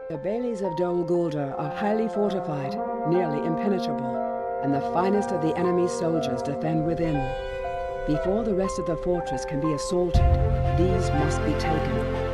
The bailies of Dol Guldur are highly fortified, nearly impenetrable, and the finest of the enemy's soldiers defend within. Before the rest of the fortress can be assaulted, these must be taken.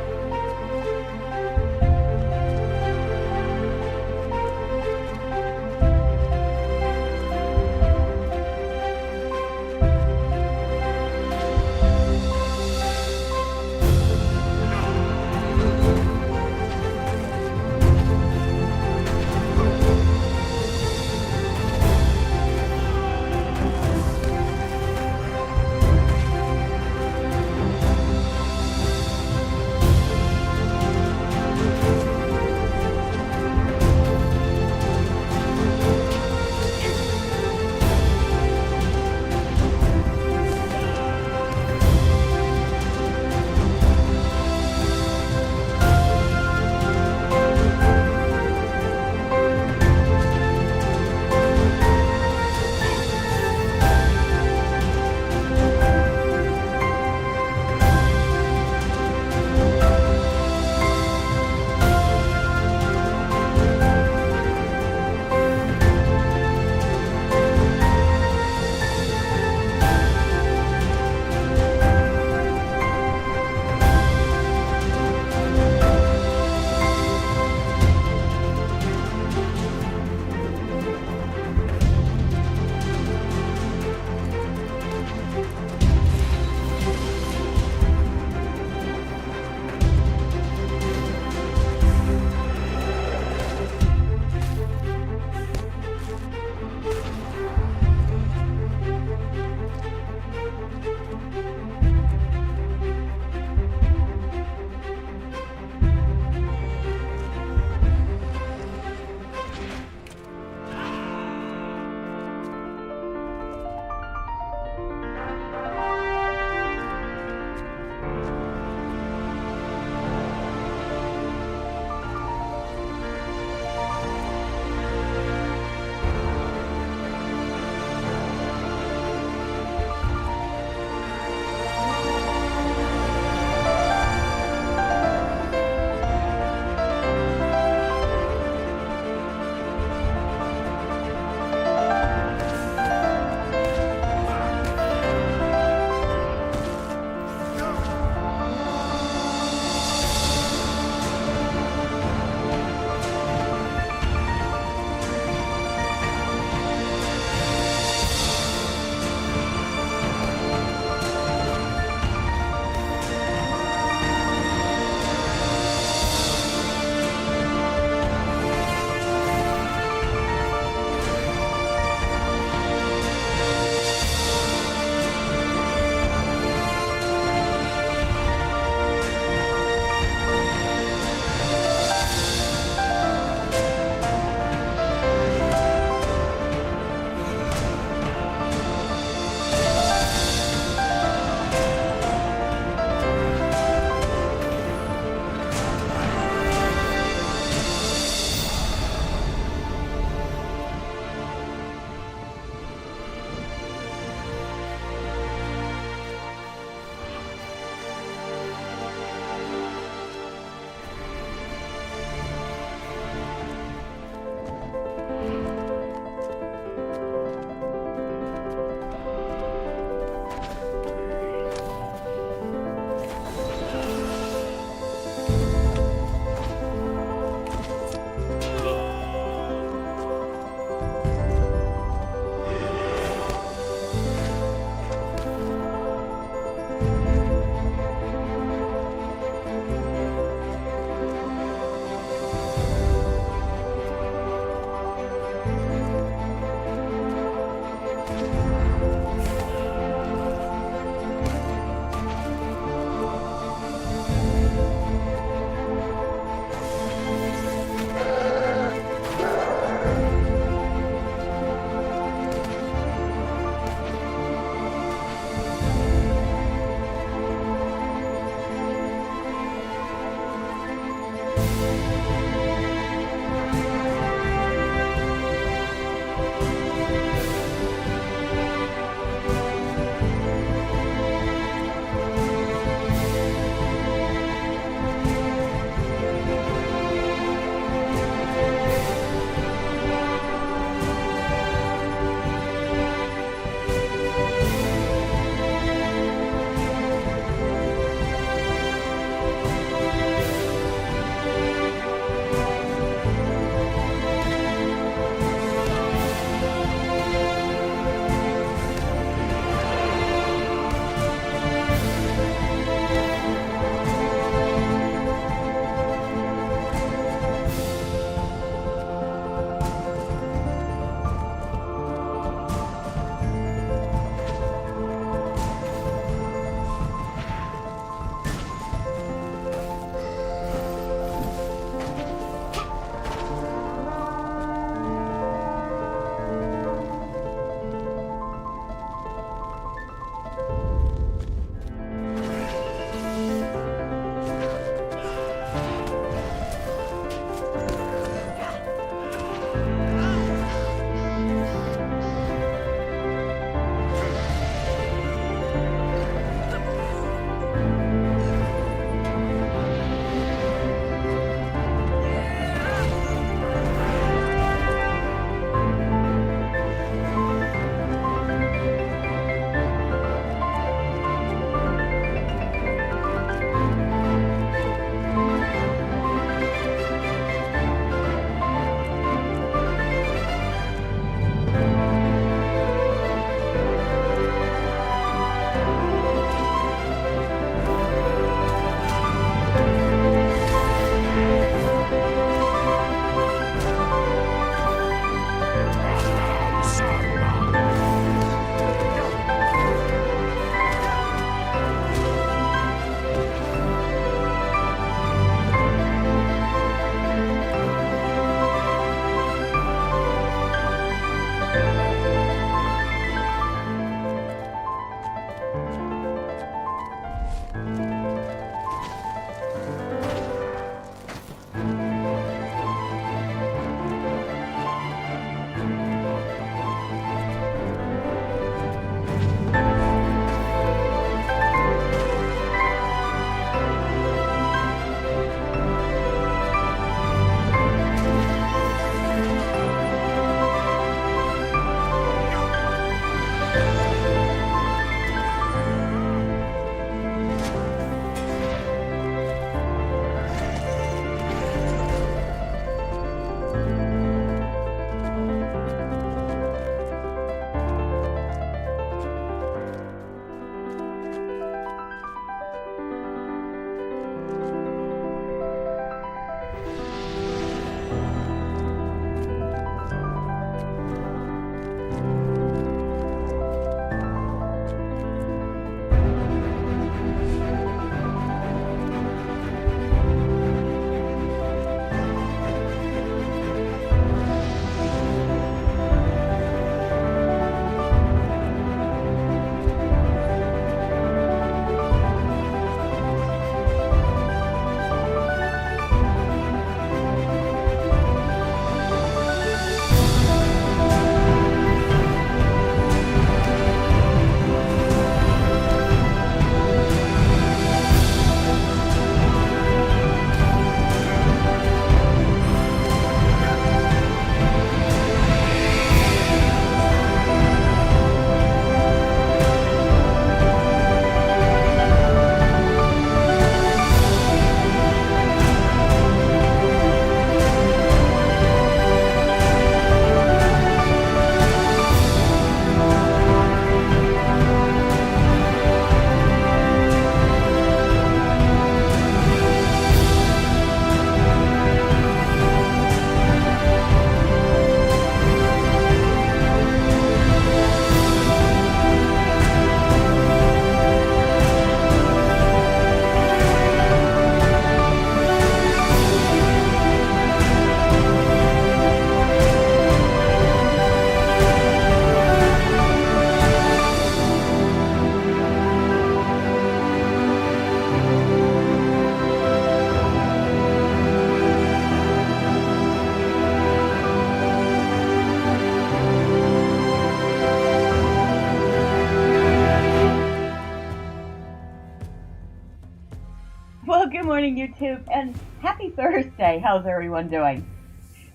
Good morning, YouTube, and happy Thursday. How's everyone doing?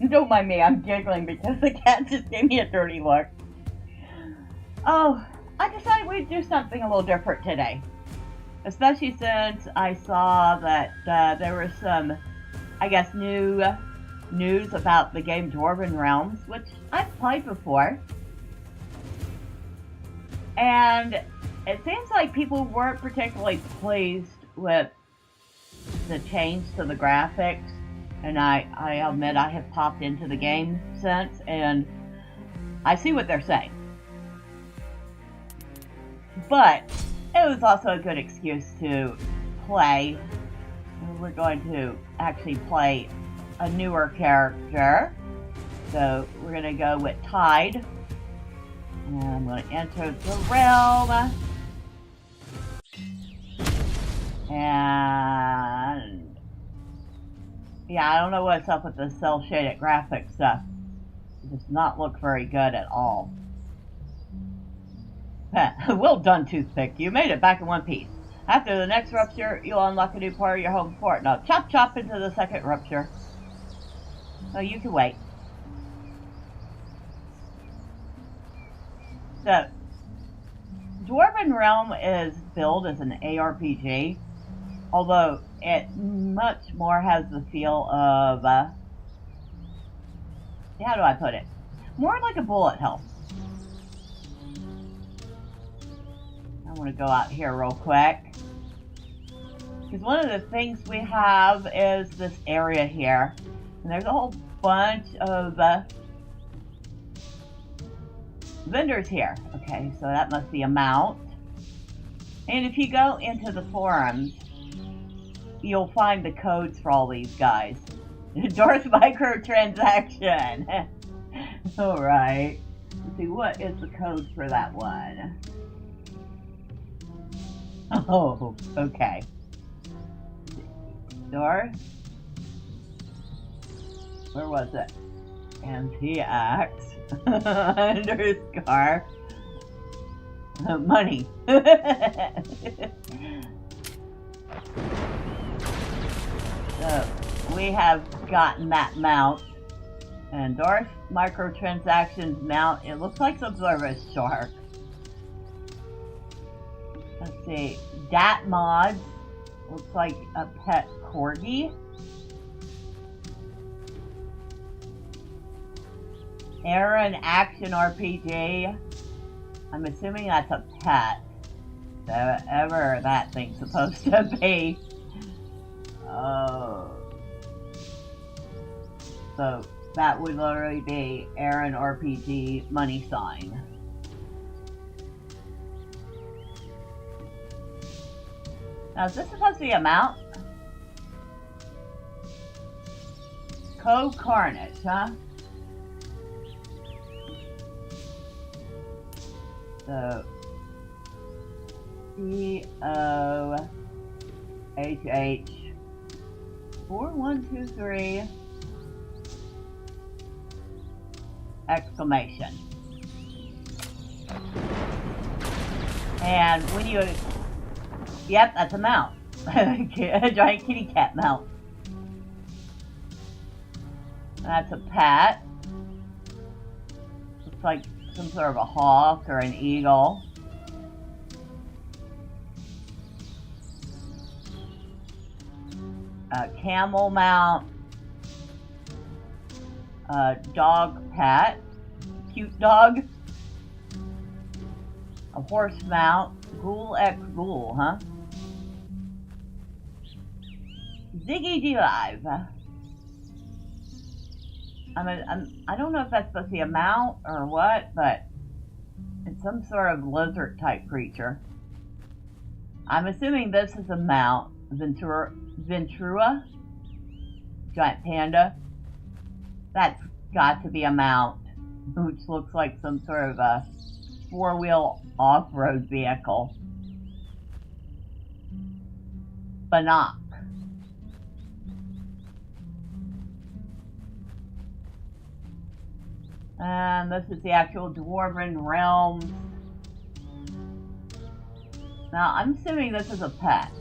Don't mind me, I'm giggling because the cat just gave me a dirty look. Oh, I decided we'd do something a little different today. Especially since I saw that there was some, I guess, new news about the game Dwarven Realms, which I've played before. And it seems like people weren't particularly pleased with the change to the graphics. And I admit I have popped into the game since, and I see what they're saying. But it was also a good excuse to play. We're going to actually play a newer character. So we're going to go with Tide. And I'm going to enter the realm. And yeah, I don't know what's up with the cel-shaded graphic stuff. It does not look very good at all. Well done, Toothpick. You made it back in one piece. After the next rupture, you'll unlock a new part of your home fort. Now chop chop into the second rupture. No, you can wait. So, Dwarven Realm is billed as an aRPG, although it much more has the feel of, how do I put it? More like a bullet hell. I want to go out here real quick. Because one of the things we have is this area here. And there's a whole bunch of vendors here. Okay, so that must be a mount. And if you go into the forums, you'll find the codes for all these guys. Doors microtransaction. Alright. Let's see, what is the code for that one? Oh, okay. Door. Where was it? MTX. Underscore. Money. So, we have gotten that mount. And Doors microtransactions mount. It looks like some sort of a shark. Let's see. Dat mods. Looks like a pet corgi. Aaron Action RPG. I'm assuming that's a pet. Whatever that thing's supposed to be. Oh. So that would literally be Aaron RPG money sign. Now is this supposed to be a mount? Co-Carnage, huh? So, C-O-H-H 4123 exclamation. And when you, yep, that's a mount. A giant kitty cat mount. That's a pet. Looks like some sort of a hawk or an eagle. A camel mount. A dog pet. Cute dog. A horse mount. Ghoul X Ghoul, huh? Ziggy D Live. I don't know if that's supposed to be a mount or what, but it's some sort of lizard type creature. I'm assuming this is a mount. Ventura? Giant panda. That's got to be a mount, which looks like some sort of a four-wheel off-road vehicle. Bannock. And this is the actual Dwarven Realms. Now, I'm assuming this is a pet.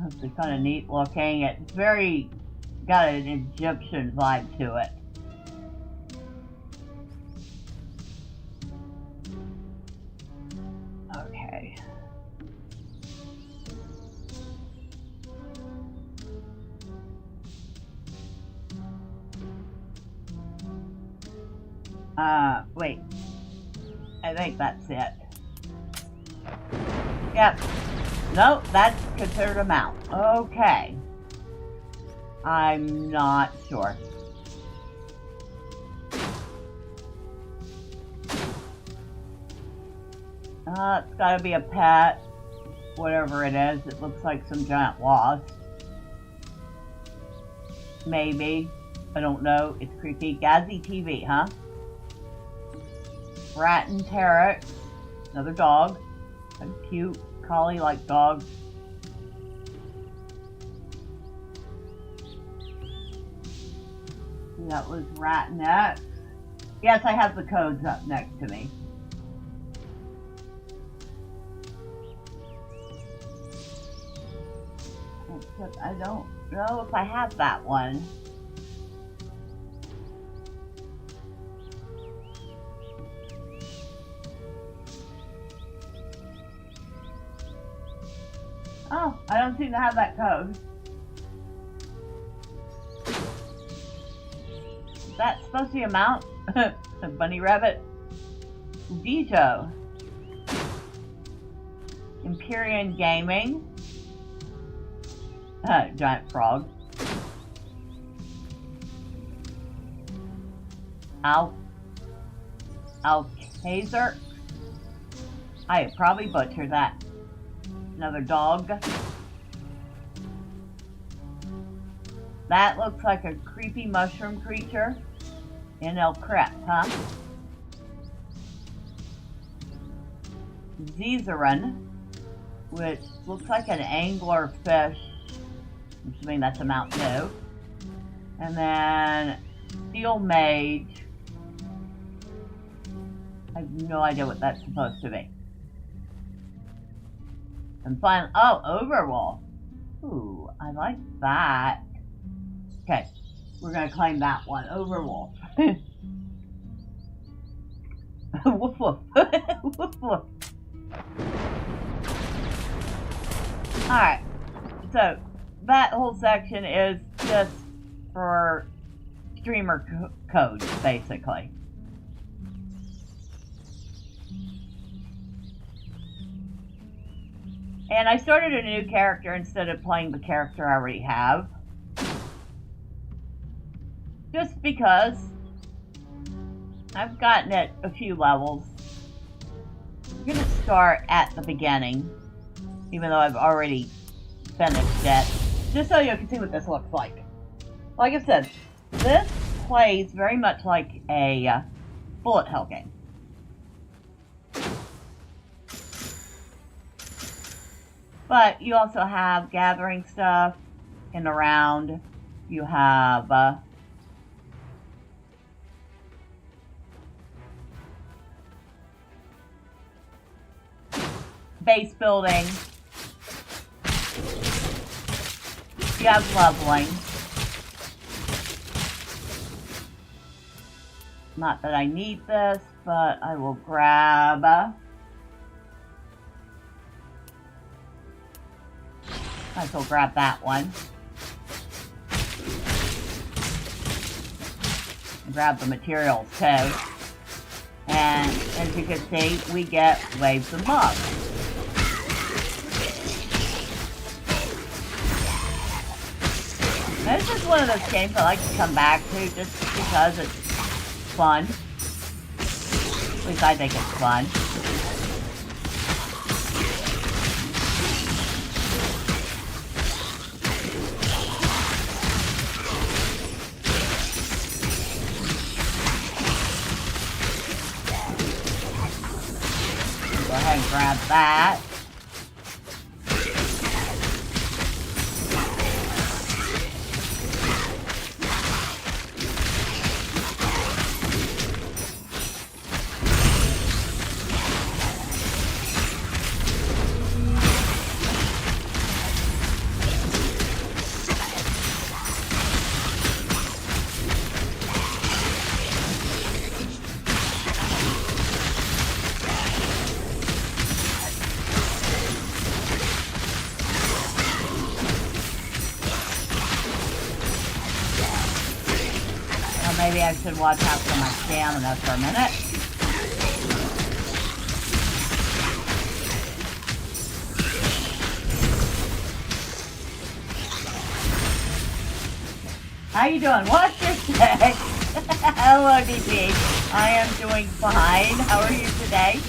It's kind of neat looking. It's very got an Egyptian vibe to it. Okay. Wait. I think that's it. Yep. Nope, that's considered a mount. Okay. I'm not sure. It's gotta be a pet. Whatever it is. It looks like some giant wasp. Maybe. I don't know. It's creepy. Gazzy TV, huh? Rat and Tarot. Another dog. A cute collie-like dog. That was Rat Net. Yes, I have the codes up next to me. Except I don't know if I have that one. Oh, I don't seem to have that code. Is that supposed to be a mount? A bunny rabbit? Dijo. Empyrean Gaming. Giant frog. Alcazar. I probably butchered that. Another dog. That looks like a creepy mushroom creature in El Crep, huh? Zezarin, which looks like an angler fish. I'm assuming that's a mount too. And then Steel Mage. I have no idea what that's supposed to be. And finally, oh, Overwolf. Ooh, I like that. Okay, we're gonna claim that one, Overwolf. Woof woof. Woof woof. Alright, so that whole section is just for streamer codes, basically. And I started a new character instead of playing the character I already have. Just because I've gotten it a few levels. I'm going to start at the beginning, even though I've already finished it, just so you can see what this looks like. Like I said, this plays very much like a bullet hell game. But you also have gathering stuff in the round. You have base building. You have leveling. Not that I need this, but I will grab might as well grab that one. And grab the materials too. And as you can see, we get waves of mobs. This is one of those games I like to come back to just because it's fun. At least I think it's fun. Go ahead and grab that. maybe I should watch out for my stamina for a minute. How you doing? What's your six? Hello, DP. I am doing fine. How are you today?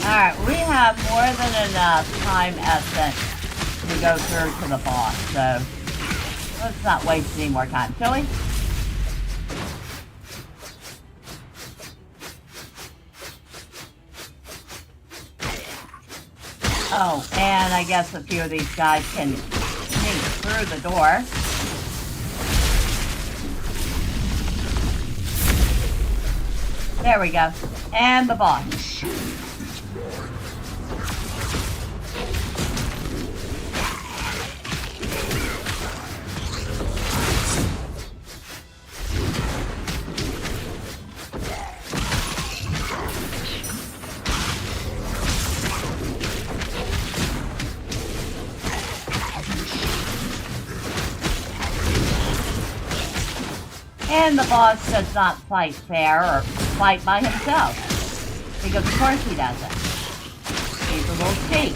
Alright, we have more than enough time essence to go through to the boss, so let's not waste any more time, shall we? Oh, and I guess a few of these guys can sneak through the door. There we go. And the boss. And the boss does not fight fair or fight by himself. Because of course he doesn't. He's a little cheat.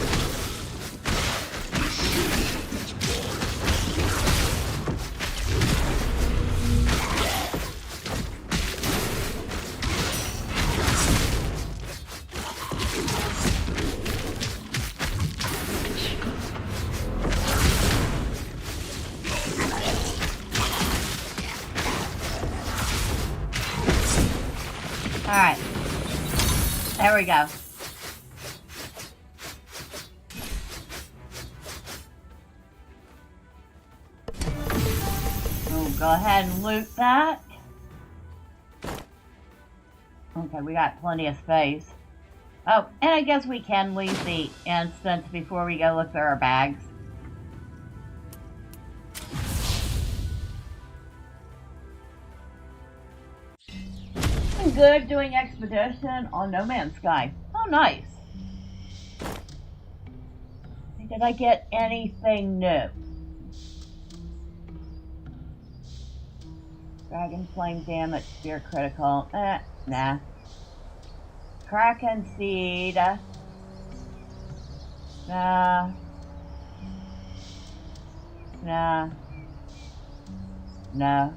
Alright. There we go. We'll go ahead and loot that. Okay, we got plenty of space. Oh, and I guess we can leave the instance before we go look through our bags. Good doing expedition on No Man's Sky. Oh, nice. Did I get anything new? Dragon flame damage, spear critical. Nah. Kraken seed. Nah. Nah. No.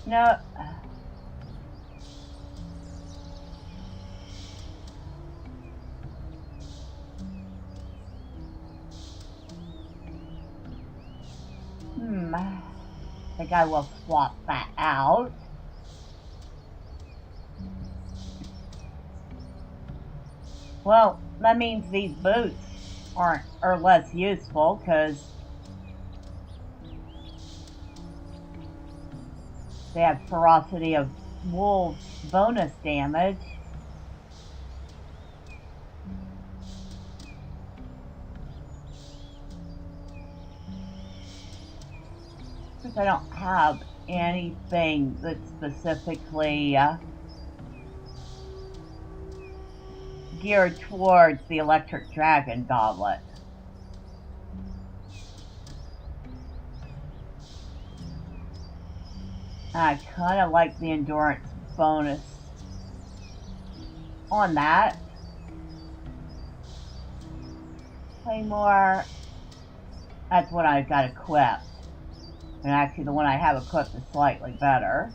No. I think I will swap that out. Well, that means these boots are less useful because they have ferocity of wolves bonus damage. Because I don't have anything that's specifically geared towards the electric dragon goblet. I kind of like the endurance bonus on that. Claymore, that's what I've got equipped. And actually the one I have equipped is slightly better.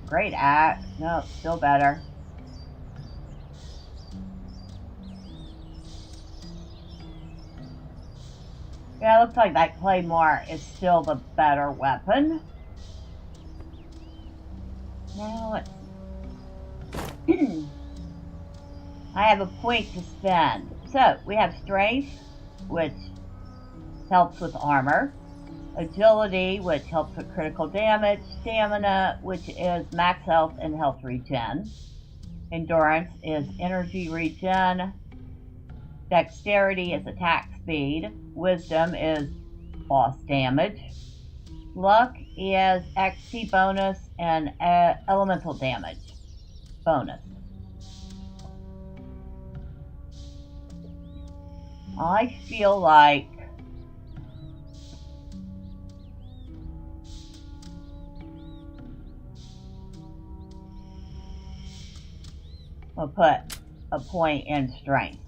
Great axe. No, still better. Yeah, it looks like that claymore is still the better weapon. Now let's... I have a point to spend. So, we have strength, which helps with armor. Agility, which helps with critical damage. Stamina, which is max health and health regen. Endurance is energy regen. Dexterity is attack speed. Wisdom is boss damage. Luck is XP bonus and elemental damage bonus. I feel like I'll put a point in strength.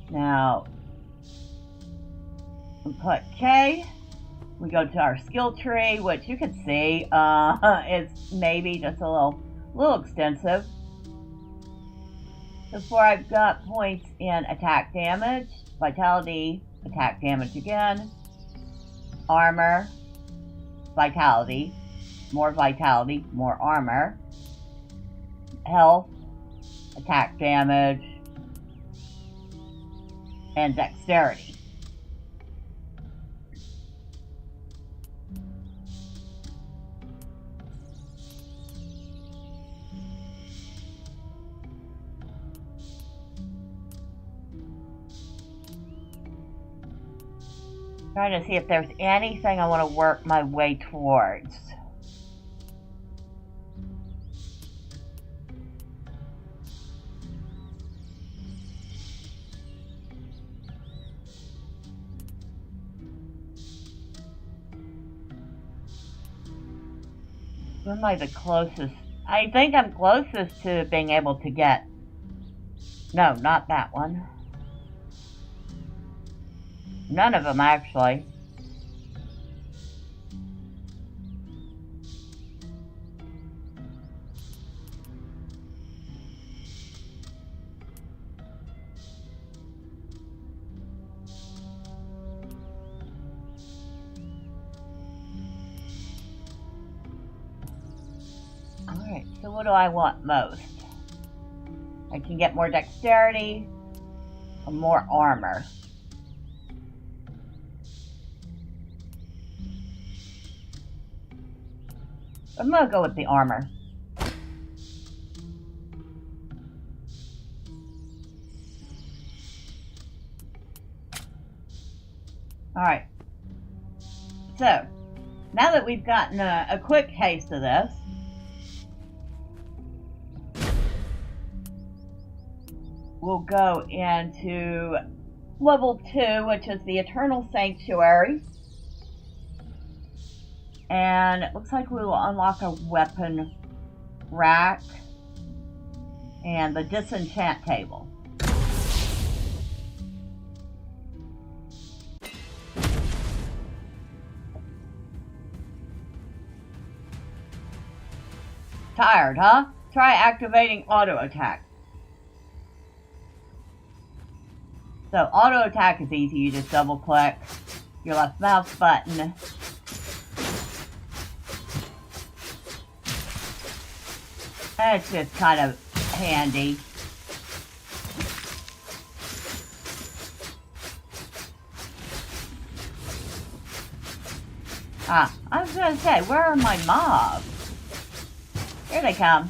Now, we put K. We go to our skill tree, which you can see is maybe just a little extensive. Before I've got points in attack damage, vitality, attack damage again, armor, vitality, more armor, health, attack damage, and dexterity. Trying to see if there's anything I want to work my way towards. Where am I the closest? I think I'm closest to being able to get... No, not that one. None of them, actually. Alright, so what do I want most? I can get more dexterity or more armor. I'm gonna go with the armor. Alright. So, now that we've gotten a quick taste of this, we'll go into level 2, which is the Eternal Sanctuary. And it looks like we will unlock a weapon rack and the disenchant table. Tired, huh? Try activating auto attack. So auto attack is easy. You just double click your left mouse button. And it's just kind of handy. Ah, I was gonna say, where are my mobs? Here they come.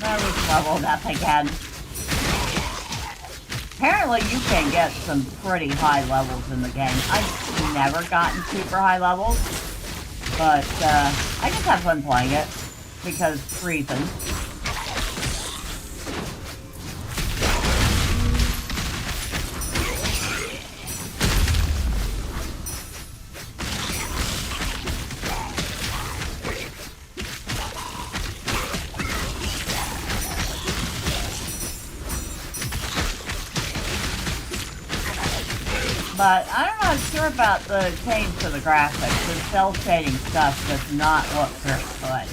I was leveled up again. Apparently you can get some pretty high levels in the game. I've never gotten super high levels, but I just have fun playing it because reasons. But I'm sure about the change to the graphics. The cell shading stuff does not look very good.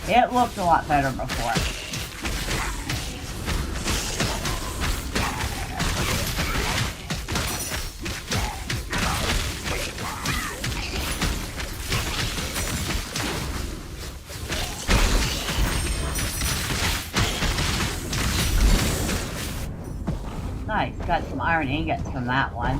It looked a lot better before. Nice, got some iron ingots from that one.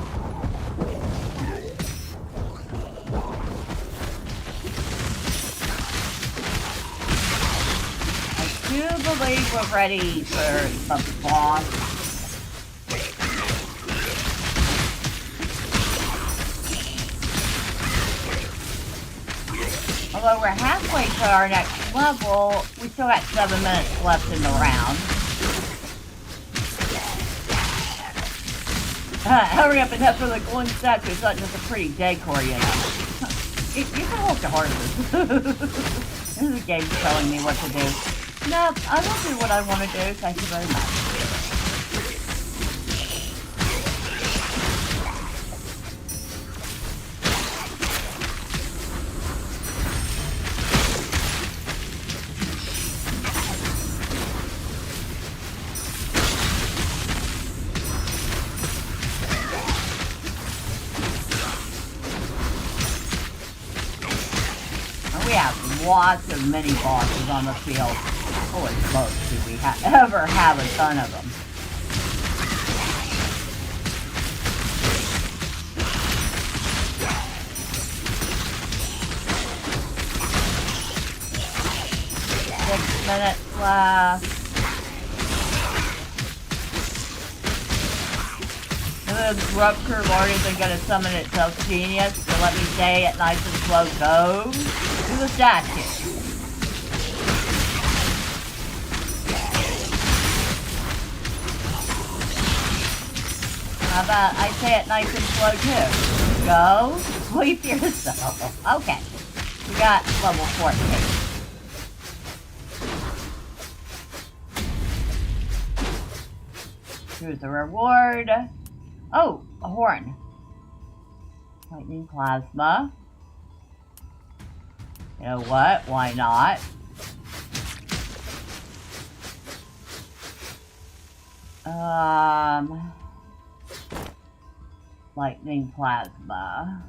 I do believe we're ready for the boss. Although we're halfway to our next level, we still got 7 minutes left in the round. Hurry up and head for the glowing statue. It's not just a pretty decor, you know. You can walk the horses. This is a game telling me what to do. No, I will do what I want to do. Thank you very much. We have lots of mini bosses on the field. Holy smokes, do we ever have a ton of them. Six minutes left. And the Rupture Lord isn't going to summon itself genius, so let me say it nice and slow. Go to the statue. How about I say it nice and slow too? Go sweep yourself. Okay, we got level 14. Here's the reward. Oh, a horn. Lightning plasma. You know what? Why not? Lightning plasma.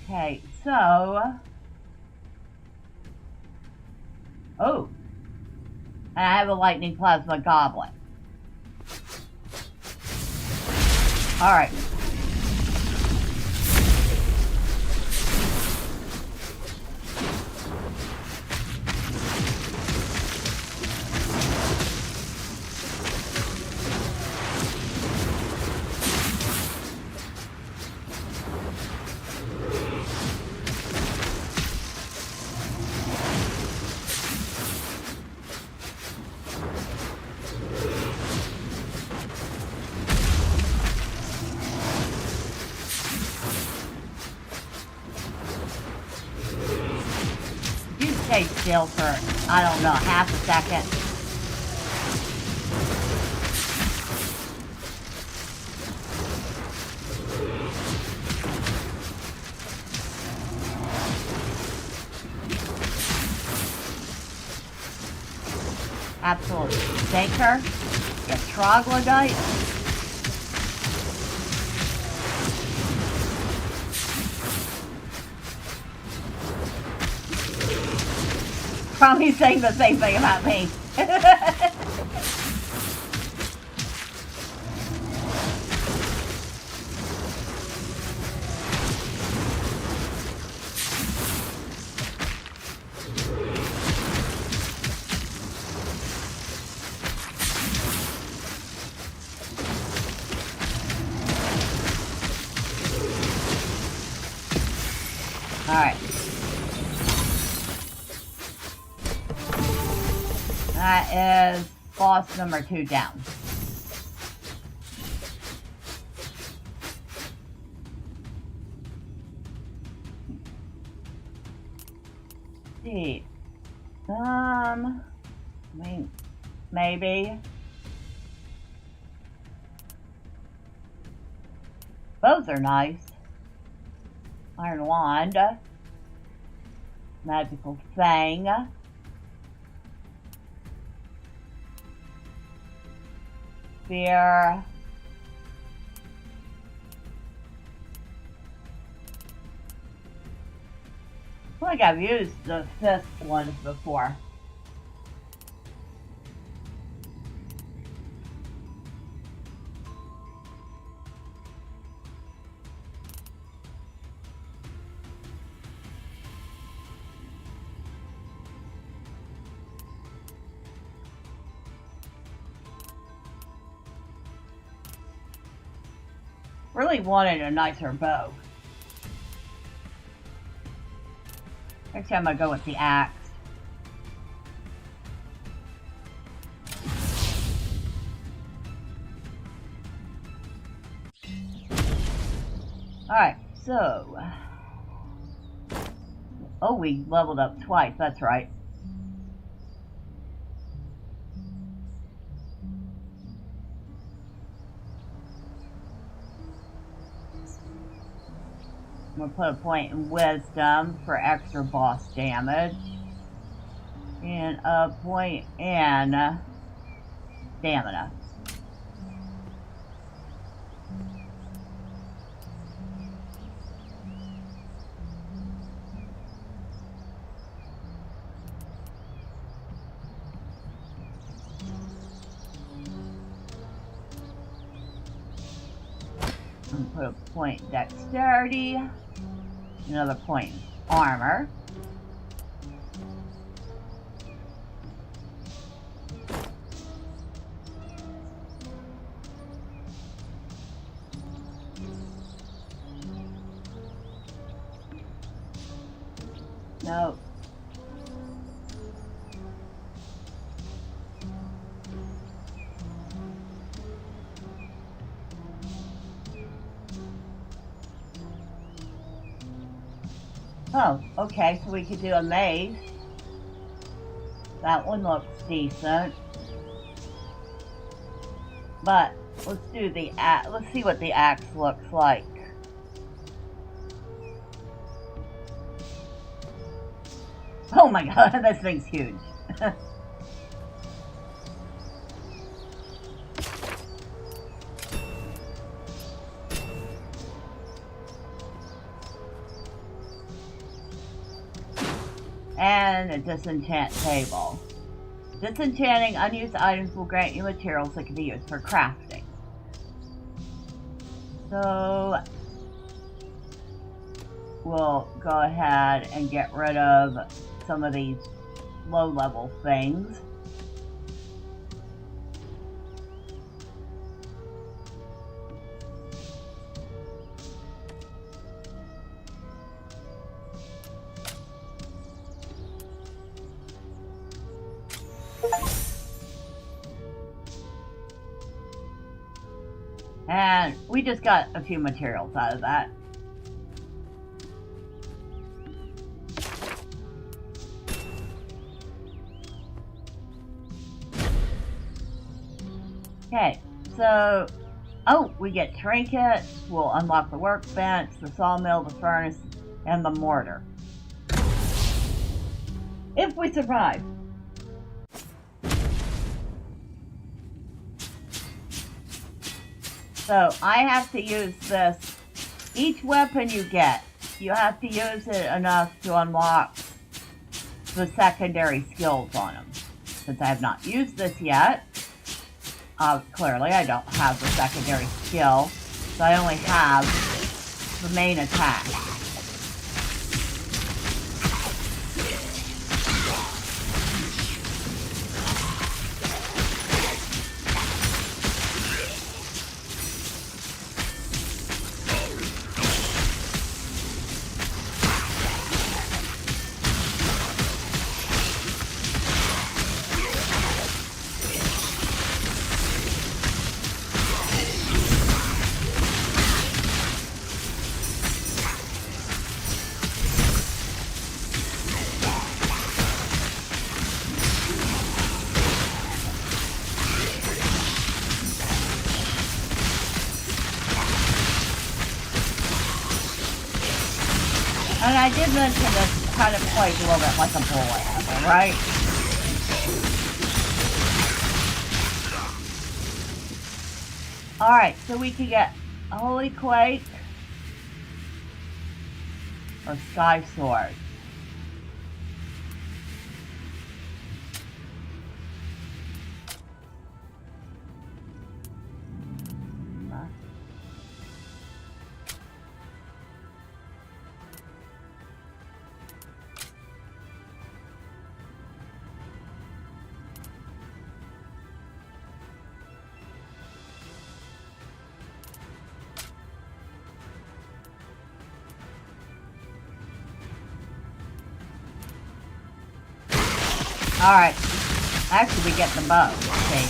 Okay, so... Oh! And I have a lightning plasma goblet. Alright. Stay still for, I don't know, half a second. Absolutely. Stinker, you troglodyte. Probably saying the same thing about me. Alright. That is boss number 2 down. See. I mean, maybe. Both are nice. Iron Wand. Magical Fang. Spear. I think I've used the 5th one before. Really wanted a nicer bow. Next time I go with the axe. Alright, so... Oh, we leveled up twice, that's right. I'm going to put a point in Wisdom for extra boss damage. And a point in Stamina. And put a point in Dexterity. Another point in Armor. No. Oh, okay, so we could do a maze. That one looks decent. But let's do the axe. Let's see what the axe looks like. Oh my god, this thing's huge. And a disenchant table. Disenchanting unused items will grant you materials that can be used for crafting. So we'll go ahead and get rid of some of these low-level things. And we just got a few materials out of that. Okay, so, oh, we get trinkets, we'll unlock the workbench, the sawmill, the furnace, and the mortar. If we survive. So, I have to use this. Each weapon you get, you have to use it enough to unlock the secondary skills on them. Since I have not used this yet, clearly I don't have the secondary skill, so I only have the main attack. And I did mention this kind of plays a little bit like a bullet, right? Alright, so we can get Holy Quake or Sky Sword. Alright. Actually, we get the bow. Okay.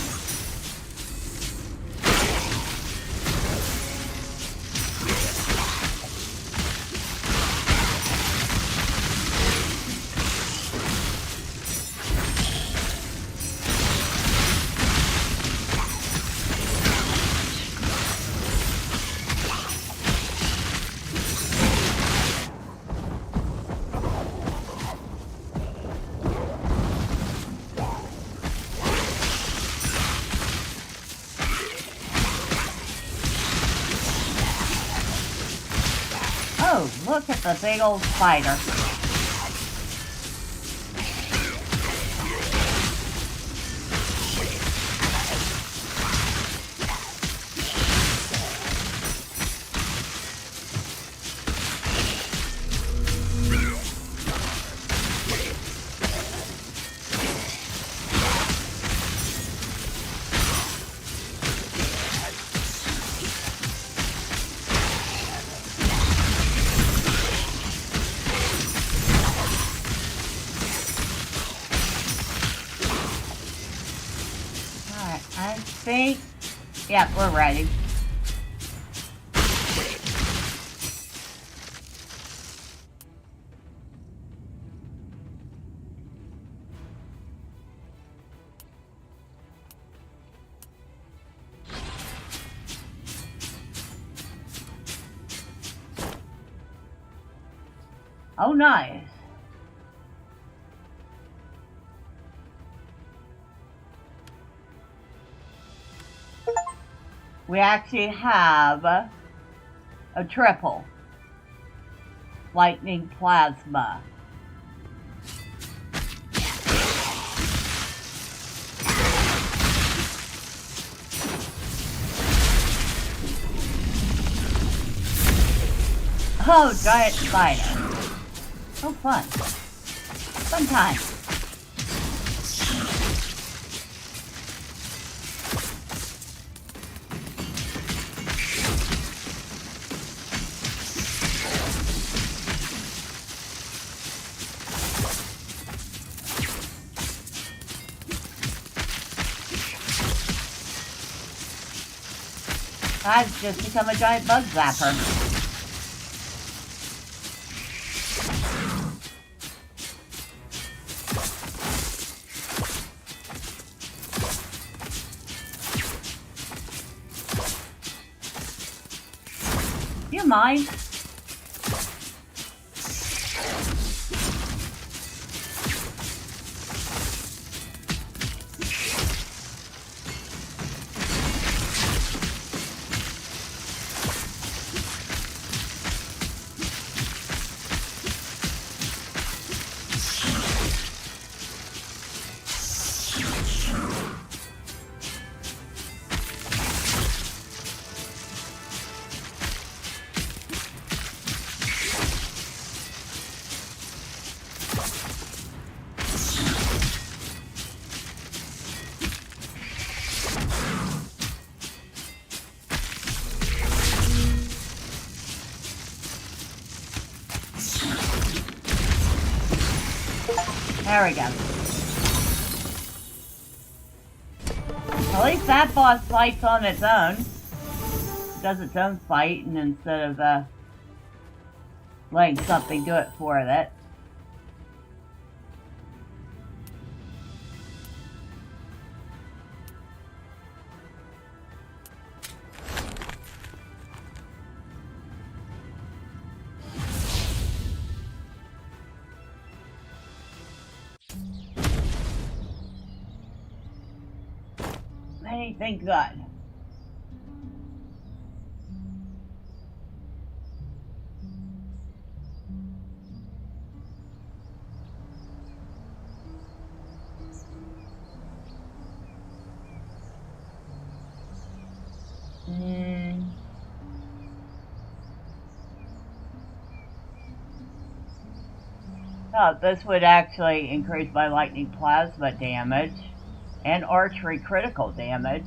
Oh, look at the big old spider. I think, yeah, we're ready. Oh, nice. We actually have a triple lightning plasma. Oh, giant spider. Oh, fun. Fun time. I've just become a giant bug zapper. Do you mind? There we go. At least that boss fights on its own. It does its own fight, and instead of letting something do it for it. anything good. Oh, this would actually increase my lightning plasma damage and archery critical damage.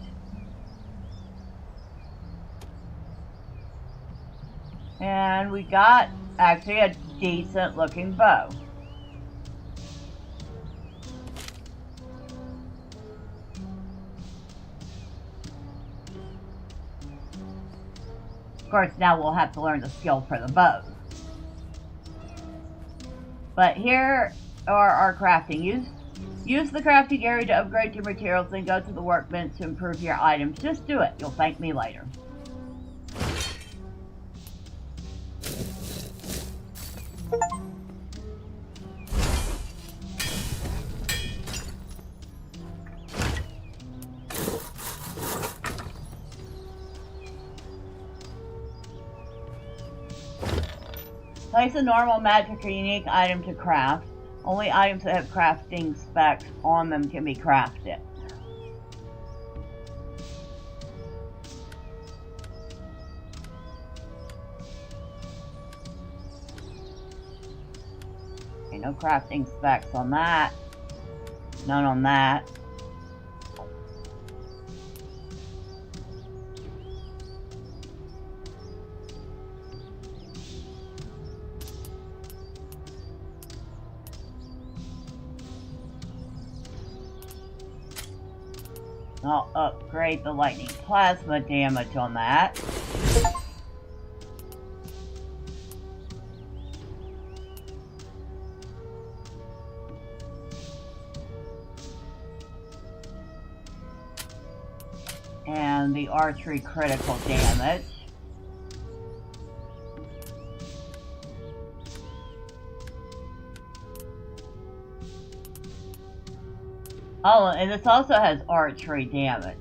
And we got actually a decent looking bow. Of course, now we'll have to learn the skill for the bow. But here are our crafting. Use the crafting area to upgrade your materials, then go to the workbench to improve your items. Just do it. You'll thank me later. Place a normal magic or unique item to craft. Only items that have crafting specs on them can be crafted. Okay, no crafting specs on that. None on that. I'll upgrade the lightning plasma damage on that. And the archery critical damage. Oh, and this also has archery damage.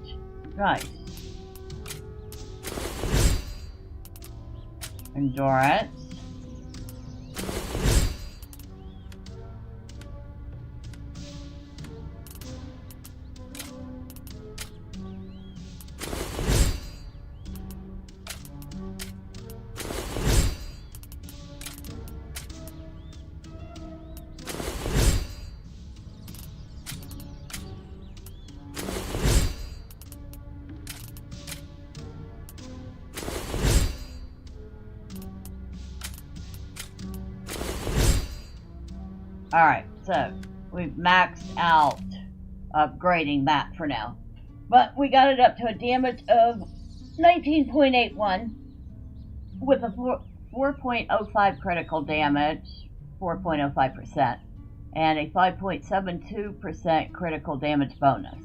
Nice. Endurance. Alright, so we've maxed out upgrading that for now. But we got it up to a damage of 19.81 with a 4.05 critical damage, 4.05%, and a 5.72% critical damage bonus.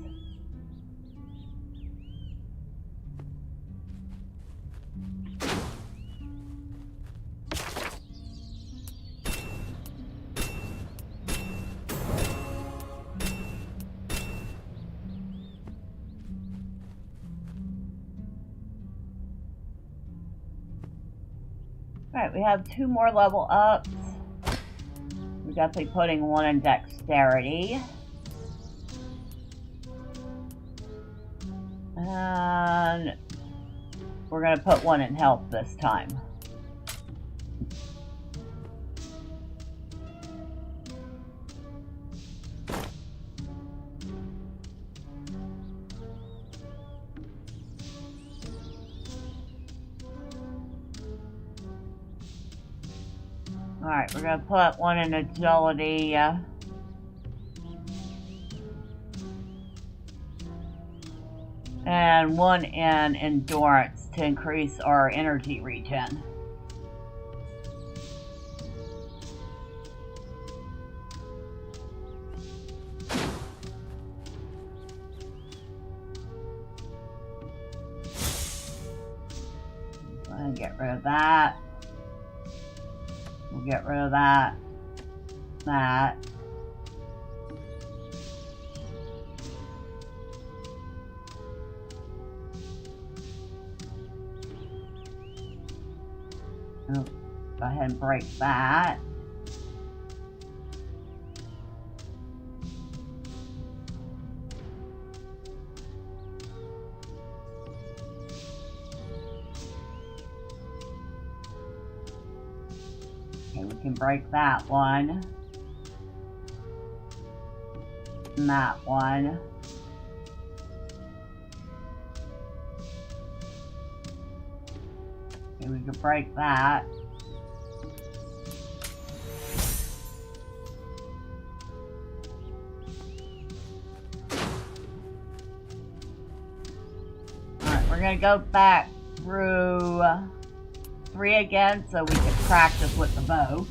Alright, we have 2 more level ups. We're definitely putting 1 in dexterity. And we're going to put 1 in health this time. Alright, we're going to put 1 in agility. And 1 in endurance to increase our energy regen. Go ahead and get rid of that. We'll get rid of that. That. Oh, go ahead and break that. Okay, we can break that one. And that one. Okay, we can break that. Alright, we're gonna go back through 3 again so we can practice with the bow.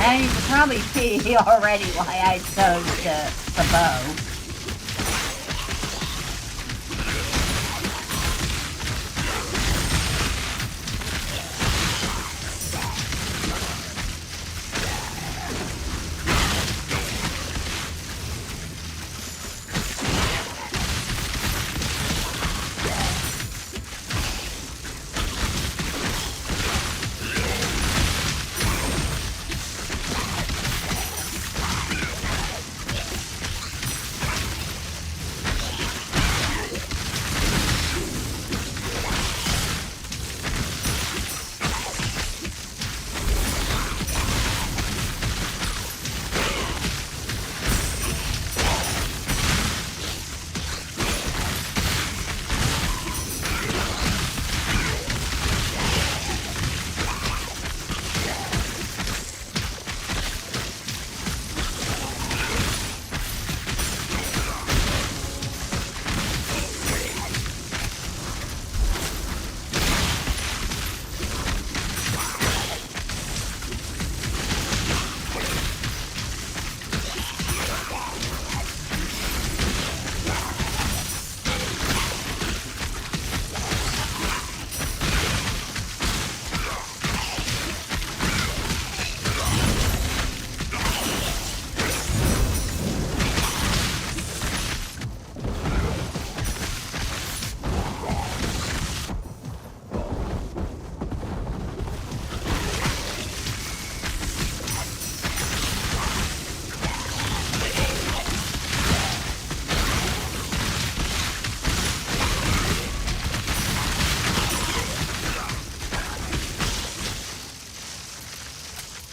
And you can probably see already why I chose the bow.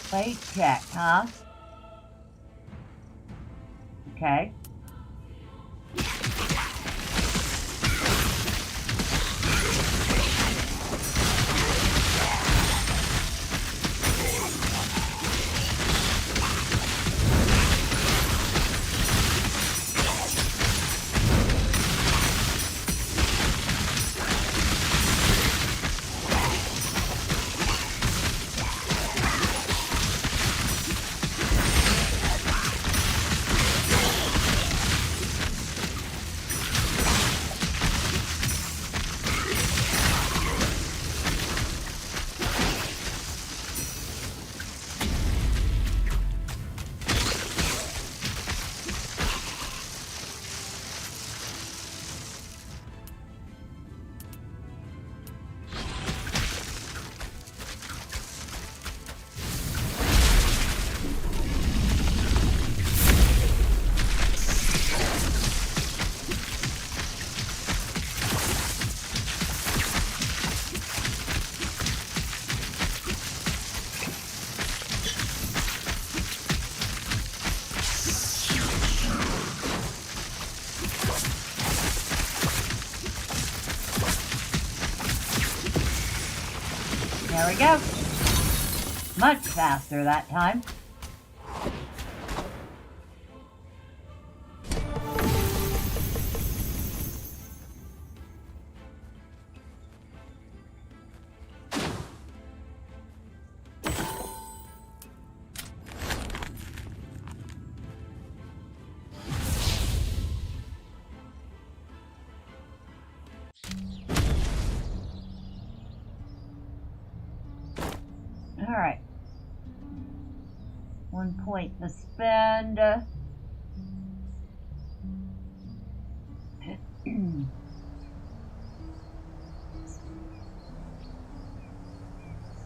Plate check, huh? Okay. There we go. Much faster that time. Alright. 1 point to spend.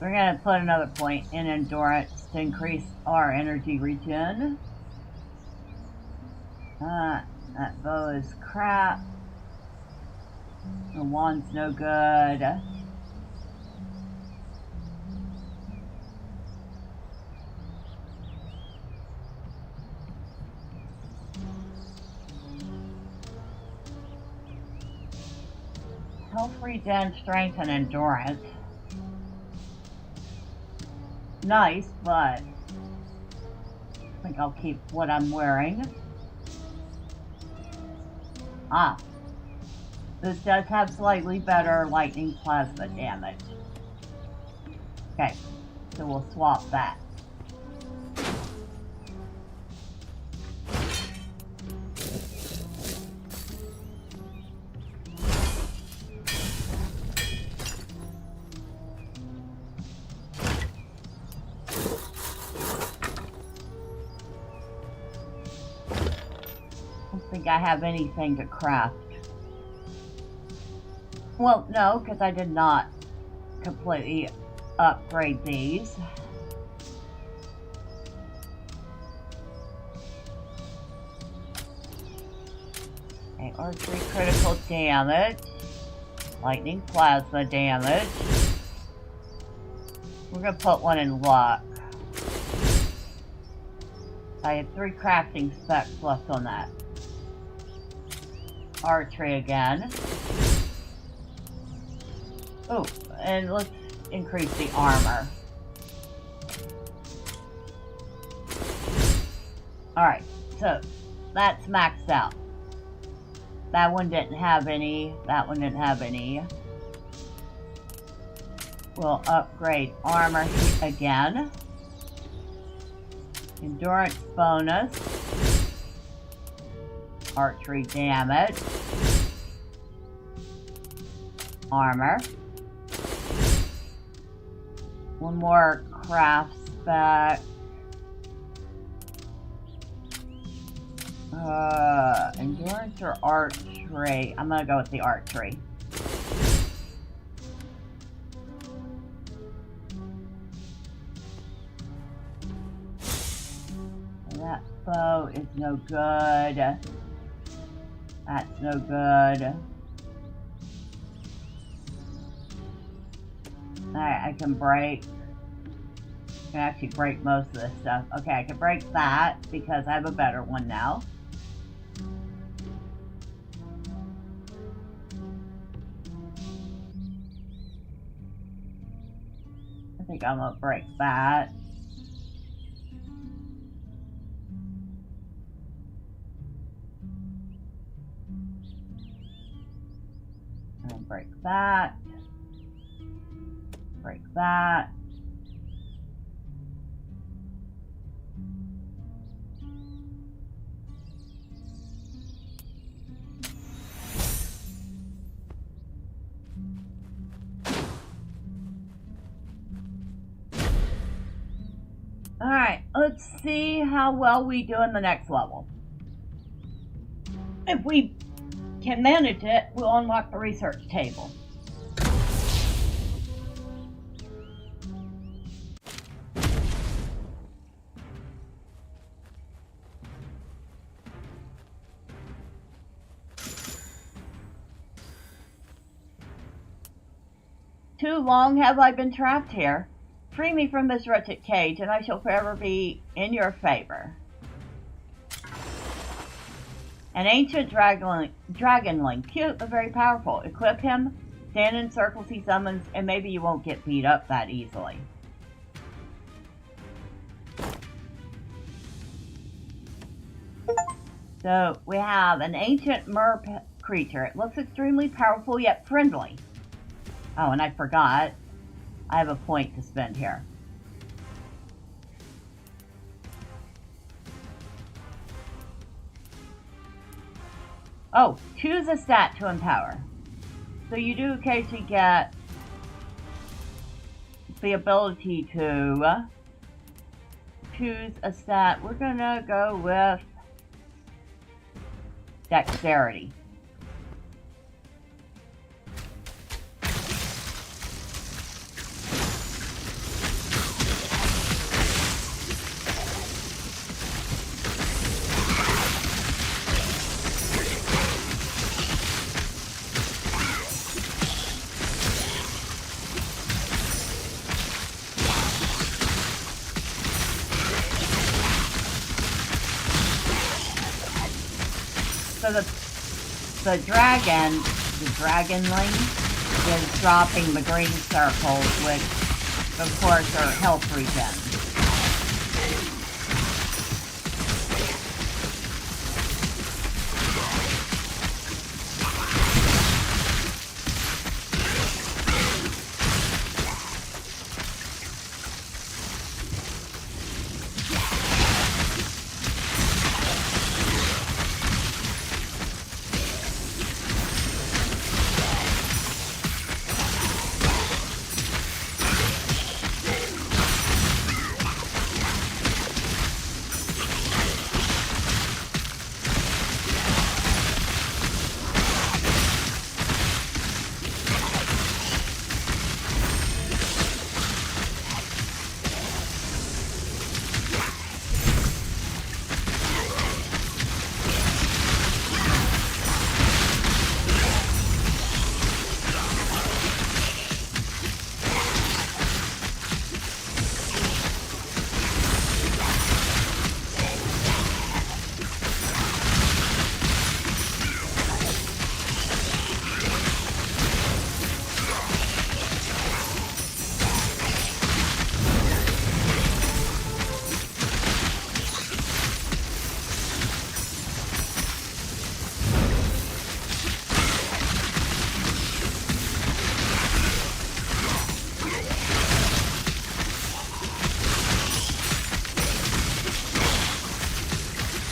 We're going to put another point in endurance to increase our energy regen. That bow is crap. The wand's no good. Health regen, strength, and endurance. Nice, but I think I'll keep what I'm wearing. Ah, this does have slightly better lightning plasma damage. Okay, so we'll swap that. I have anything to craft. Well, no, because I did not completely upgrade these. Okay, archery critical damage, lightning plasma damage. We're gonna put one in luck. I have 3 crafting specs left on that. Archery again. Oh, and let's increase the armor. Alright, so that's maxed out. That one didn't have any. That one didn't have any. We'll upgrade armor again. Endurance bonus. Archery damage. Armor. One more craft spec. Endurance or archery? I'm gonna go with the archery. And that bow is no good. That's no good. Alright, I can break. I can actually break most of this stuff. Okay, I can break that because I have a better one now. I think I'm gonna break that. And break that. Break that. Alright, let's see how well we do in the next level. If we can manage it, we'll unlock the research table. Too long have I been trapped here. Free me from this wretched cage, and I shall forever be in your favor. An ancient dragonling, cute but very powerful. Equip him, stand in circles he summons, and maybe you won't get beat up that easily. So we have an ancient mer creature. It looks extremely powerful yet friendly. Oh, and I forgot. I have a point to spend here. Oh, choose a stat to empower. So you do occasionally get the ability to choose a stat. We're gonna go with dexterity. So the dragonling, is dropping the green circles, which of course are health regen.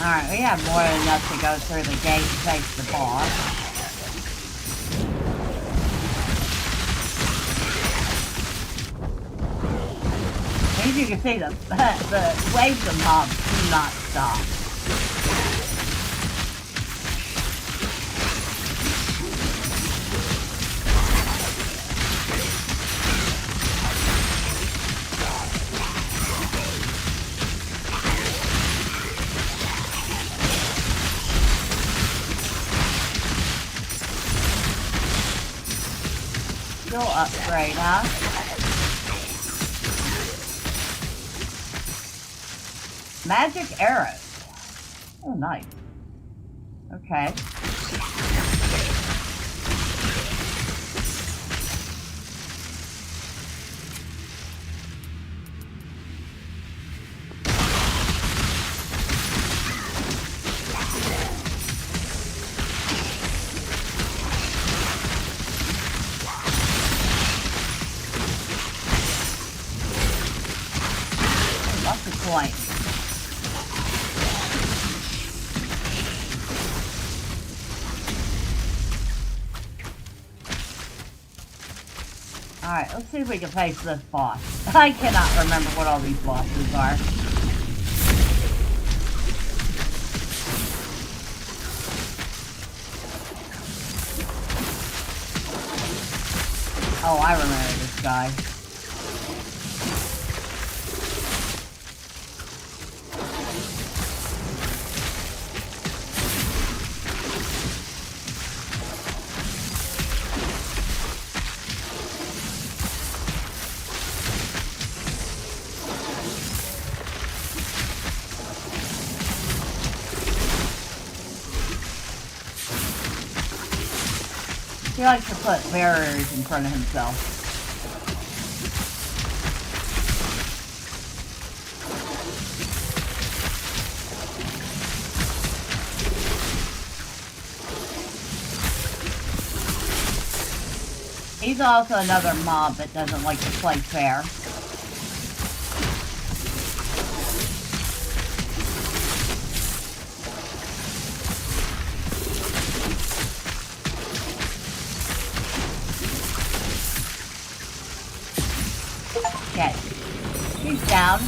Alright, we have more than enough to go through the gate and face the boss. As you can see, the waves of mobs do not stop. Skill upgrade, huh? Magic arrows. Oh, nice. Okay. Lots of coins. Alright, let's see if we can face this boss. I cannot remember what all these bosses are. Oh, I remember this guy. He likes to put barriers in front of himself. He's also another mob that doesn't like to play fair. Okay, he's down.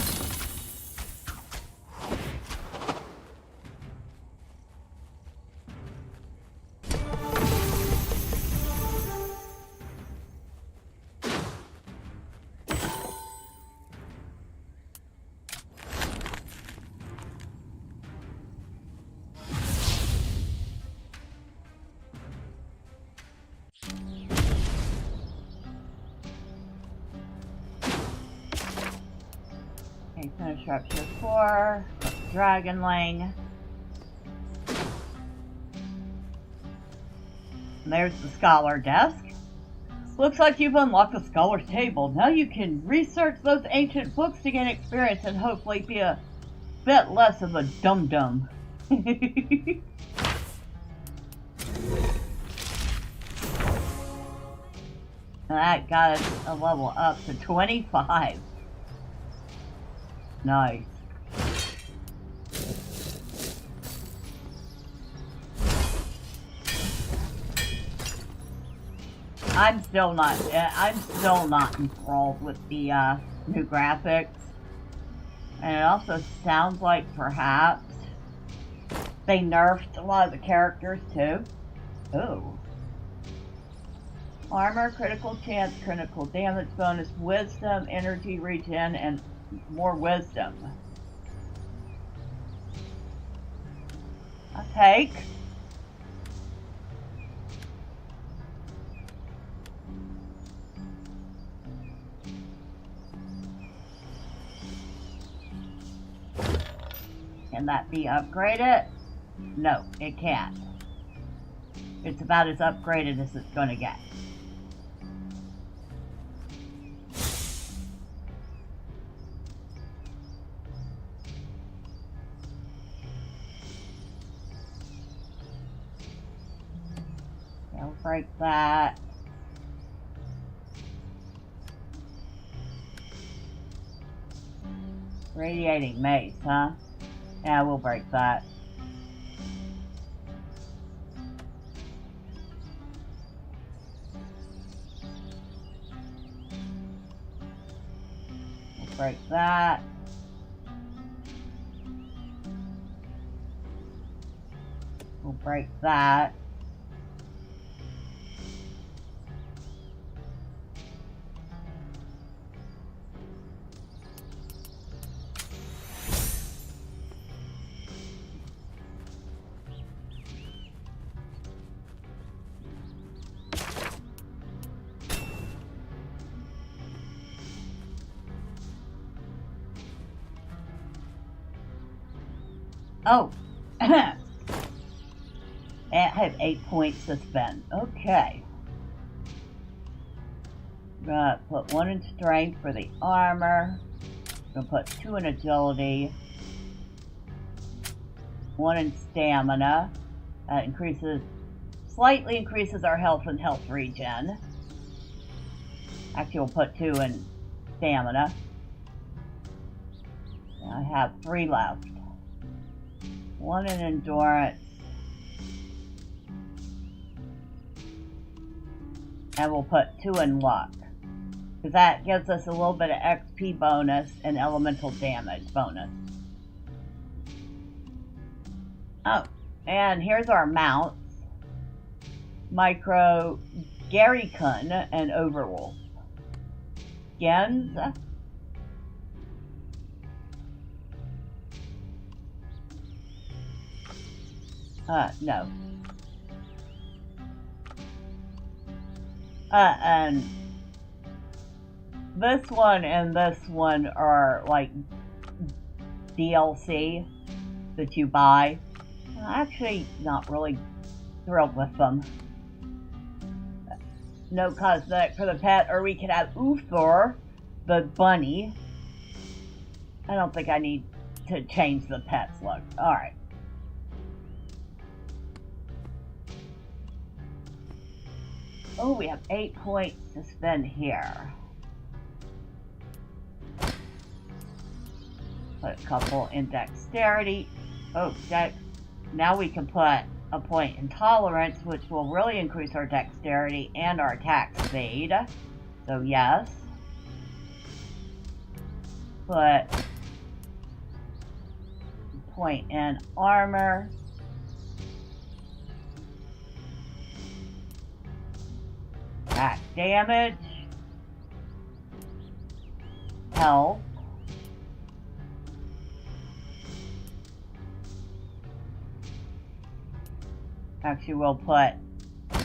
Okay, finish Rapture 4, Dragonling. And there's the Scholar desk. Looks like you've unlocked the Scholar's table. Now you can research those ancient books to gain experience and hopefully be a bit less of a dum-dum. That got us a level up to 25. Nice. I'm still not enthralled with the new graphics. And it also sounds like perhaps they nerfed a lot of the characters too. Ooh. Armor, critical chance, critical damage bonus, wisdom, energy regen, and more wisdom. I'll take. Can that be upgraded? No, it can't. It's about as upgraded as it's going to get. I'll break that. Radiating mace, huh? Yeah, we'll break that. We'll break that. We'll break that. Oh, I have 8 points to spend. Okay. I'm gonna put 1 in strength for the armor. I'm gonna put 2 in agility. 1 in stamina. That slightly increases our health and health regen. Actually, we'll put 2 in stamina. I have 3 left. 1 in endurance. And we'll put 2 in luck. Because that gives us a little bit of XP bonus and elemental damage bonus. Oh, and here's our mounts. Micro, Garrykun, and Overwolf. Gens. No. And this one and this one are like DLC that you buy. I'm actually not really thrilled with them. No cosmetic for the pet, or we could have Uthor, the bunny. I don't think I need to change the pet's look. Alright. Oh, we have 8 points to spend here. Put a couple in dexterity. Oh, now we can put a point in tolerance, which will really increase our dexterity and our attack speed. So yes. Put a point in armor. Attack damage. Health. Actually, we'll put a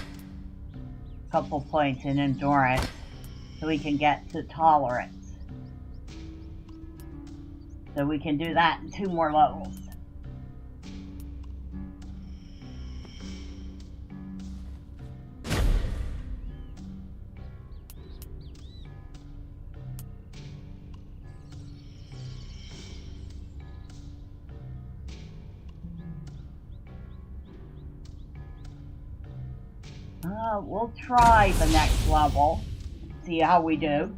couple points in endurance so we can get to tolerance. So we can do that in 2 more levels. We'll try the next level, see how we do.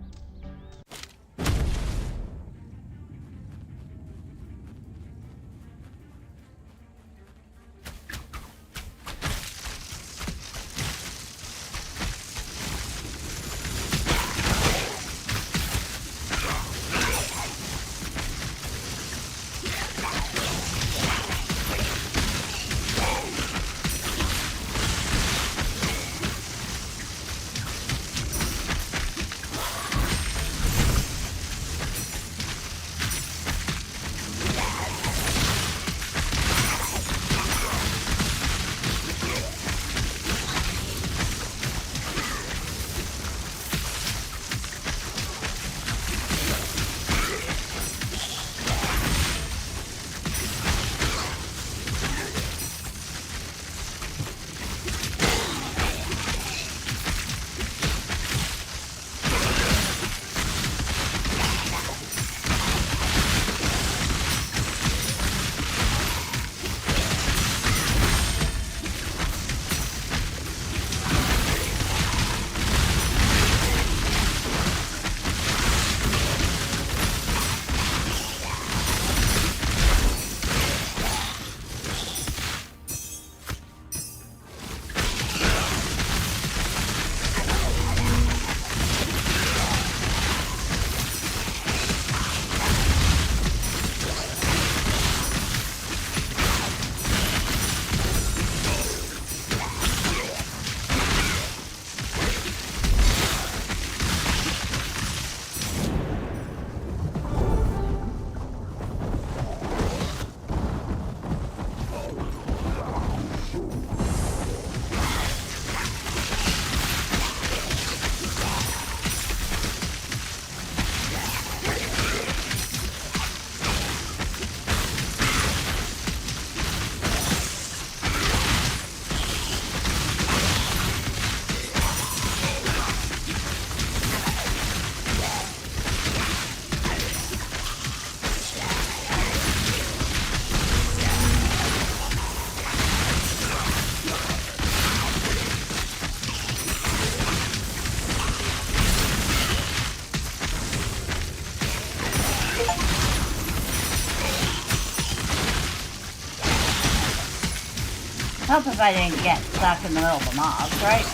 Help if I didn't get stuck in the middle of the mobs, right?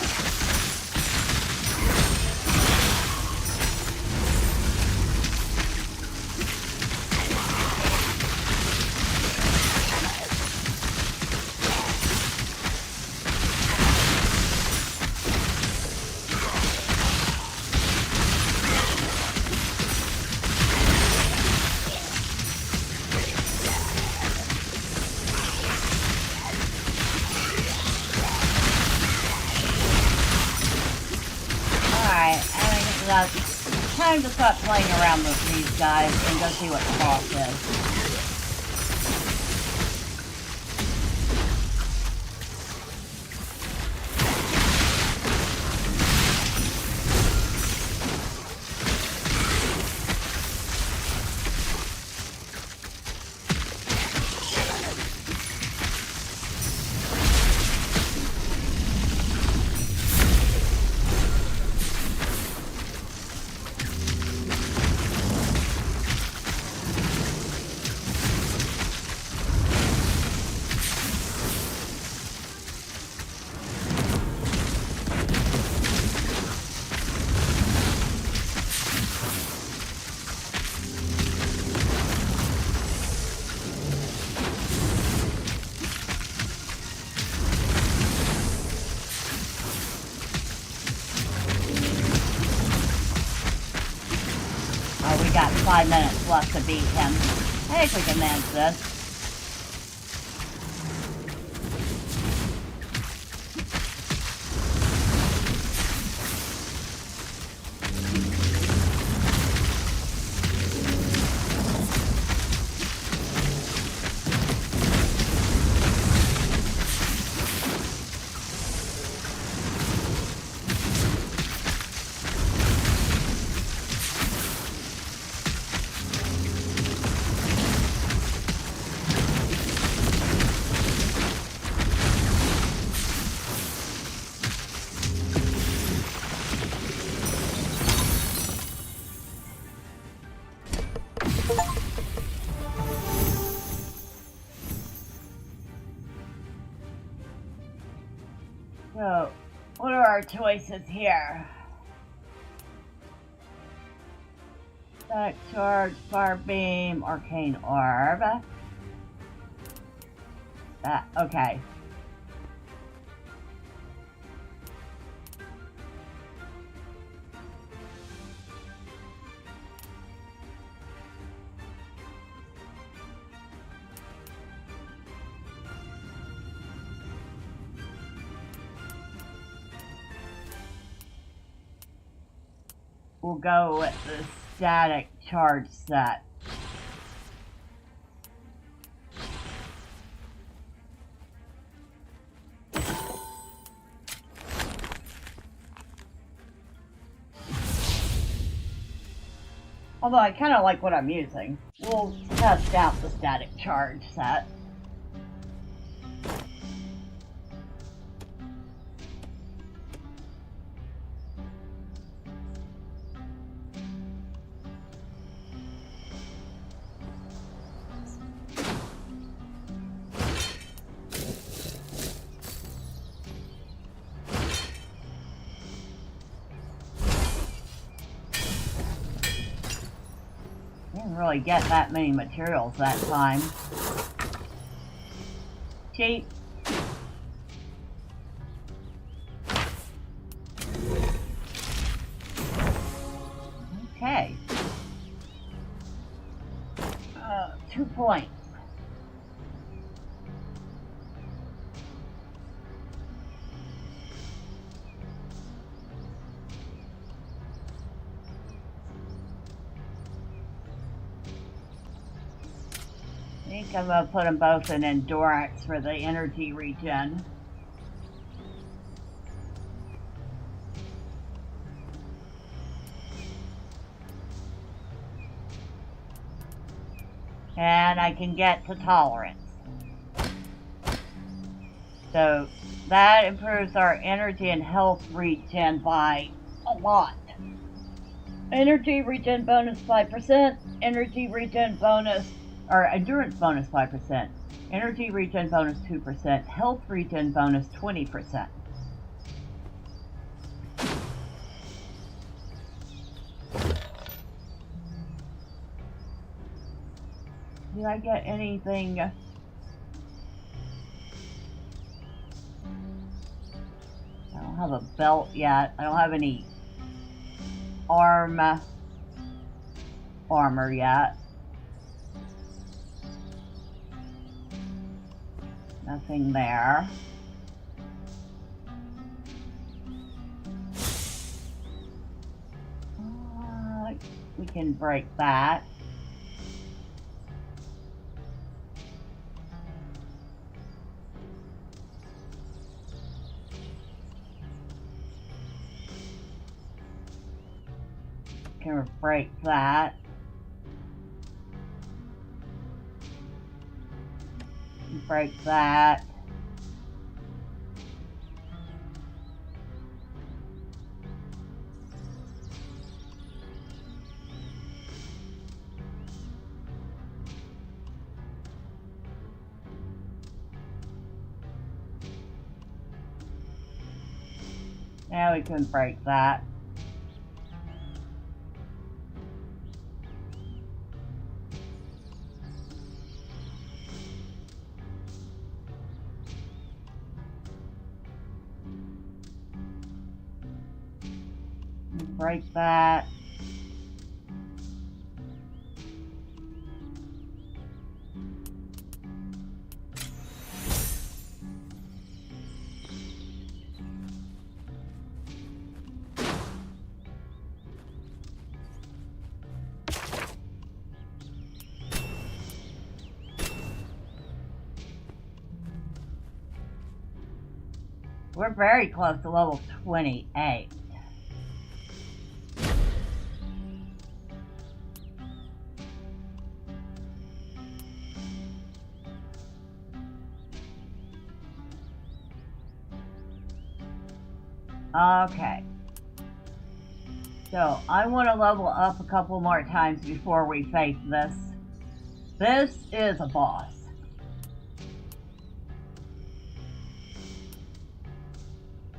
Time to stop playing around with these guys and go see what the boss is. 5 minutes left to beat him. I think we can manage this. So, what are our choices here? Static Charge, Fire Beam, Arcane Orb. Okay. We'll go with the Static Charge set. Although I kind of like what I'm using. We'll test out the Static Charge set. Didn't really get that many materials that time. Cheap. Okay. 2 points. I think I'm going to put them both in endurance for the energy regen. And I can get to tolerance. So that improves our energy and health regen by a lot. Energy regen bonus 5%, energy regen bonus, or endurance bonus 5%, energy regen bonus 2%, health regen bonus 20%. Did I get anything? I don't have a belt yet. I don't have any armor yet. Nothing there. We can break that. Can break that. Break that. Now we can break that. Break that. We're very close to level 28. Okay. So, I want to level up a couple more times before we face this. This is a boss.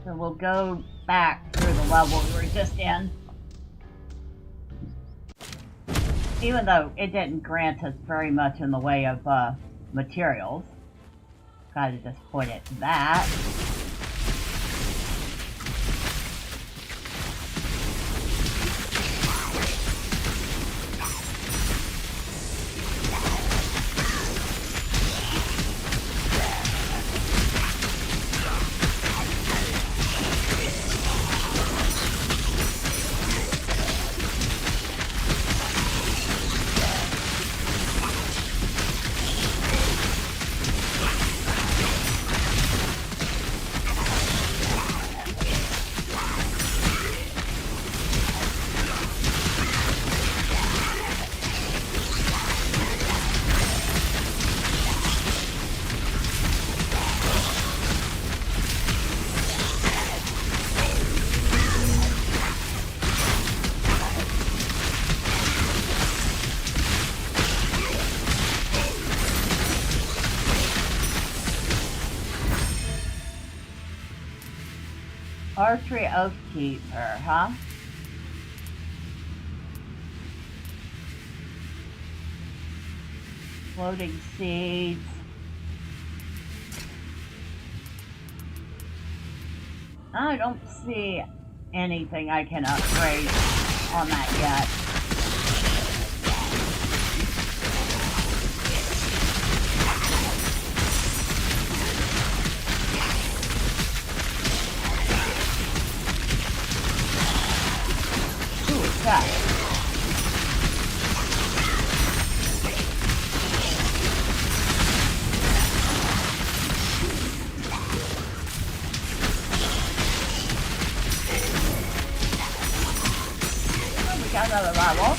So we'll go back through the level we were just in. Even though it didn't grant us very much in the way of materials. Gotta just point at that. Archery Oathkeeper, huh? Floating seeds. I don't see anything I can upgrade on that yet. Okay. We got another level.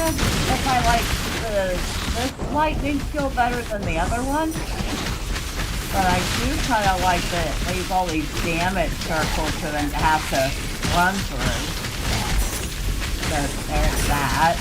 If I like this lightning skill better than the other one, but I do kind of like that it leaves all these damage circles for them to have to run through. So there's that.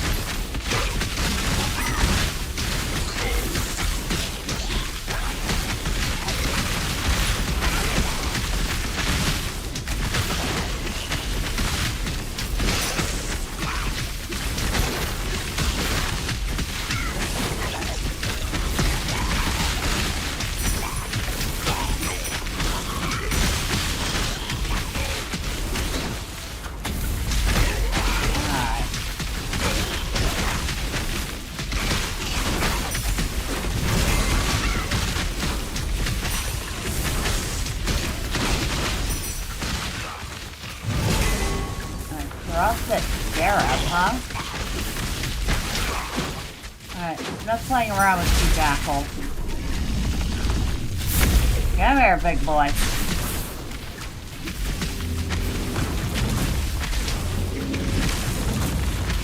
Rusted Scarab, huh? Alright, enough playing around with you, Jackal. Come here, big boy.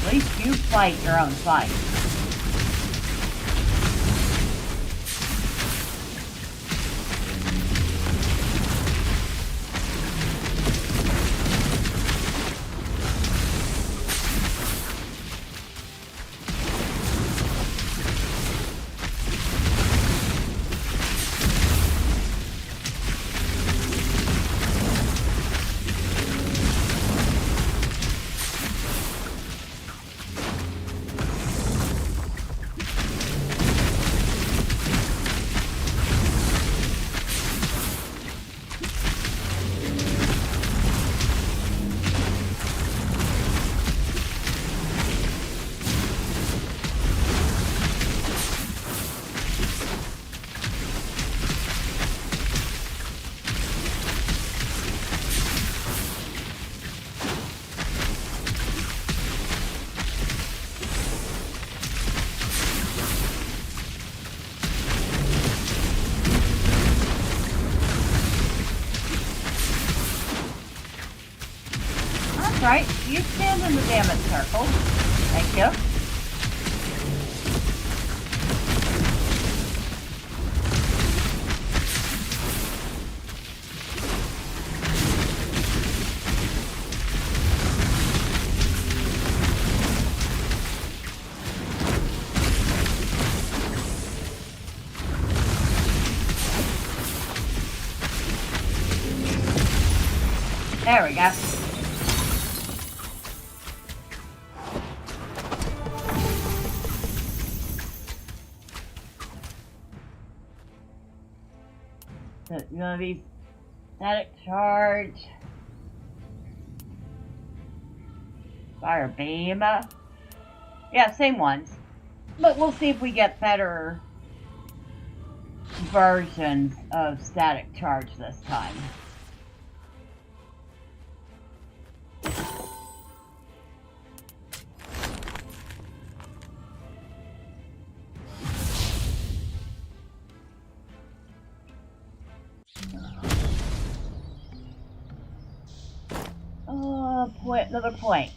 At least you fight your own fight. Right, you stand in the damage circle. Thank you. There we go. So it's gonna be static charge, fire beam. Yeah, same ones. But we'll see if we get better versions of static charge this time. Another point.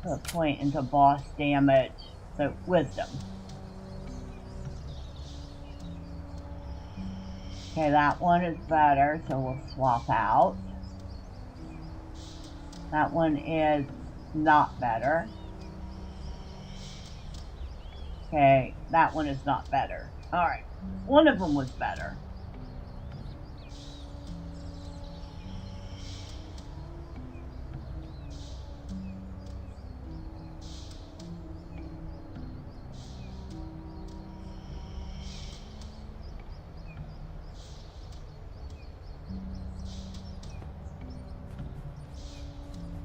Put a point into boss damage. So, wisdom. Okay, that one is better, so we'll swap out. That one is not better. Okay, that one is not better. Alright, one of them was better.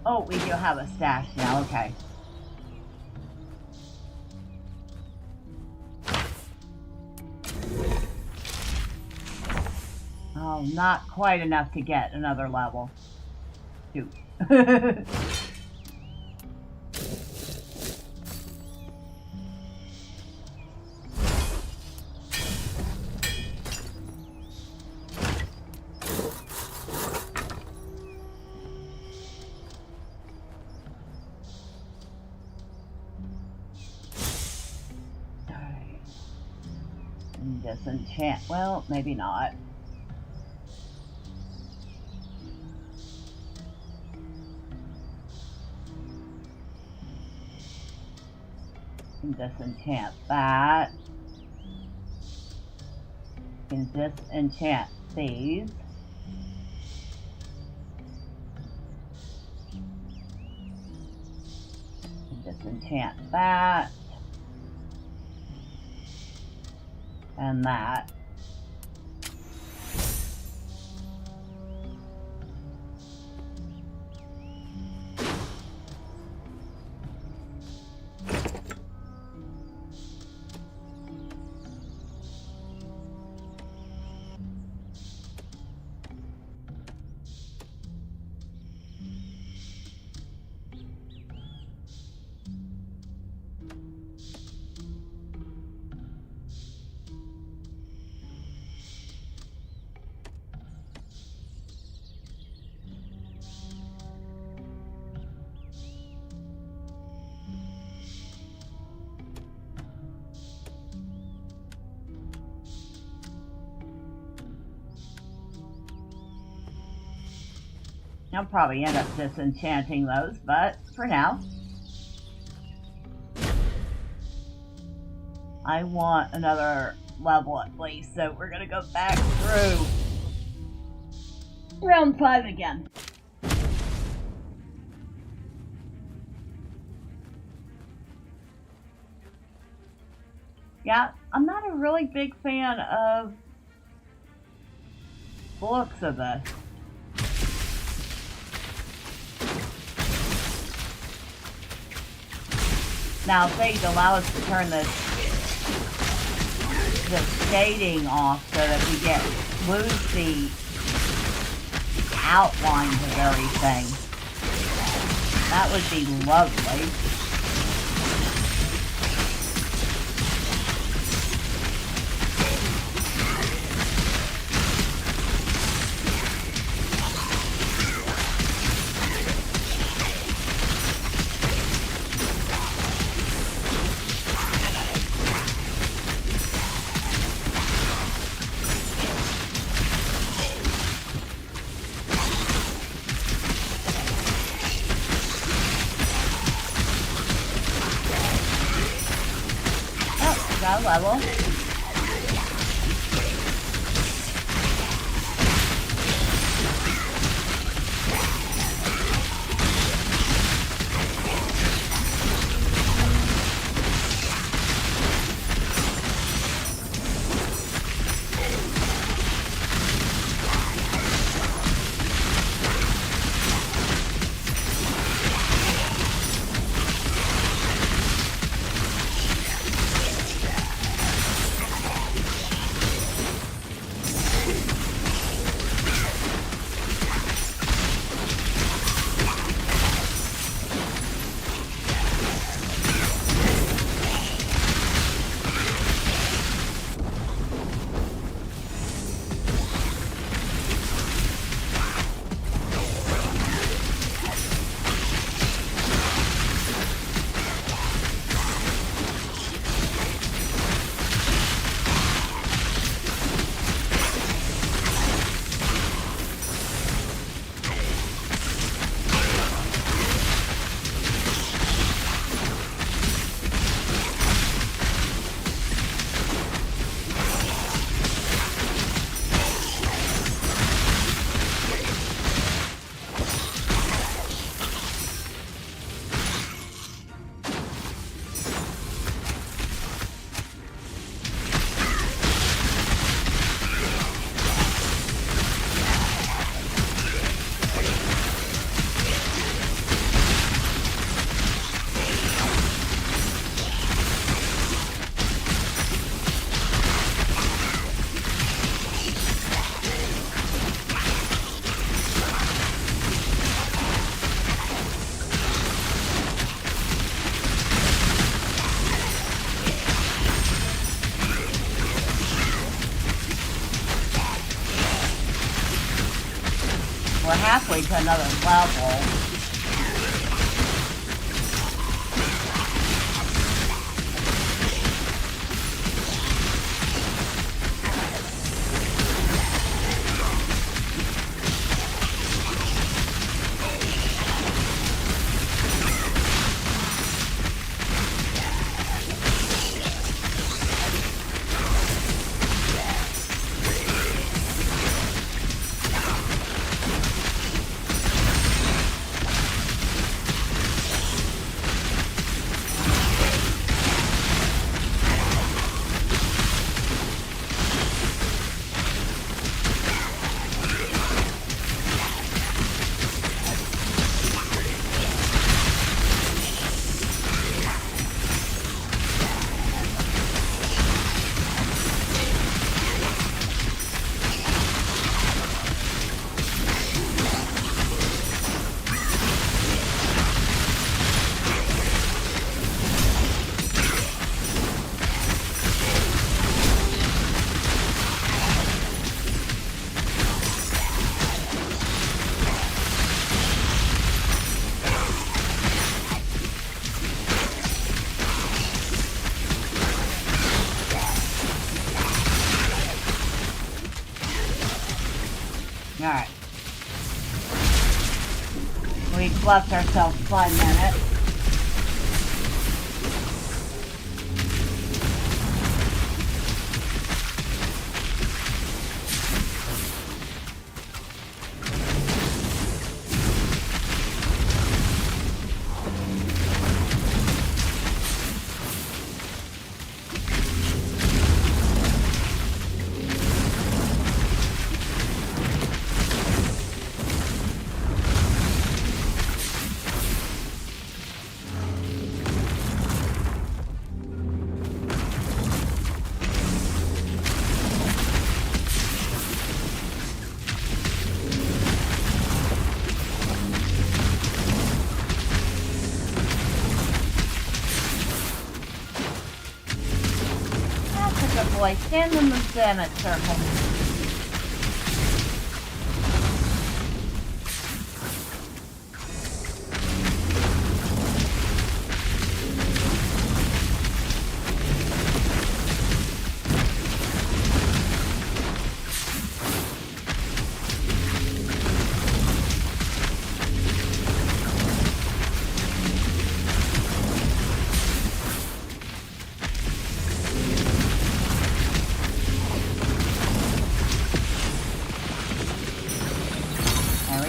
Oh, we do have a stash now, okay. Oh, not quite enough to get another level. Shoot. Disenchant. Well, maybe not. Disenchant that. Can disenchant these. Disenchant that. And that. I'll probably end up disenchanting those, but for now, I want another level at least, so we're gonna go back through round 5 again. Yeah, I'm not a really big fan of the looks of this. Now, if they'd allow us to turn the shading off so that we lose the outlines of everything, that would be lovely. Level. We're halfway to another level. Alright. we left ourselves 5 minutes. Boy, stand in the Senate circle.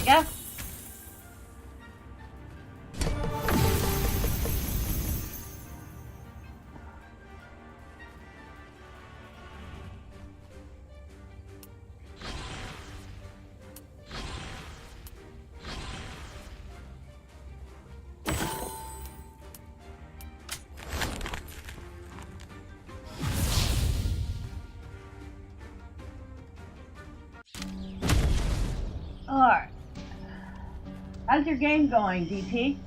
Yeah. All right. How's your game going, DP?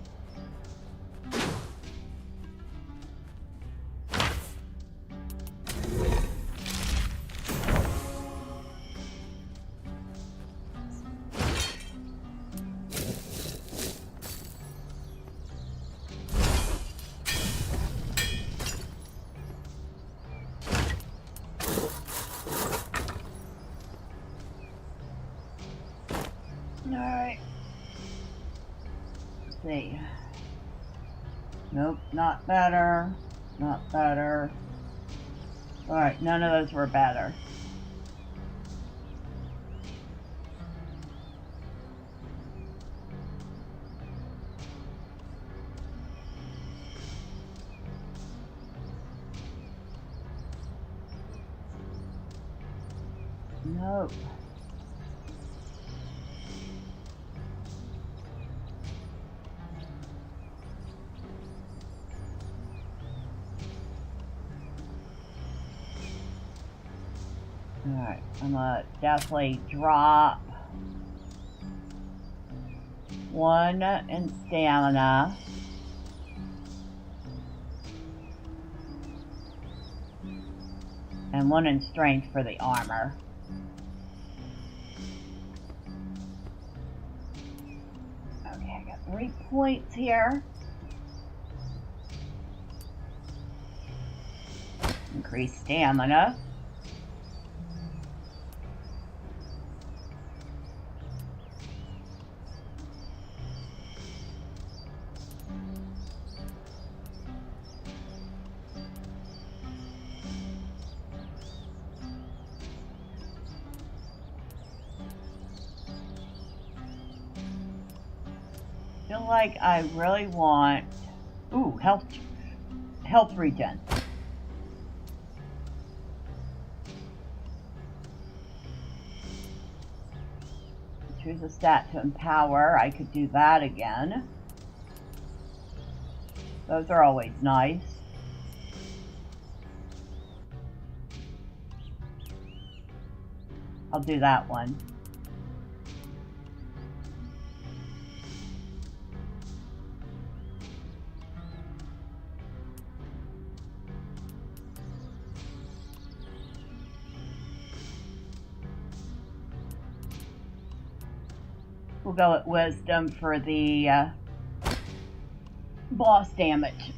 All right. See. Nope, not better. Not better. Alright, none of those were better. Nope. Alright, I'm gonna definitely drop 1 in stamina. And 1 in strength for the armor. Okay, I got 3 points here. Increase stamina. Feel like I really want health regen. Choose a stat to empower. I could do that again. Those are always nice. I'll do that one. We'll go at wisdom for the boss damage.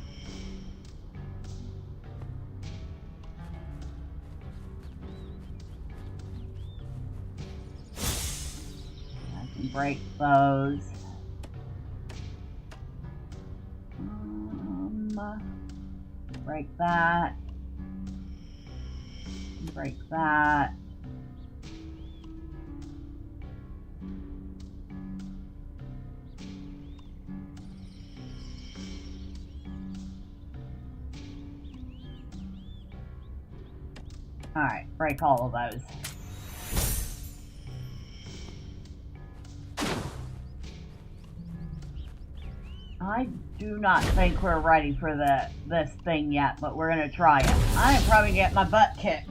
I can break those. Break that. Break that. Alright, break all of those. I do not think we're ready for this thing yet, but we're gonna try it. I am probably gonna get my butt kicked.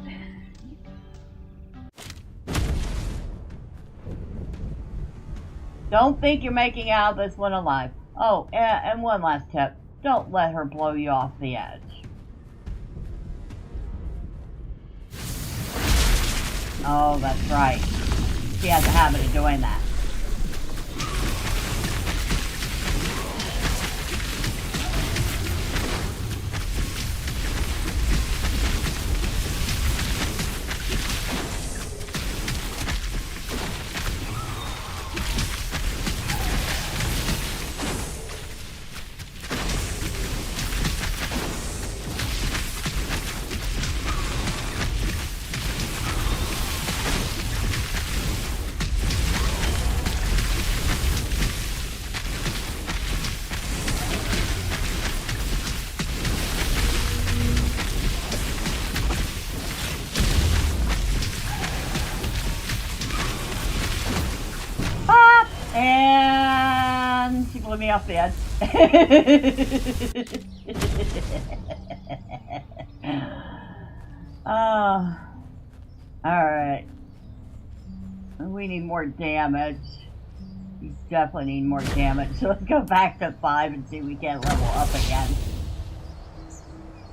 Don't think you're making out this one alive. Oh, and one last tip. Don't let her blow you off the edge. Oh, that's right. She has a habit of doing that. And she blew me off the edge. Oh, alright. We need more damage. We definitely need more damage. So let's go back to 5 and see if we can level up again.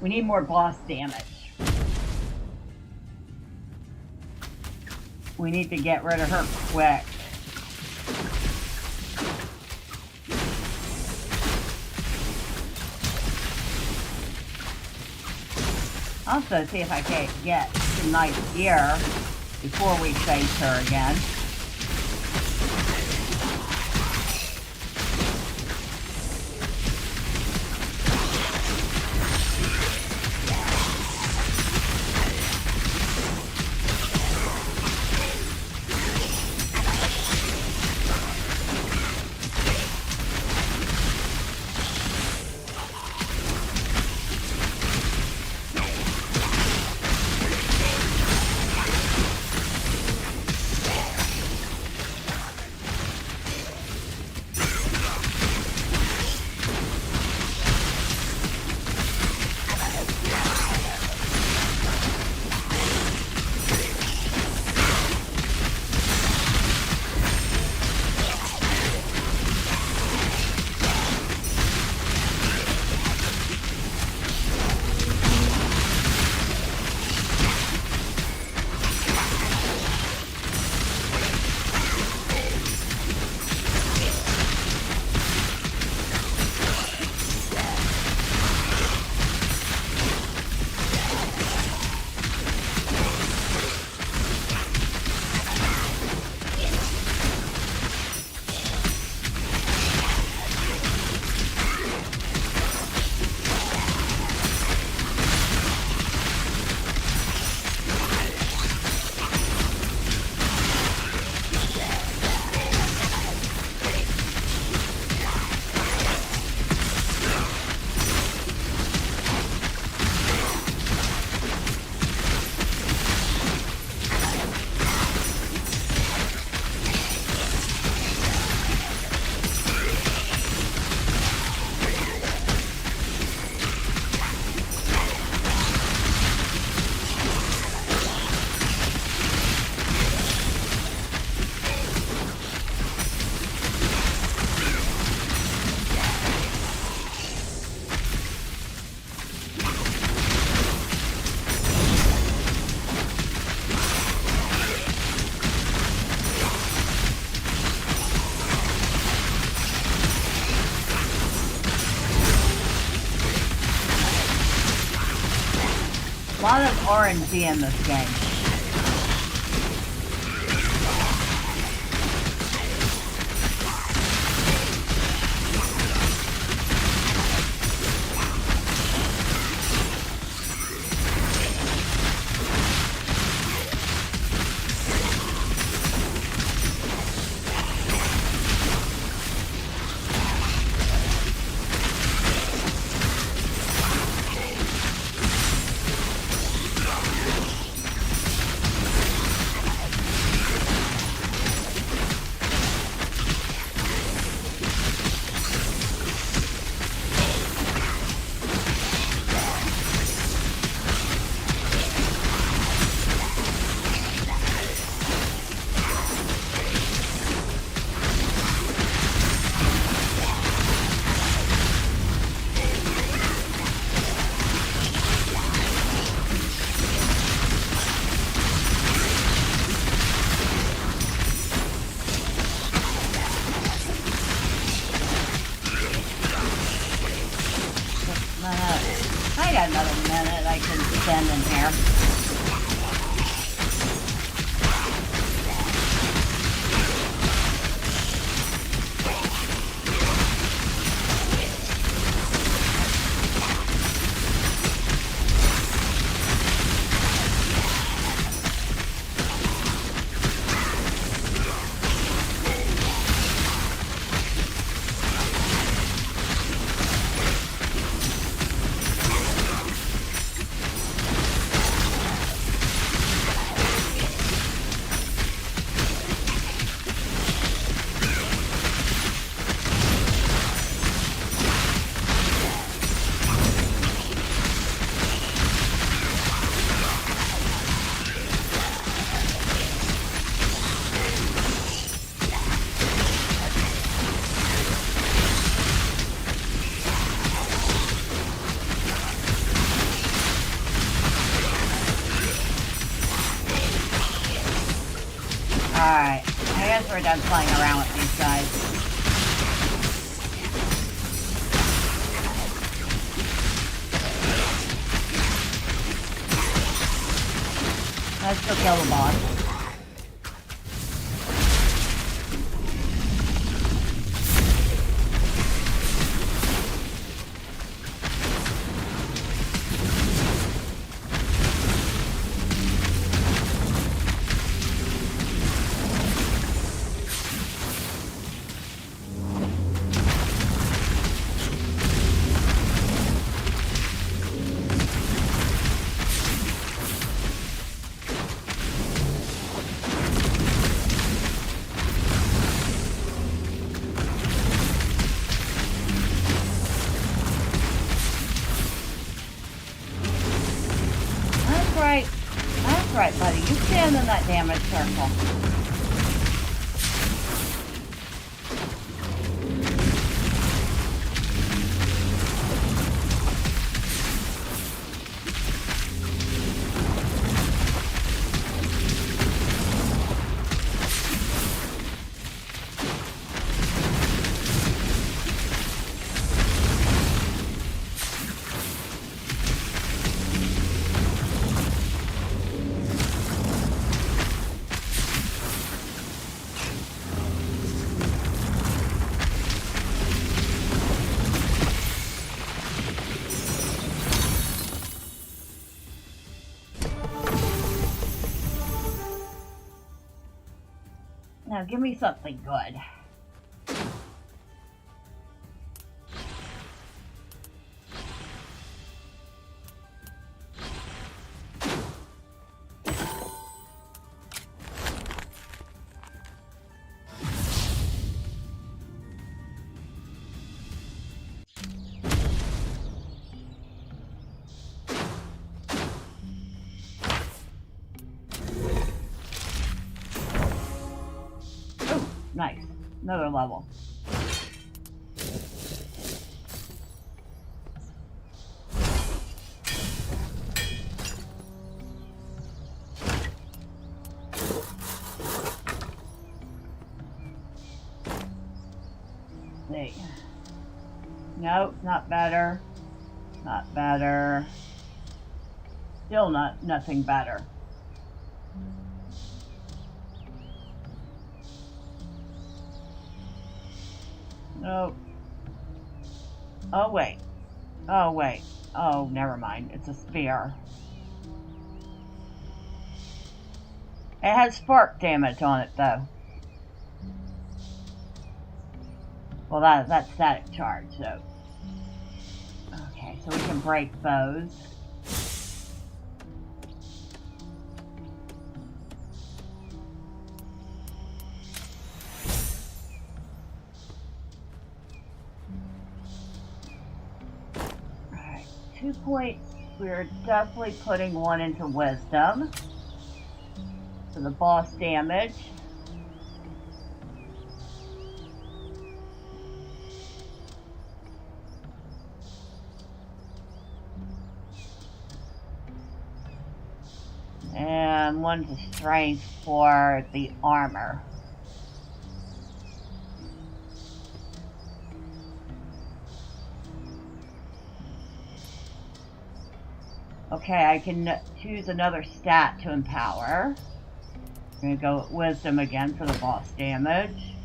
We need more boss damage. We need to get rid of her quick. Also, see if I can't get some nice gear before we face her again. A lot of RNG in this game. I got another minute I can spend in here. Alright, I guess we're done playing around with these guys. Let's go kill the boss. That's right, buddy. You stand in that damage circle. Now give me something good. Nice. Another level. See. Nope, not better. Not better. Still nothing better. Nope. Oh, wait. Oh, wait. Oh, never mind. It's a spear. It has spark damage on it, though. Well, that's static charge, so... Okay, so we can break those. Alright, 2 points. We're definitely putting one into wisdom. For the boss damage. And one to strength for the armor. Okay, I can choose another stat to empower. I'm going to go with Wisdom again for the boss damage.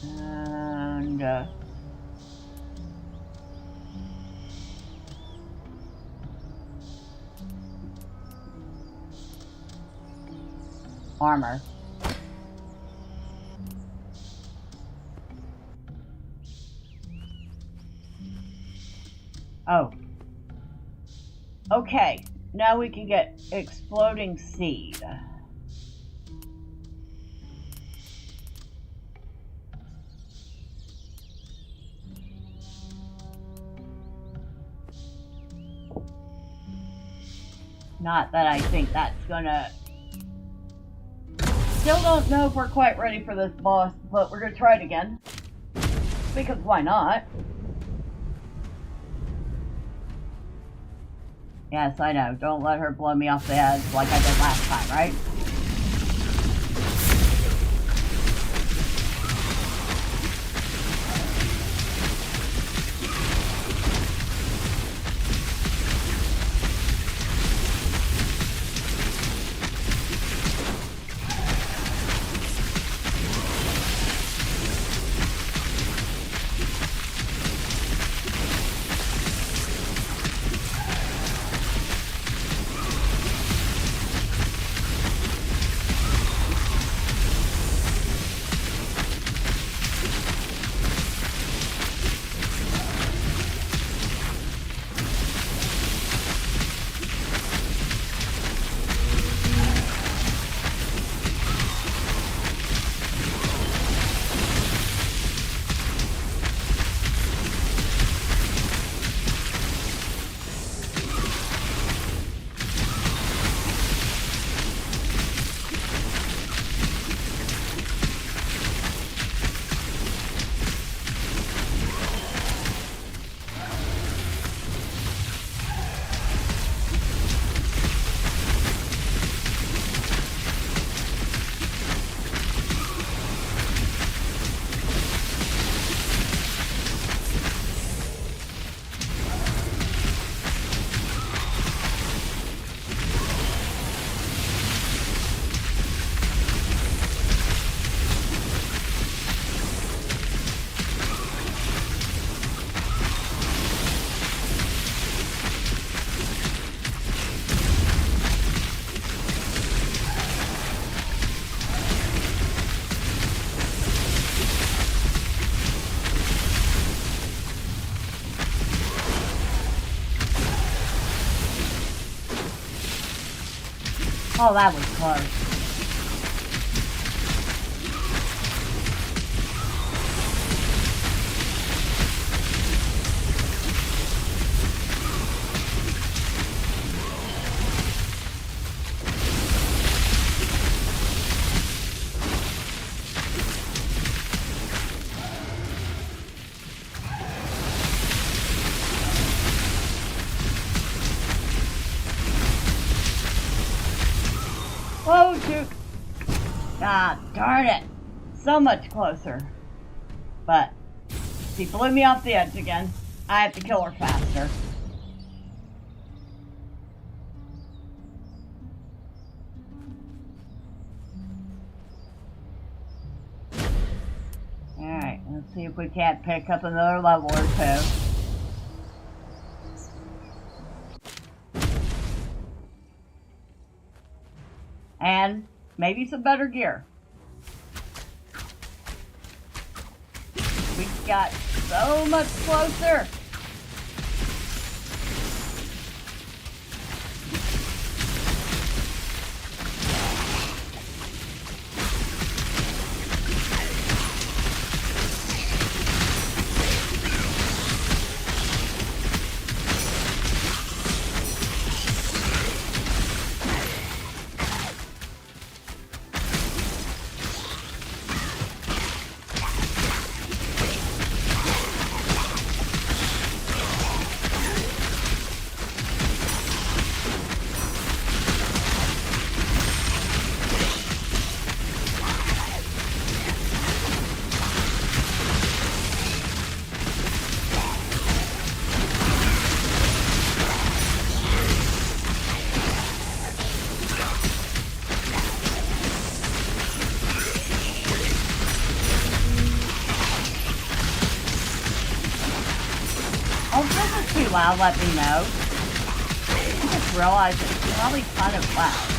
And armor. Oh. Okay, now we can get Exploding Seed. Not that I think that's gonna... Still don't know if we're quite ready for this boss, but we're gonna try it again. Because why not? Yes, I know. Don't let her blow me off the edge like I did last time, right? Oh, that was close. Oh, shoot. Ah, darn it. So much closer. But, she blew me off the edge again. I have to kill her faster. Alright, let's see if we can't pick up another level or two. And maybe some better gear. We got so much closer. loud, let me know. I just realized it's probably kind of loud.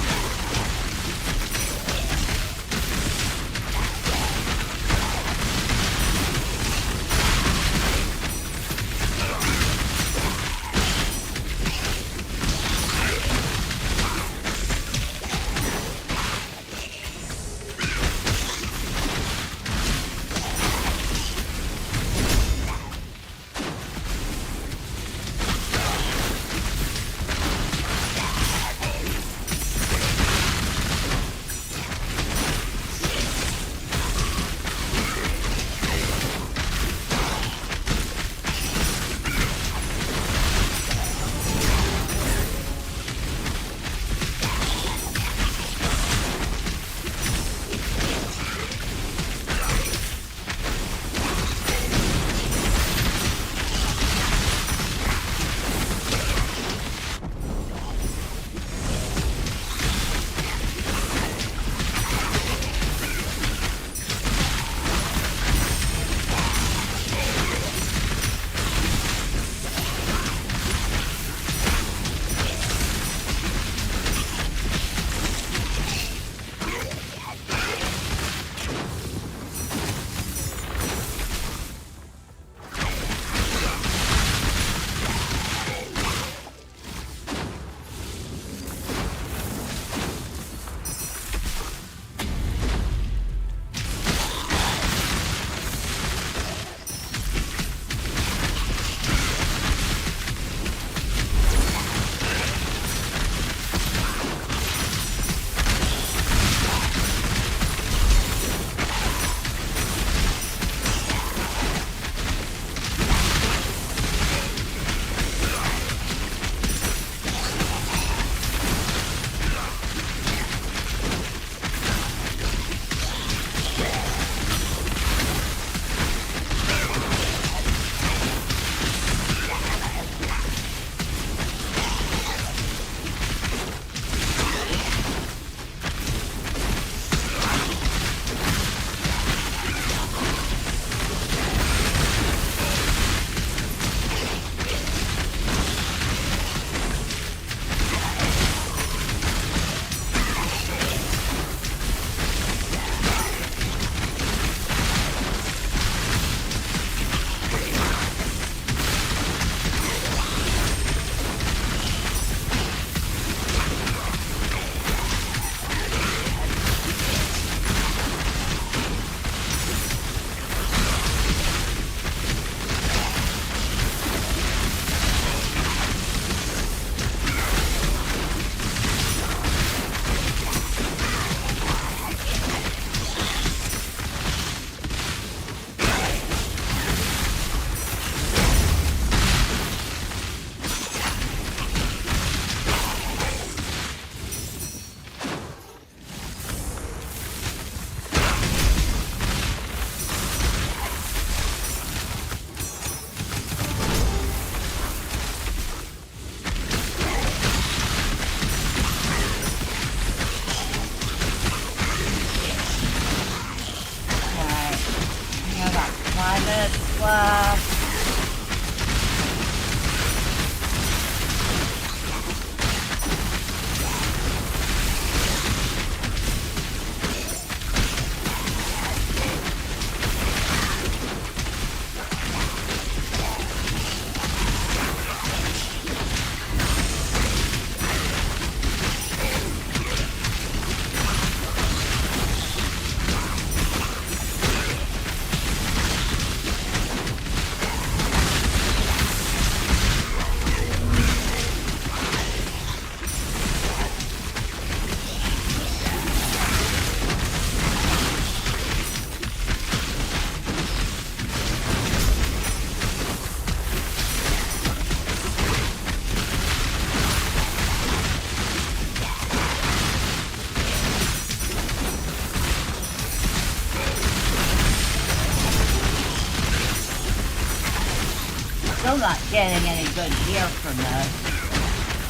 Still not getting any good gear from this.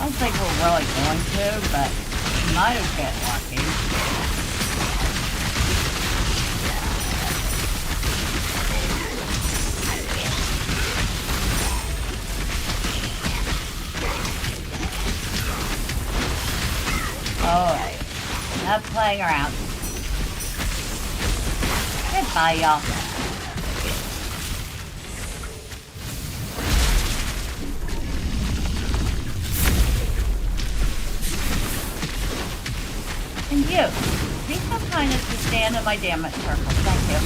I don't think we're really going to, but we might have get lucky. Alright. Enough playing around. Goodbye, y'all. And you, be so kind as to stand in my damage circle. Thank you.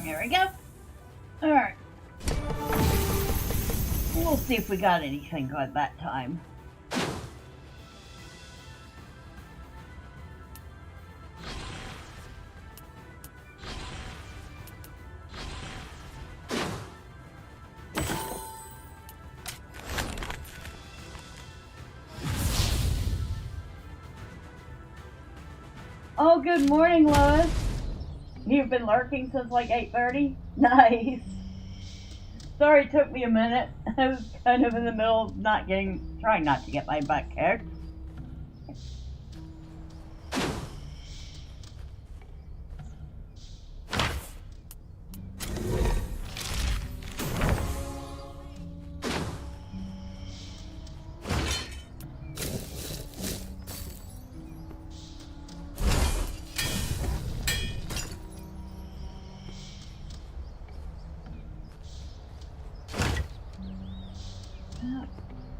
There we go. Alright. We'll see if we got anything good that time. Oh, good morning, Lois. You've been lurking since like 8:30? Nice. Sorry it took me a minute. I was kind of in the middle of trying not to get my butt kicked.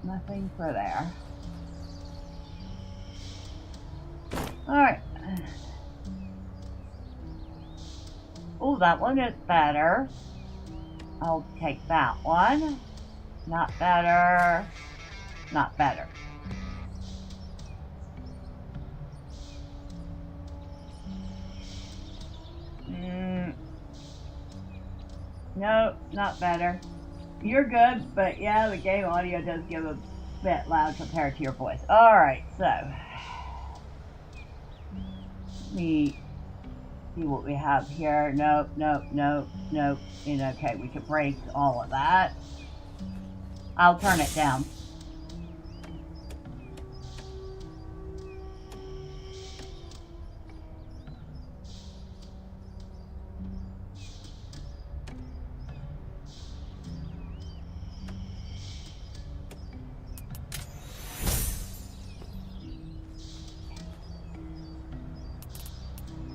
Nothing for there. Alright. Oh, that one is better. I'll take that one. Not better. Not better. Nope, not better. You're good, but yeah, the game audio does give a bit loud compared to your voice. Alright, so let me see what we have here. Nope, nope, nope, nope. And okay, we could break all of that. I'll turn it down.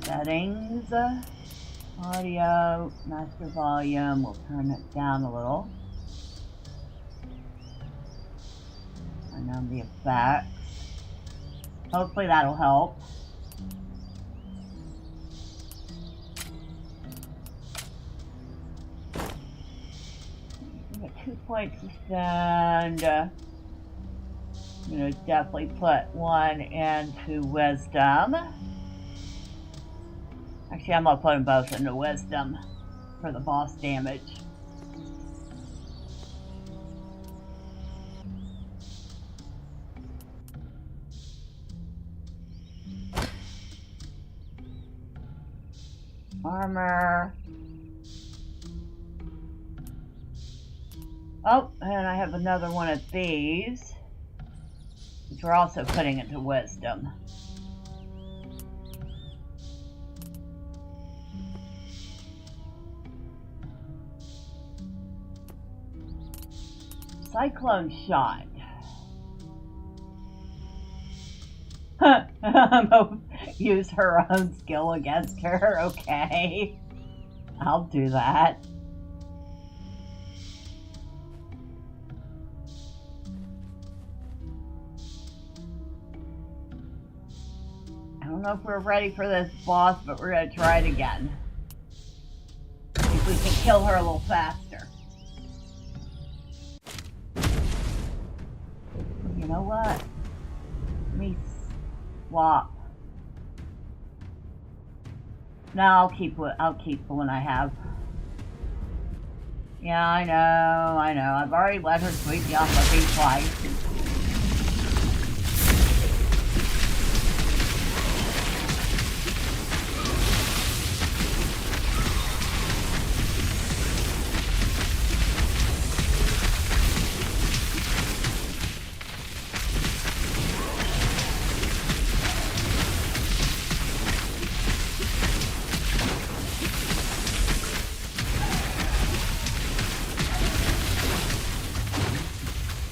Settings, audio, master volume, we'll turn it down a little. Turn on the effects. Hopefully that'll help. We got 2 points to spend. I'm going to definitely put one into wisdom. Actually, I'm going to put them both into wisdom for the boss damage. Armor. Oh, and I have another one of these, which we're also putting into wisdom. Cyclone shot. Use her own skill against her. Okay. I'll do that. I don't know if we're ready for this boss, but we're gonna try it again. See if we can kill her a little faster. You know what? Let me swap. No, I'll keep the one I have. Yeah, I know. I've already let her sweep me off my feet twice.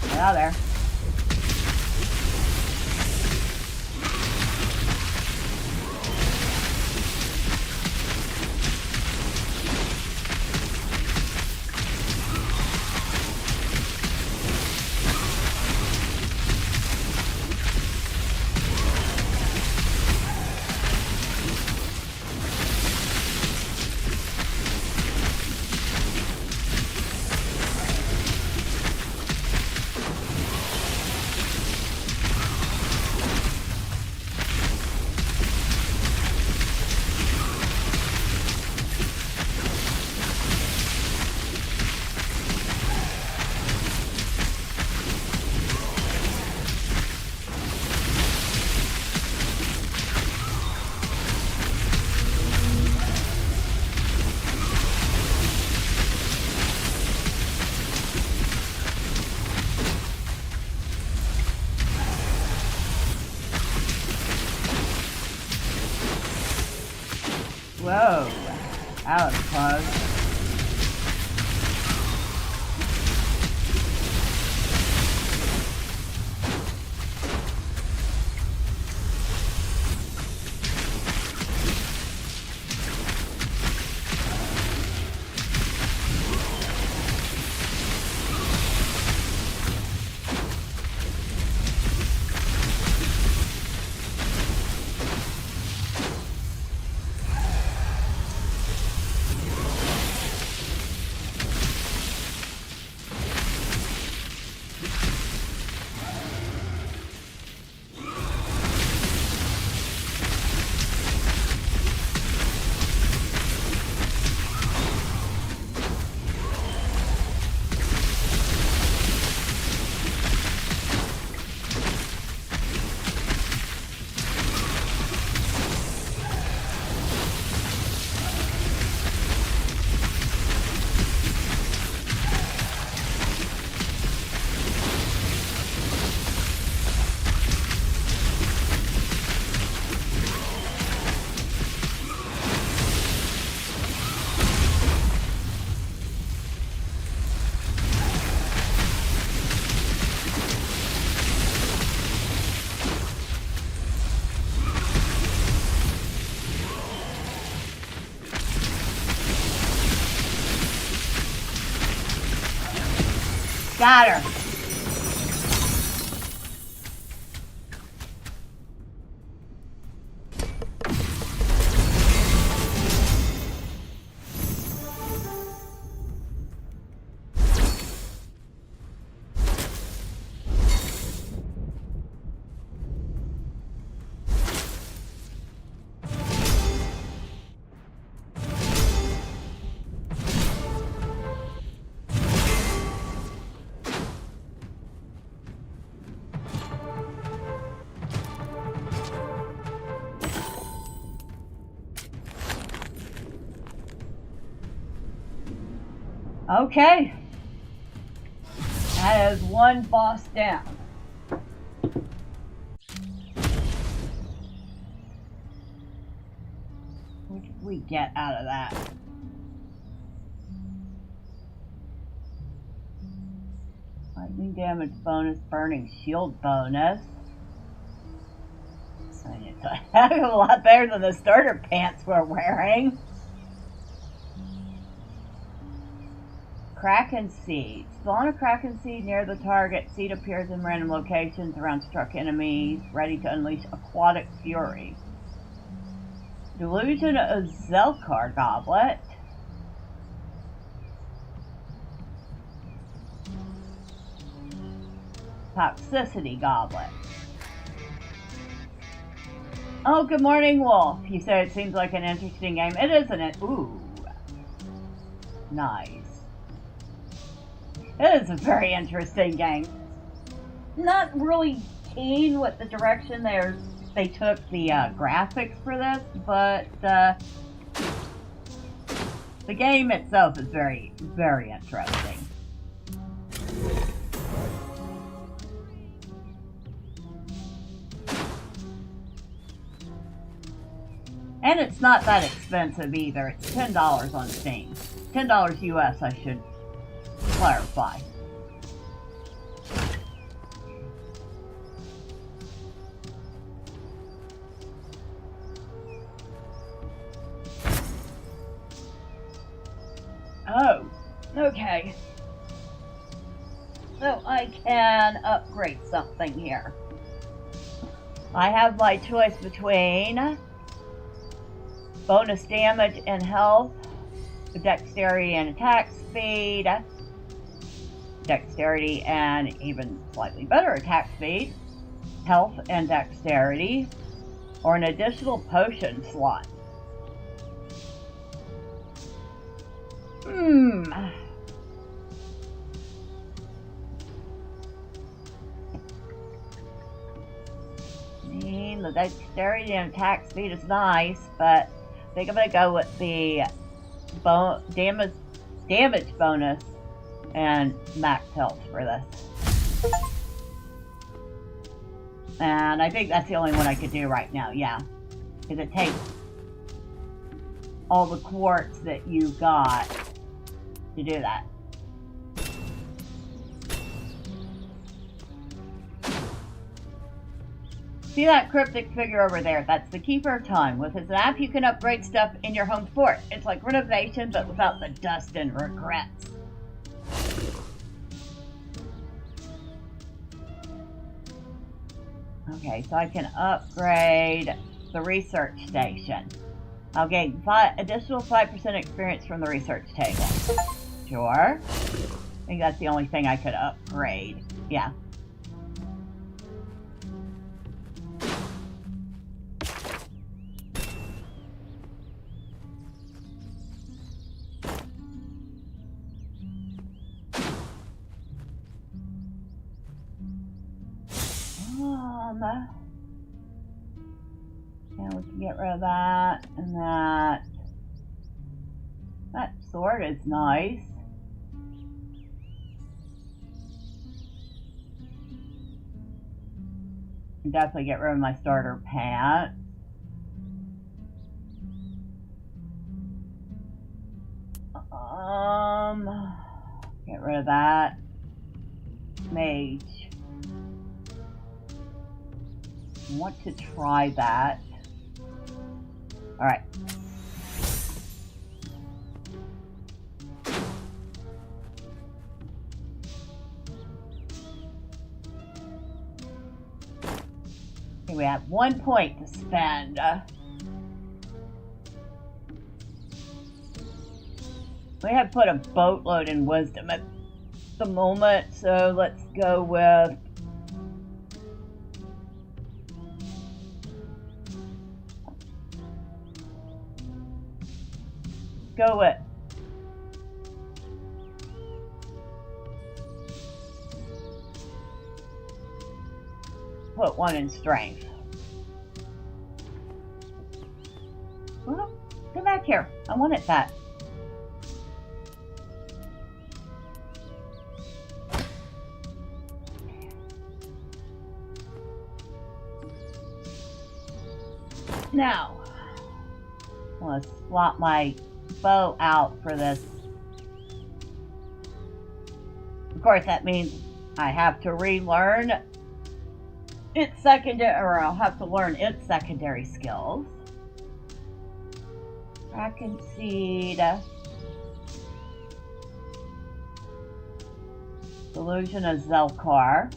Get out of there. Whoa, that was close. Got her. Okay. That is one boss down. What did we get out of that? Like Lightning damage bonus, burning shield bonus. I mean, it's a heck of a lot better than the starter pants we're wearing. Kraken Seed. Spawn a Kraken Seed near the target. Seed appears in random locations around struck enemies, ready to unleash aquatic fury. Delusion of Zelkar Goblet. Toxicity Goblet. Oh, good morning, Wolf. You said it seems like an interesting game. It isn't it? Ooh. Nice. It is a very interesting game. Not really keen with the direction they took the graphics for this, but the game itself is very, very interesting. And it's not that expensive either. It's $10 on Steam. $10 US, I should clarify. Oh, okay. So I can upgrade something here. I have my choice between bonus damage and health, dexterity and attack speed, dexterity and even slightly better attack speed, health and dexterity, or an additional potion slot. The dexterity and attack speed is nice, but I think I'm going to go with the damage bonus and max health for this. And I think that's the only one I could do right now, yeah. Because it takes all the quartz that you got to do that. See that cryptic figure over there? That's the Keeper of Time. With his app, you can upgrade stuff in your home fort. It's like renovation, but without the dust and regrets. Okay, so I can upgrade the research station. I'll gain additional 5% experience from the research table. Sure. I think that's the only thing I could upgrade. Yeah. And we can get rid of that and that. That sword is nice. And definitely get rid of my starter pants. Get rid of that. Mage. I want to try that. Alright. Okay, we have 1 point to spend. We have put a boatload in wisdom at the moment, so let's go with put 1 in strength. Well, come back here. I want it back. Now, I'm going to swap my bow out for this. Of course, that means I have to relearn its secondary, or I'll have to learn its secondary skills. Kraken Seed. Delusion of Zelkar.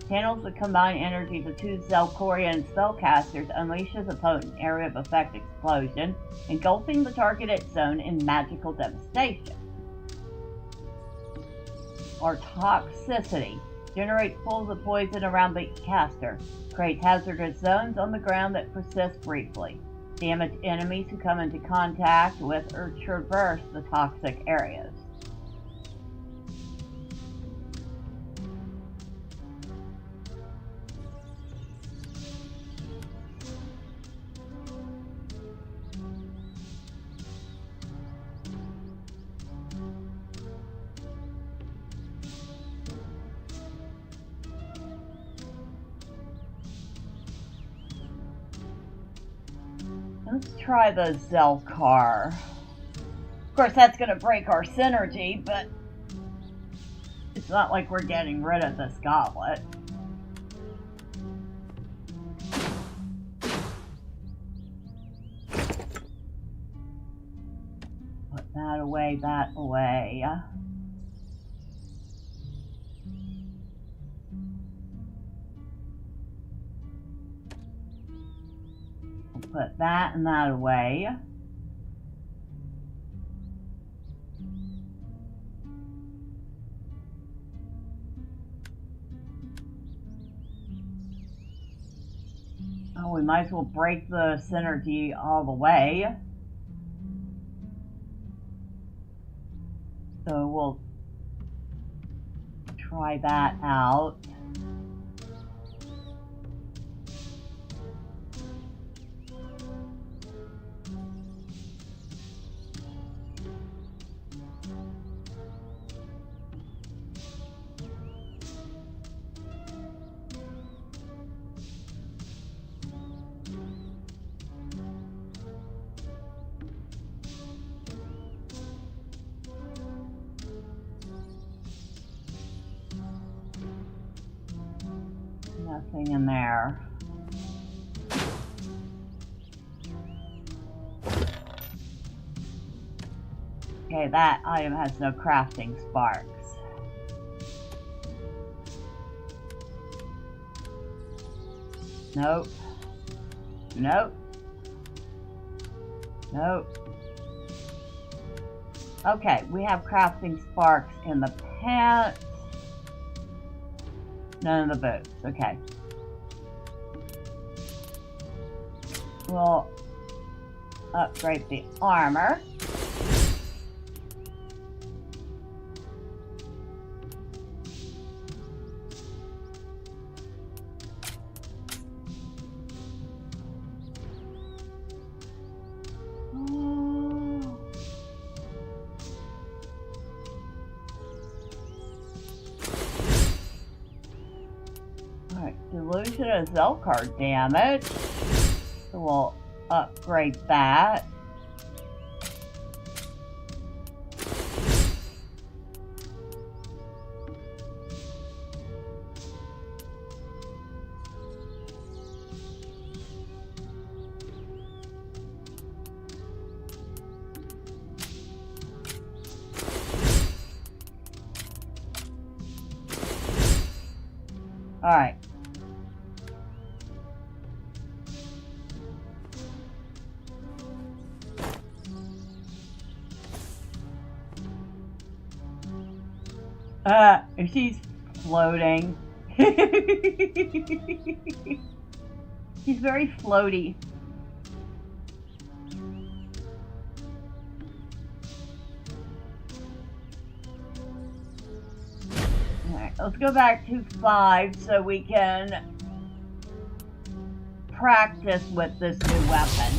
Channels the combined energies of two Zelkorian spellcasters, unleashes a potent area of effect explosion, engulfing the targeted zone in magical devastation. Or Toxicity. Generates pools of poison around the caster. Creates hazardous zones on the ground that persist briefly. Damage enemies who come into contact with or traverse the toxic areas. Let's try the Zelkar. Of course, that's going to break our synergy, but it's not like we're getting rid of this goblet. Put that away, that away. Put that and that away. Oh, we might as well break the synergy all the way. So we'll try that out. Nothing in there. Okay, that item has no crafting sparks. Nope. Nope. Nope. Okay, we have crafting sparks in the pants. None of the boots. Okay. We'll upgrade the armor. Delusion of Zelkar damage. So we'll upgrade that. All right. She's floating. She's very floaty. Alright, let's go back to 5 so we can practice with this new weapon.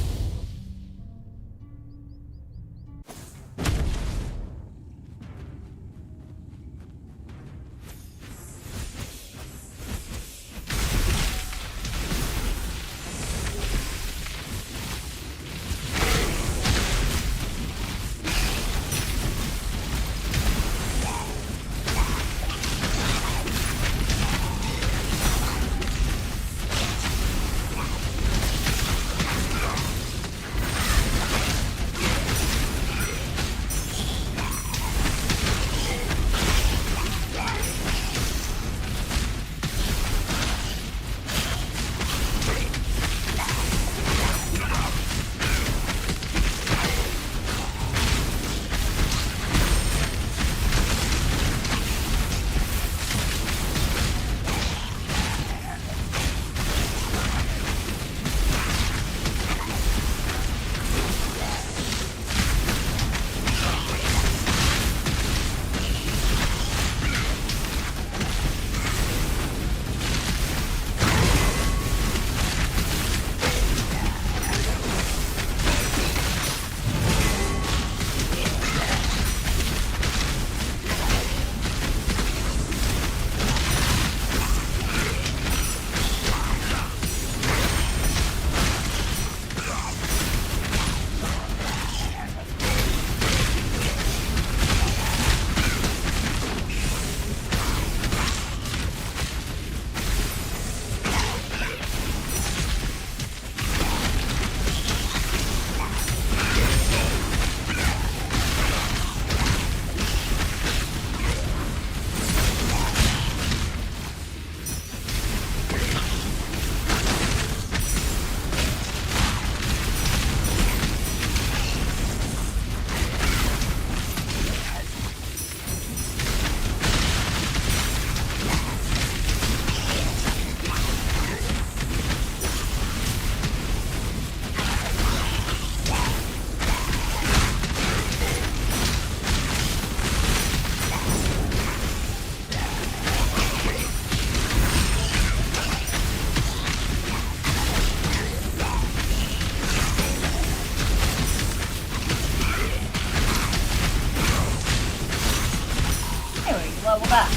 leveled up.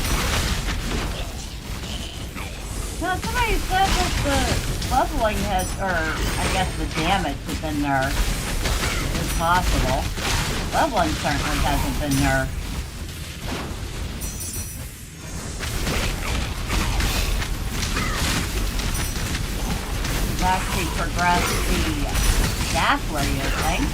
Now, somebody said that the leveling has, or I guess the damage has been nerfed. It's possible. Leveling certainly hasn't been nerfed. We've actually progressed the gas radio thing.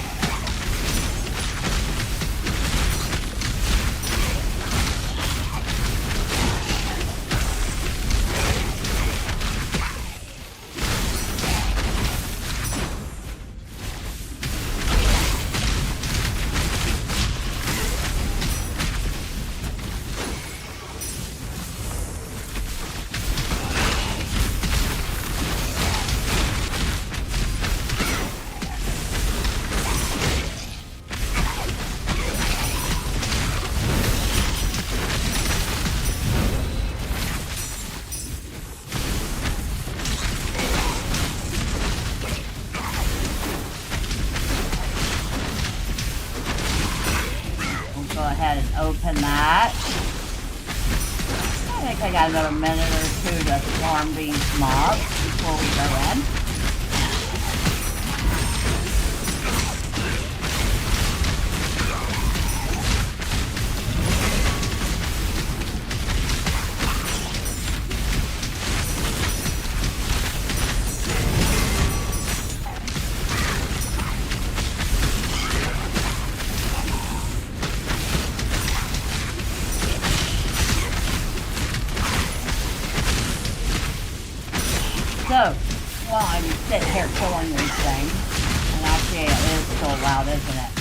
Go ahead and open that. I think I got another minute or two to farm these mobs before we go in. So, while I'm sitting here killing these things, and actually it is still loud, isn't it?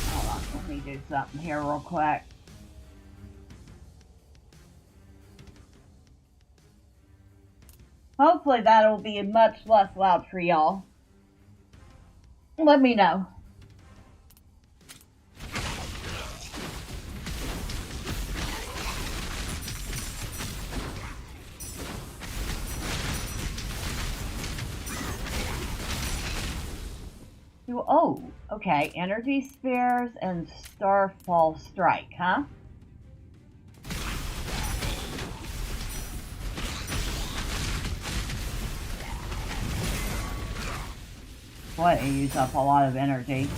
Hold on, let me do something here real quick. Hopefully that'll be much less loud for y'all. Let me know. Oh, okay. Energy Spears and Starfall Strike, huh? Boy, it used up a lot of energy.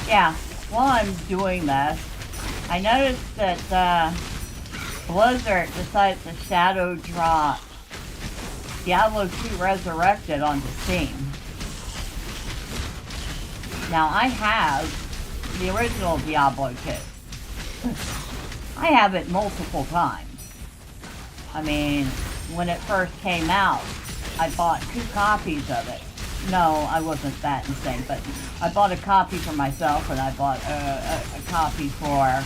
Yeah, while I'm doing this, I noticed that Blizzard decided to shadow drop Diablo 2 Resurrected onto Steam. Now, I have the original Diablo 2. I have it multiple times. I mean, when it first came out, I bought 2 copies of it. No, I wasn't that insane, but I bought a copy for myself, and I bought a copy for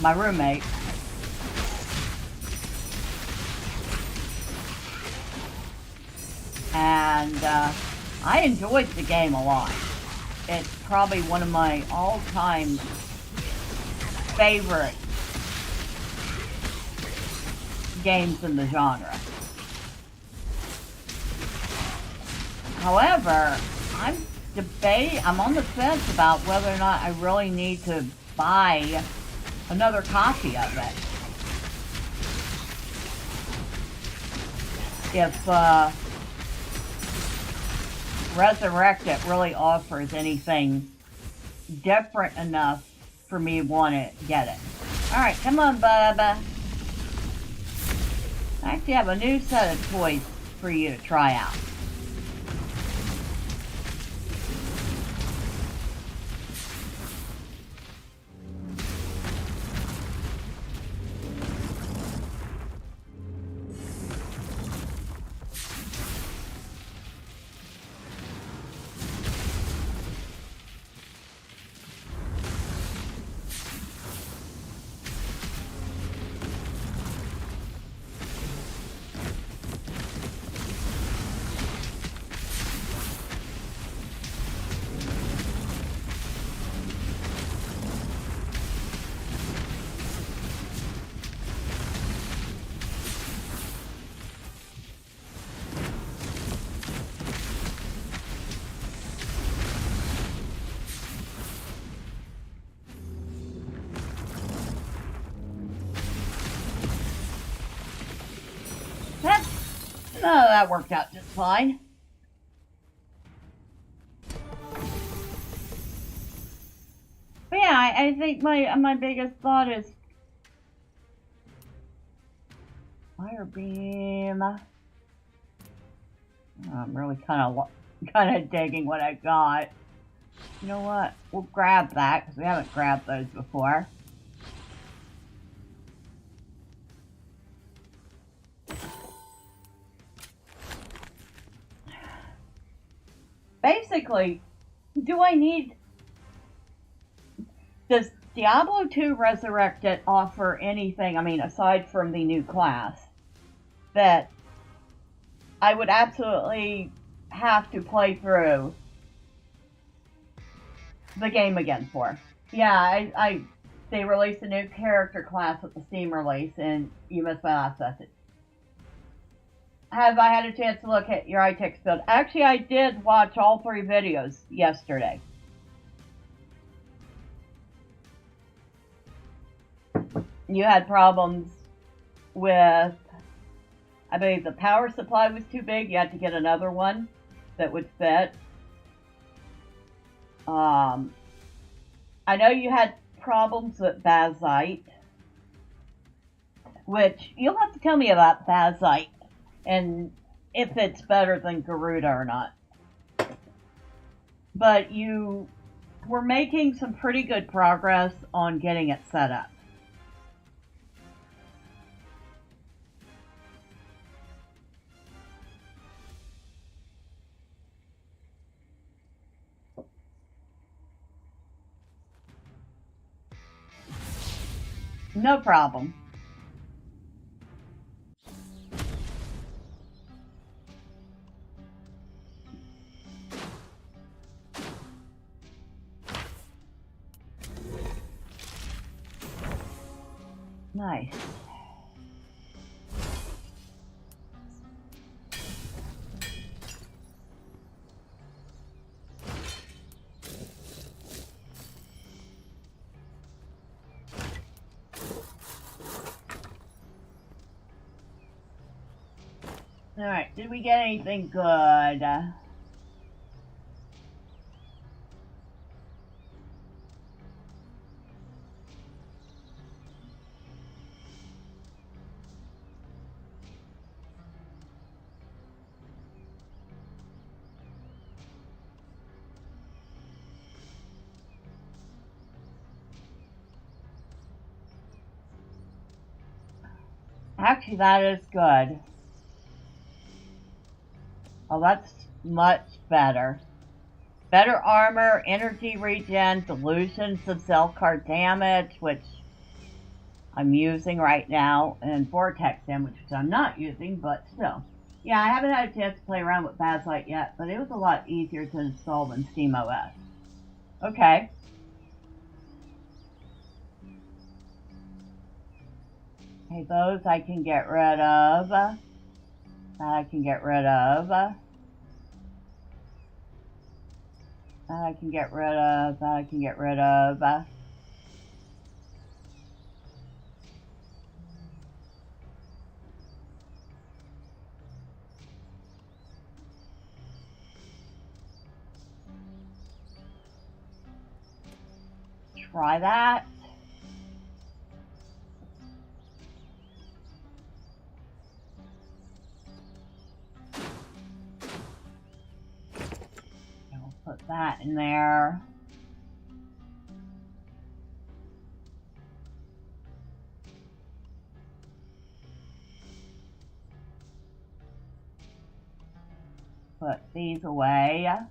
my roommate. And I enjoyed the game a lot. It's probably one of my all-time favorite games in the genre. However, I'm on the fence about whether or not I really need to buy another copy of it. If Resurrected really offers anything different enough for me to want to get it. Alright, come on, Bubba. I actually have a new set of toys for you to try out. that worked out just fine. But yeah, I think my biggest thought is fire beam. I'm really kind of digging what I got. You know what? We'll grab that because we haven't grabbed those before. Basically, does Diablo 2 Resurrected offer anything, I mean, aside from the new class, that I would absolutely have to play through the game again for? Yeah, they released a new character class with the Steam release, and you missed my last message. Have I had a chance to look at your iText build? Actually, I did watch all 3 videos yesterday. You had problems with, I believe the power supply was too big. You had to get another one that would fit. I know you had problems with Bazite, which you'll have to tell me about Bazite and if it's better than Garuda or not. But you were making some pretty good progress on getting it set up. No problem. Nice. Alright, did we get anything good? Actually, that is good. Oh, that's much better. Better armor, energy regen, dilutions of self-card damage, which I'm using right now, and vortex damage, which I'm not using, but still. Yeah, I haven't had a chance to play around with Bazite yet, but it was a lot easier to install than SteamOS. Okay. Okay, those I can get rid of. That I can get rid of. That I can get rid of. That I can get rid of. Try that. I'll put that in there. Put these away. I'm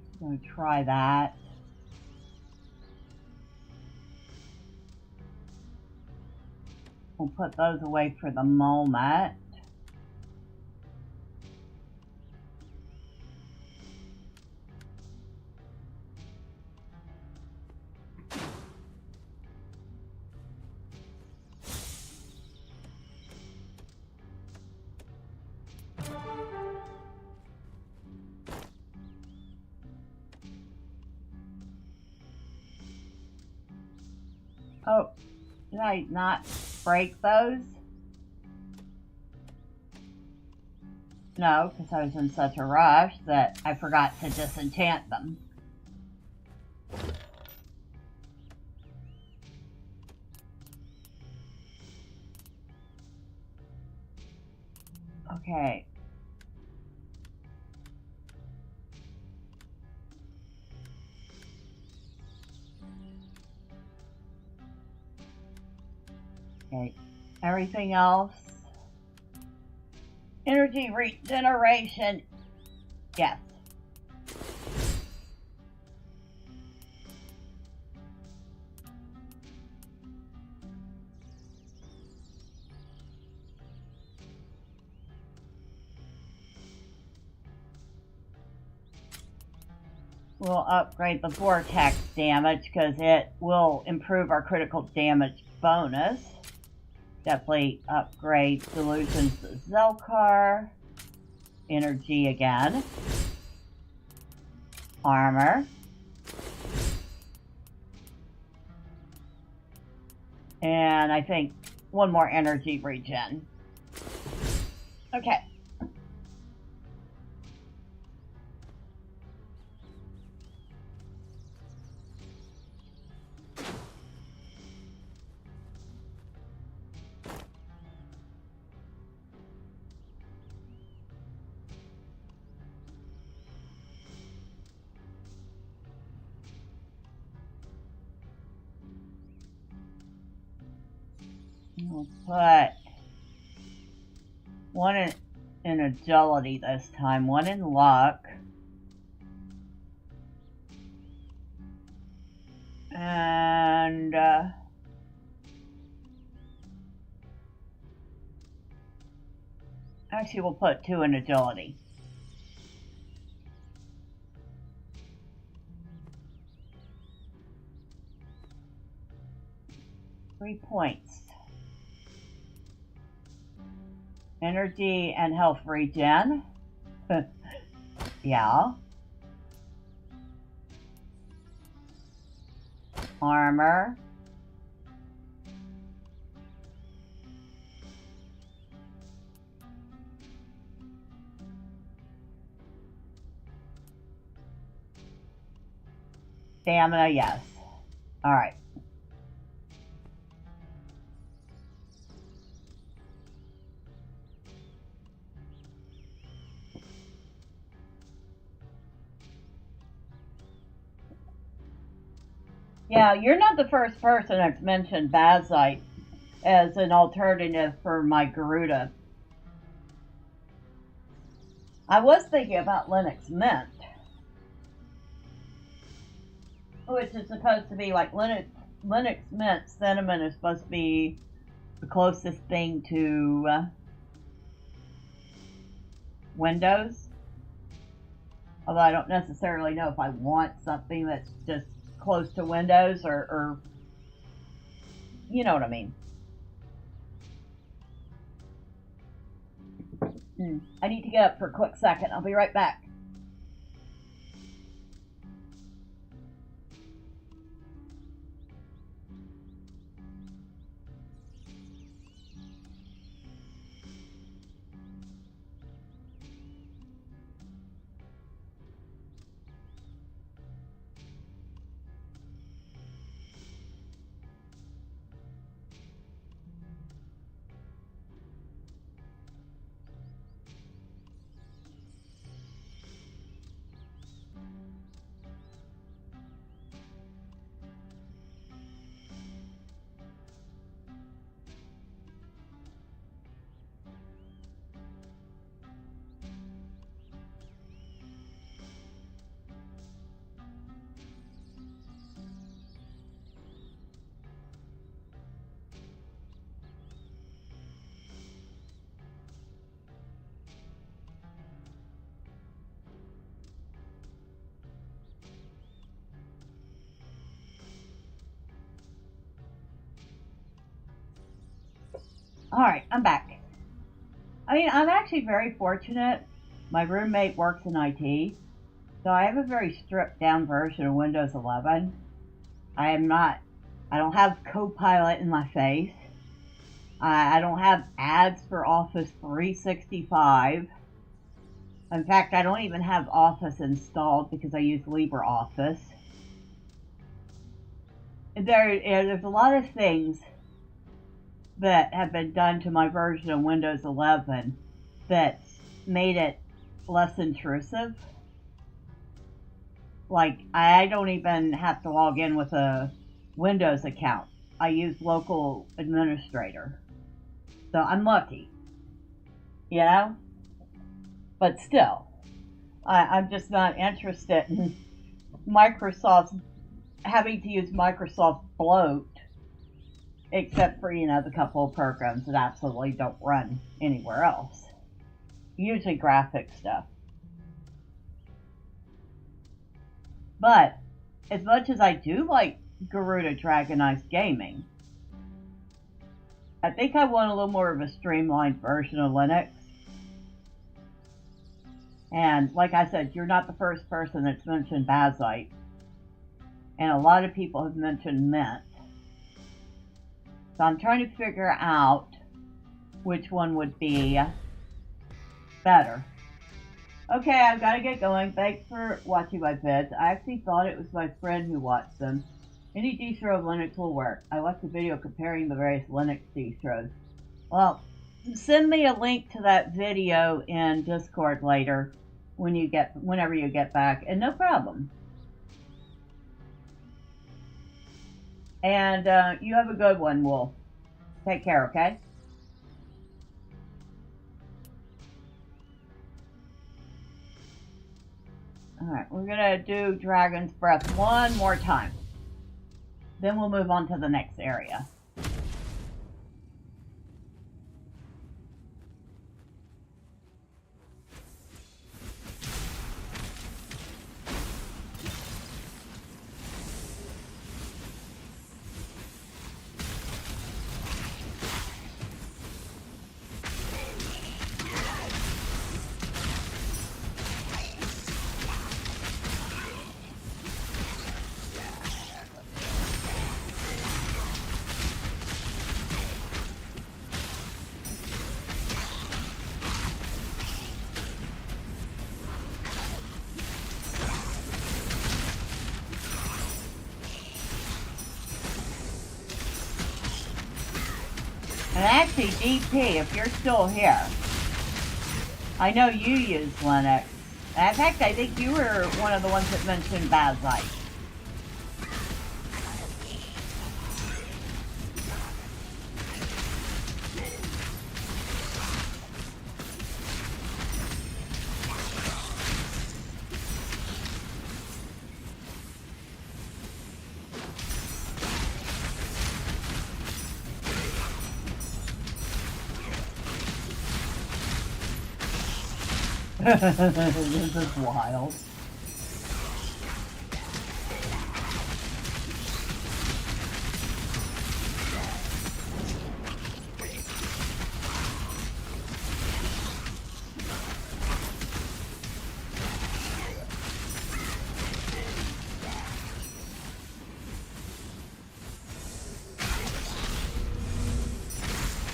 just going to try that. We'll put those away for the moment. Oh, did I not break those? No, because I was in such a rush that I forgot to disenchant them. Okay. Okay. Everything else. Energy regeneration. Yes. We'll upgrade the vortex damage because it will improve our critical damage bonus. Definitely upgrade solutions to Zelkar. Energy again. Armor. And I think one more energy regen. Okay. We'll put one in agility this time, one in luck. And actually we'll put 2 in agility. Three points. Energy and health regen. Yeah. Armor. Stamina, yes. Alright. Yeah, you're not the first person that's mentioned Bazite as an alternative for my Garuda. I was thinking about Linux Mint, which is supposed to be like Linux Mint. Cinnamon is supposed to be the closest thing to Windows. Although I don't necessarily know if I want something that's just close to Windows or you know what I mean. I need to get up for a quick second. I'll be right back. Alright, I'm back. I mean, I'm actually very fortunate. My roommate works in IT, so I have a very stripped down version of Windows 11. I am not I don't have Copilot in my face. I don't have ads for Office 365. In fact, I don't even have Office installed because I use LibreOffice. There's a lot of things that have been done to my version of Windows 11 that made it less intrusive. Like, I don't even have to log in with a Windows account. I use local administrator. So I'm lucky. You know? But still, I'm just not interested in Microsoft having to use Microsoft bloat, except for, the couple of programs that absolutely don't run anywhere else. Usually graphic stuff. But as much as I do like Garuda Dragonized Gaming, I think I want a little more of a streamlined version of Linux. And like I said, you're not the first person that's mentioned Bazite. And a lot of people have mentioned Mint. So I'm trying to figure out which one would be better. Okay, I've got to get going. Thanks for watching my vids. I actually thought it was my friend who watched them. Any distro of Linux will work. I left a video comparing the various Linux distros. Well, send me a link to that video in Discord later whenever you get back, and no problem. And you have a good one, Wolf. Take care, okay? Alright, we're gonna do Dragon's Breath one more time. Then we'll move on to the next area. And actually, DP, if you're still here, I know you use Linux. In fact, I think you were one of the ones that mentioned Bazite. This is wild.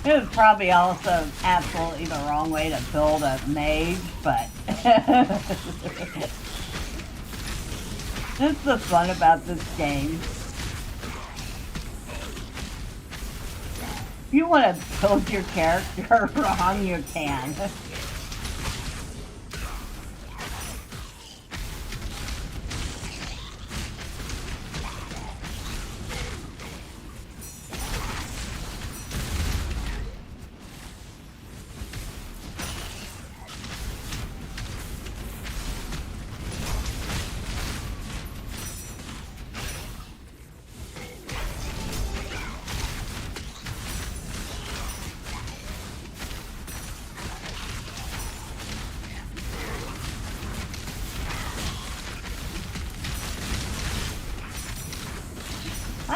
It was probably also absolutely the wrong way to build a mage, but that's the fun about this game. If you want to build your character wrong, you can.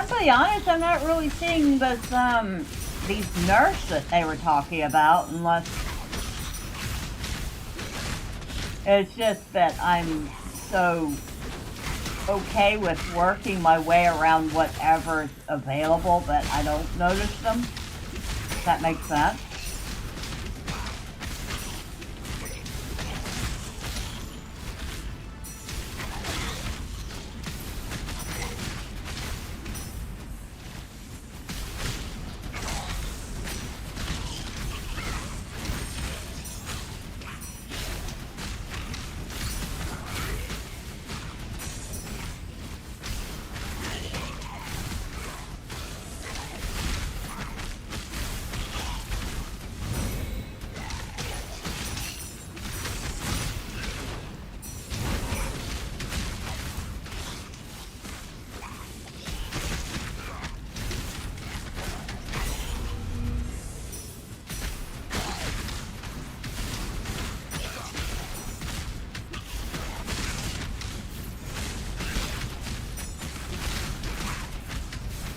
To be honest, I'm not really seeing this, these nerfs that they were talking about, unless it's just that I'm so okay with working my way around whatever's available, but I don't notice them. If that makes sense.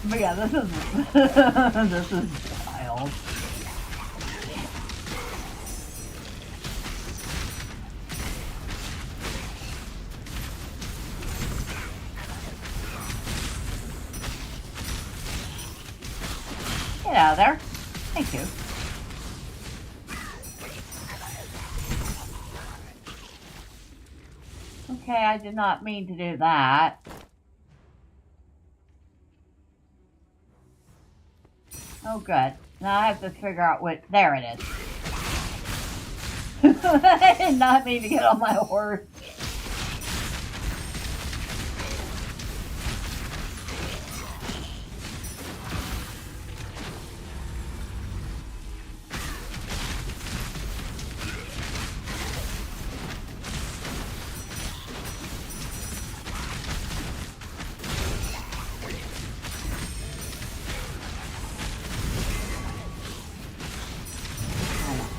But yeah, this is this is wild. Get out of there. Thank you. Okay, I did not mean to do that. Oh, good. Now I have to figure out what... There it is. I did not mean to get on my horse.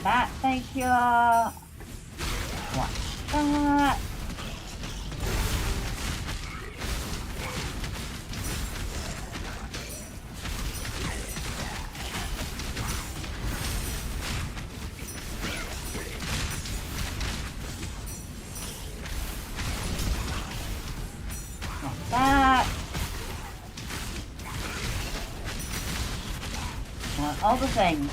That, thank you. Want that. Want that. Want all the things.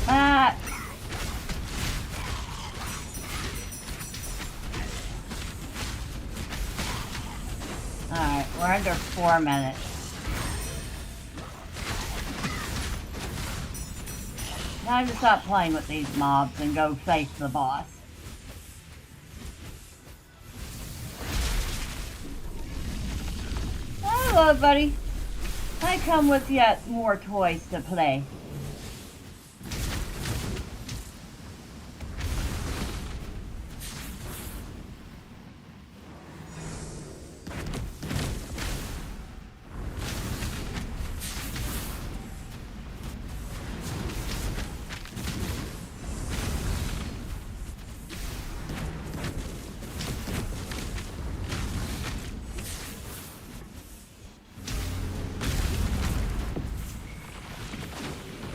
That. Alright, we're under 4 minutes. Time to stop playing with these mobs and go face the boss. Hello, buddy. I come with yet more toys to play.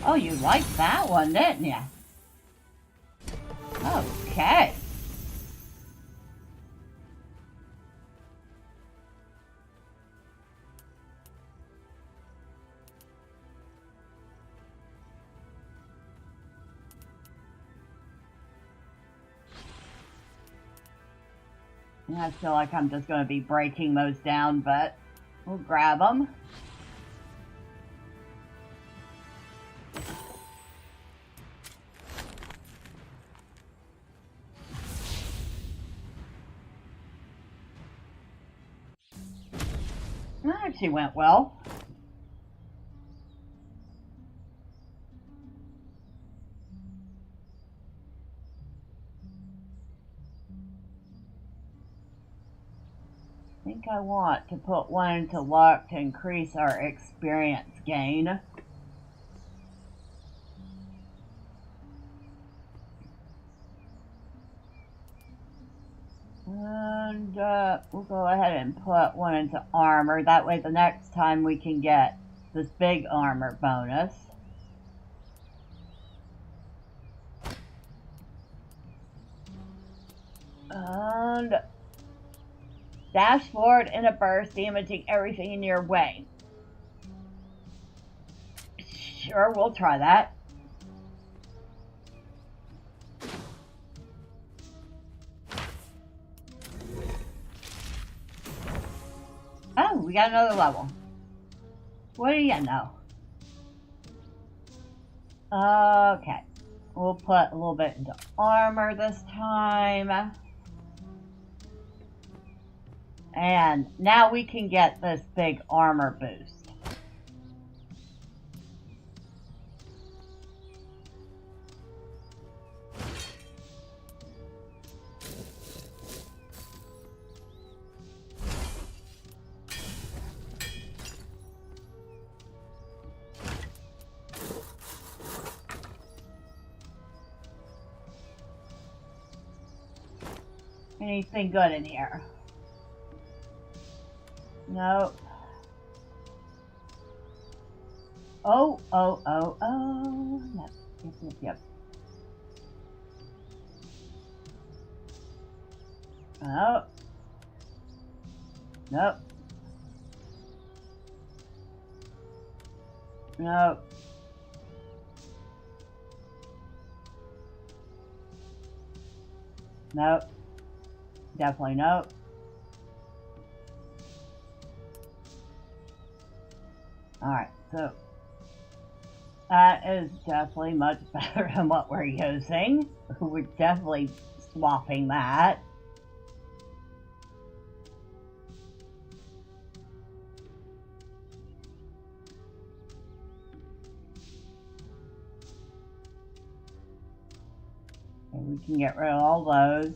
Oh, you liked that one, didn't you? Okay. I feel like I'm just going to be breaking those down, but we'll grab them. That actually went well. think I want to put one into luck to increase our experience gain. And we'll go ahead and put one into armor. That way the next time we can get this big armor bonus. And dash forward in a burst, damaging everything in your way. Sure, we'll try that. Oh, we got another level. What do you know? Okay. We'll put a little bit into armor this time. And now we can get this big armor boost. Anything good in here? Nope. Oh. Yep. Oh. Nope. Nope. Nope. Definitely nope. Alright, so that is definitely much better than what we're using. We're definitely swapping that. And we can get rid of all those.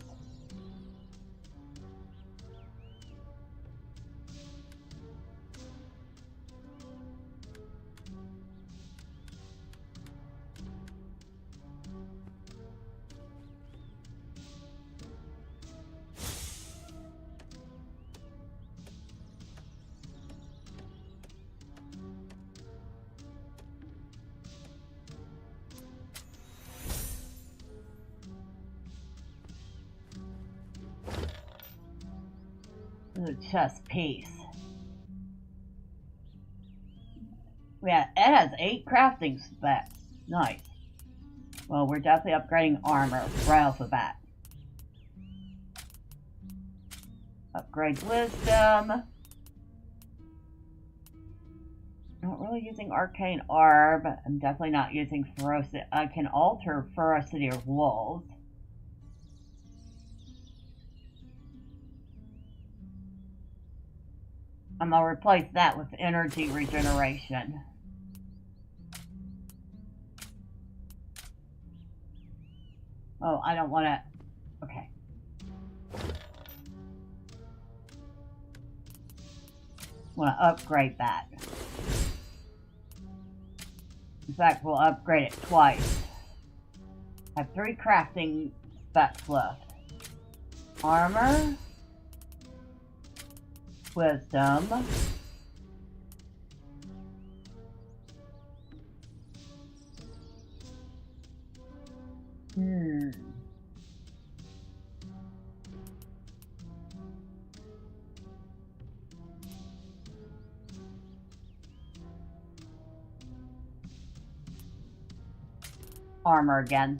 The chest piece. Yeah, it has 8 crafting specs. Nice. Well, we're definitely upgrading armor right off the bat. Upgrade wisdom. Not really using arcane orb. I'm definitely not using ferocity. I can alter ferocity of wolves. I'm gonna replace that with energy regeneration. Oh, I don't want to. Okay. Want to upgrade that. In fact, we'll upgrade it twice. I have 3 crafting specs left. Armor. Wisdom. Armor again.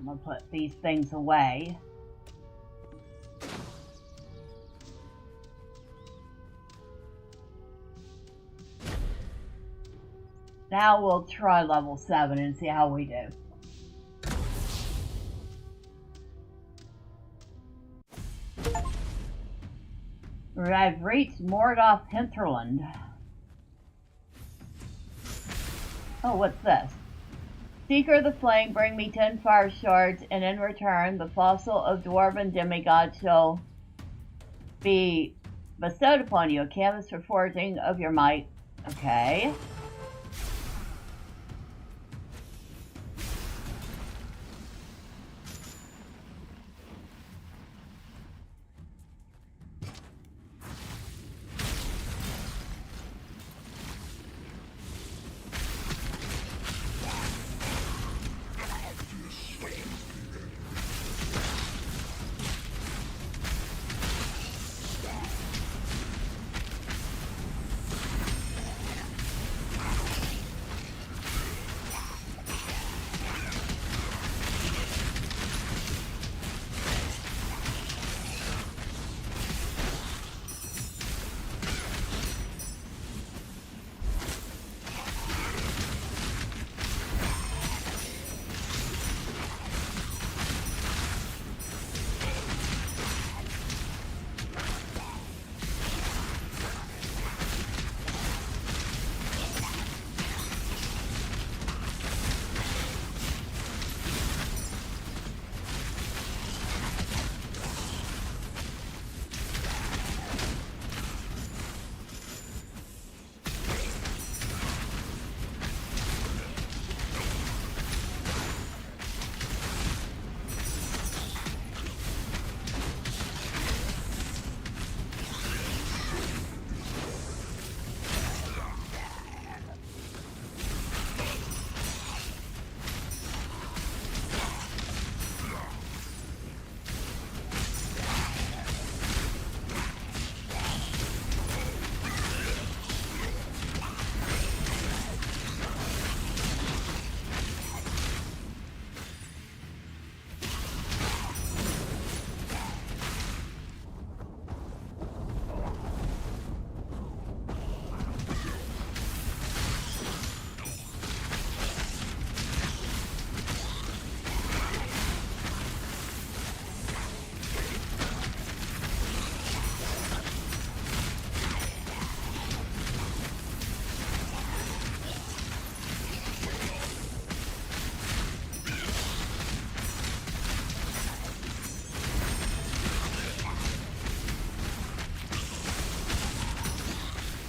I'm gonna put these things away. Now we'll try level 7 and see how we do. I've reached Mordoff Hinterland. Oh, what's this? Seeker of the Flame, bring me 10 fire shards, and in return, the fossil of Dwarven demigod shall be bestowed upon you. A canvas for forging of your might. Okay.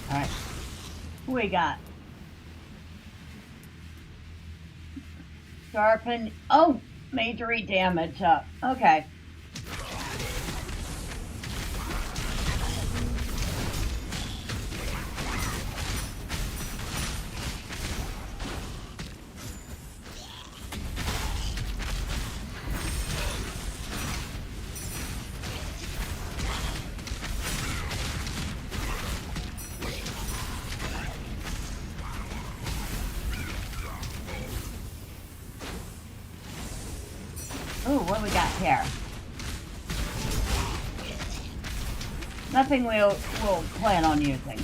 Alright. Who we got? Sharpen. Oh! Majory damage up. Okay. Ooh, what do we got here? Nothing we'll plan on using.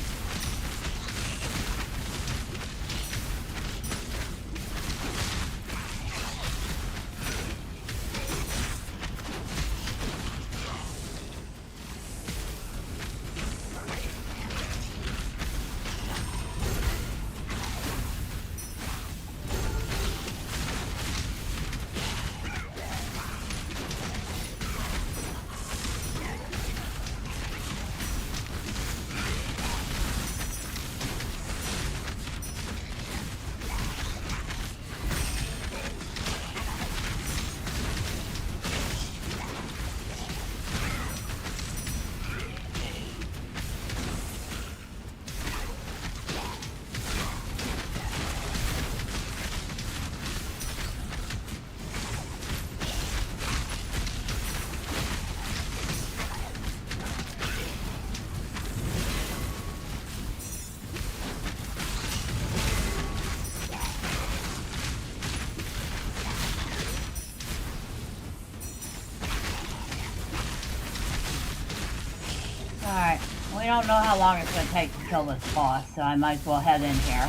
Alright, we don't know how long it's going to take to kill this boss, so I might as well head in here.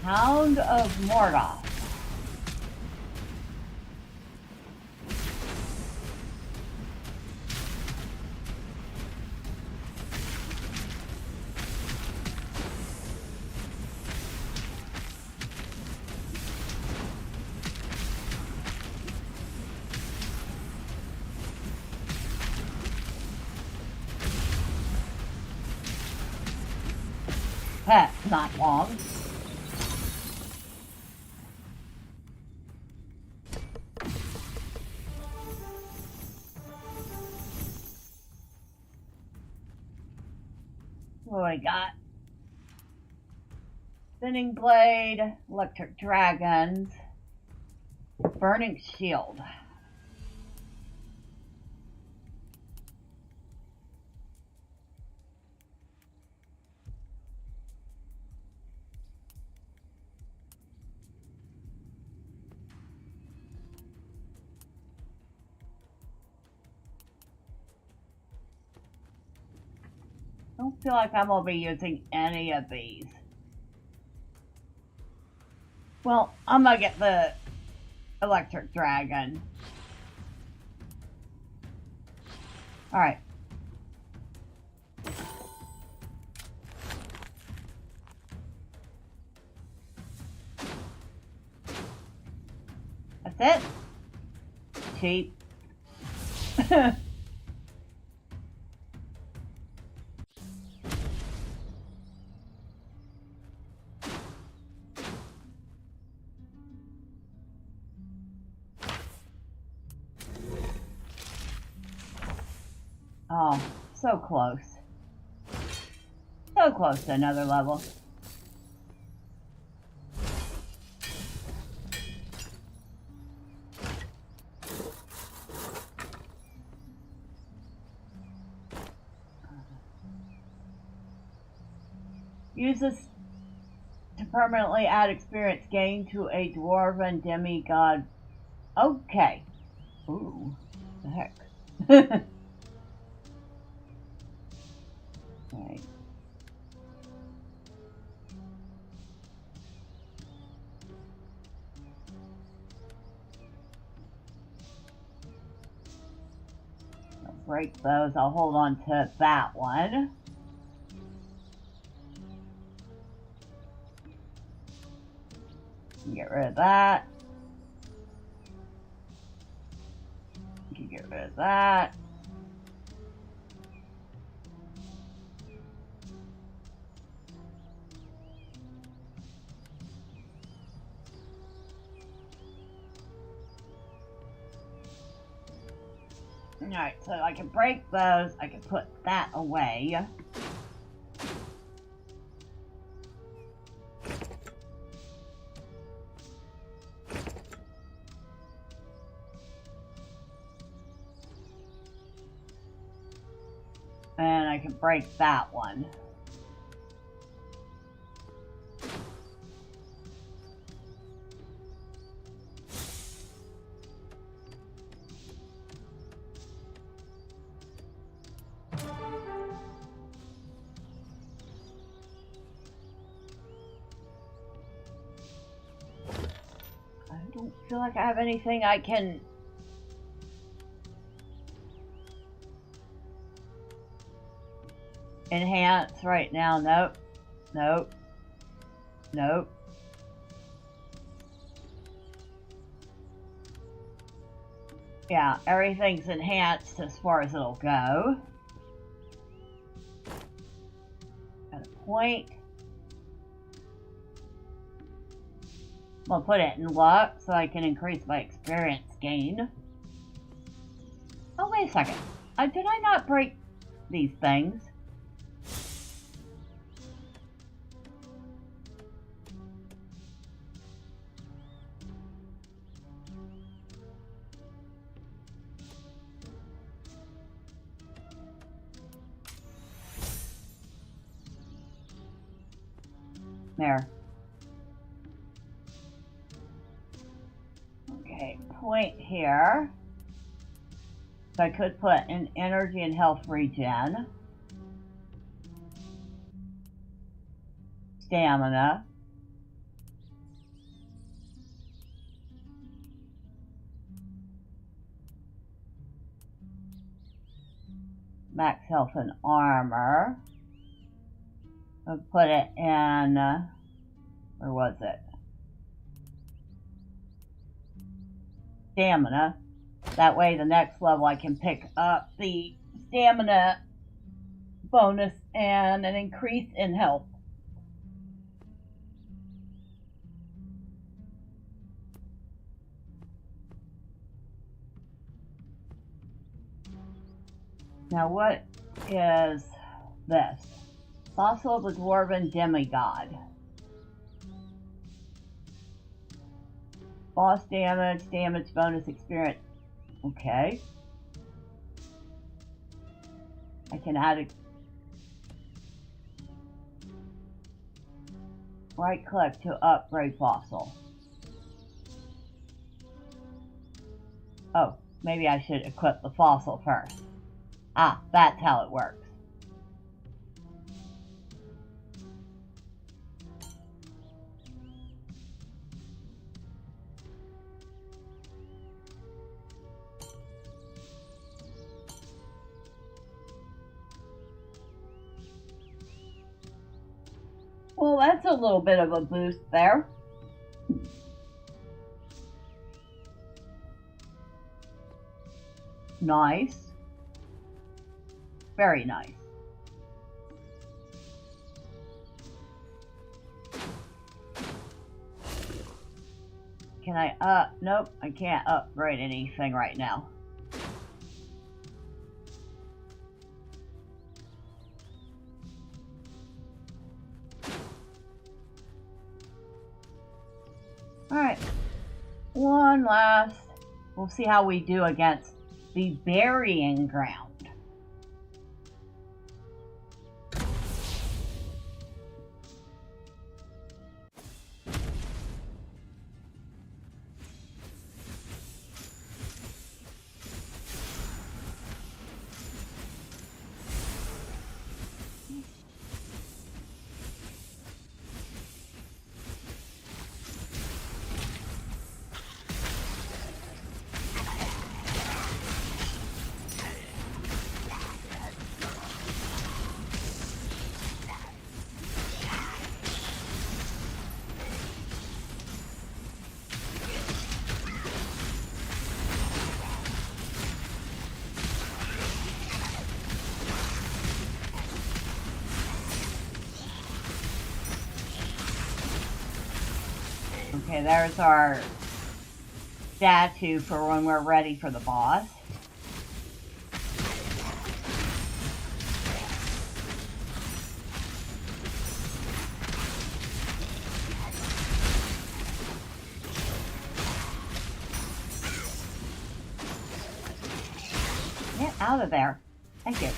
Hound of Mordoff. pet not long. What do we got? Spinning blade, electric dragons, burning shield. I don't feel like I'm going to be using any of these. Well, I'm going to get the electric dragon. Alright. That's it. Cheap. Oh, so close. So close to another level. Use this to permanently add experience gained to a Dwarven demigod. Okay. Ooh, the heck. Right. I'll break those. I'll hold on to that one. Get rid of that. Get rid of that. Alright, so I can break those. I can put that away. And I can break that one. I don't feel like I have anything I can... enhance right now. Nope. Nope. Nope. Yeah, everything's enhanced as far as it'll go. At a point. I'm gonna put it in luck so I can increase my experience gain. Oh, wait a second. Did I not break these things? There. Okay, point here. So I could put an energy and health regen. Stamina. Max health and armor. I'll put it in, where was it? Stamina. That way the next level I can pick up the stamina bonus and an increase in health. Now what is this? Fossil of the Dwarven Demigod. Boss damage bonus experience. Okay. I can add a right click to upgrade fossil. Oh, maybe I should equip the fossil first. Ah, that's how it works. Well, that's a little bit of a boost there. Nice. Very nice. Can I, nope, I can't upgrade anything right now. Alright, one last, we'll see how we do against the burying ground. Okay, there's our statue for when we're ready for the boss. Get out of there. Thank you.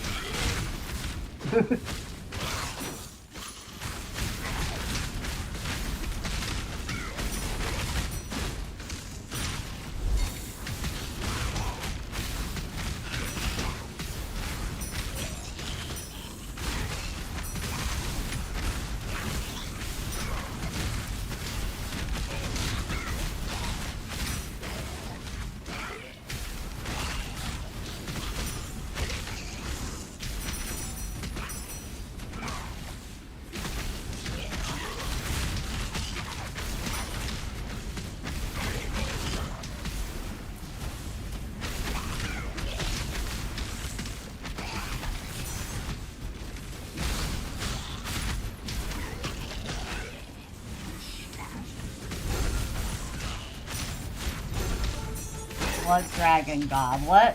Blood Dragon Goblet.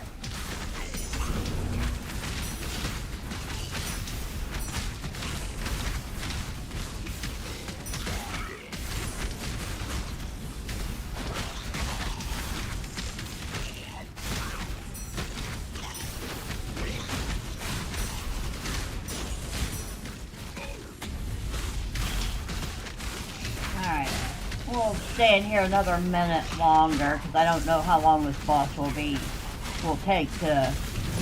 Alright, we'll stay in here another minute longer because I don't know how long this boss will take to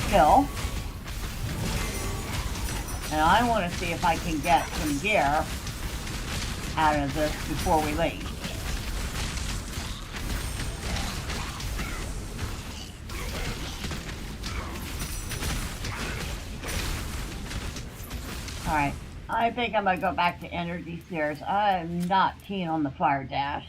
kill. And I want to see if I can get some gear out of this before we leave. Alright, I think I'm going to go back to Energy Sears. I'm not keen on the Fire Dash.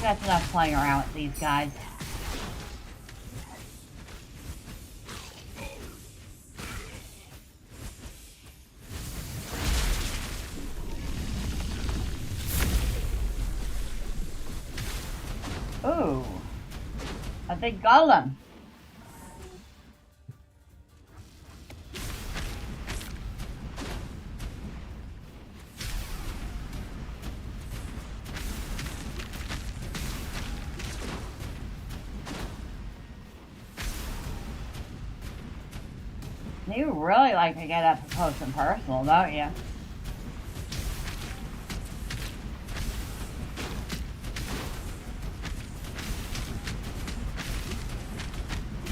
think that's enough playing around with these guys. Ooh, a big golem. You really like to get up close and personal, don't you?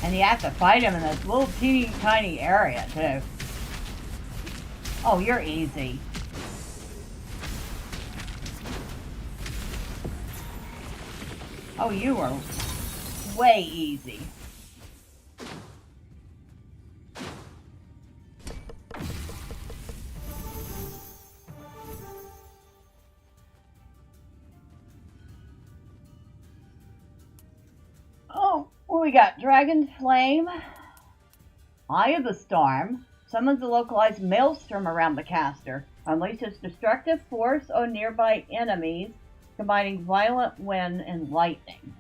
And you have to fight him in this little teeny tiny area, too. Oh, you're easy. Oh, you are way easy. Oh, well, we got Dragon Flame, Eye of the Storm, summons a localized maelstrom around the caster, unleashes destructive force on nearby enemies, combining violent wind and lightning.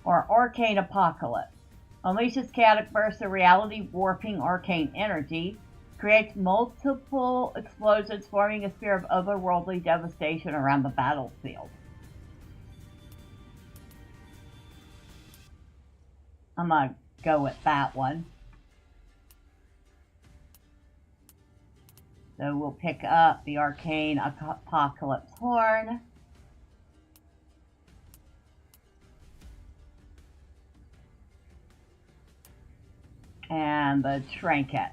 Or Arcane Apocalypse, unleashes chaotic bursts of reality warping arcane energy, creates multiple explosions forming a sphere of otherworldly devastation around the battlefield. I'm gonna go with that one. So we'll pick up the Arcane Apocalypse Horn. And the Trinket.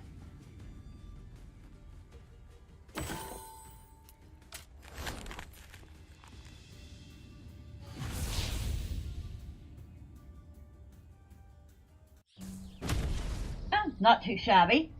Not too shabby.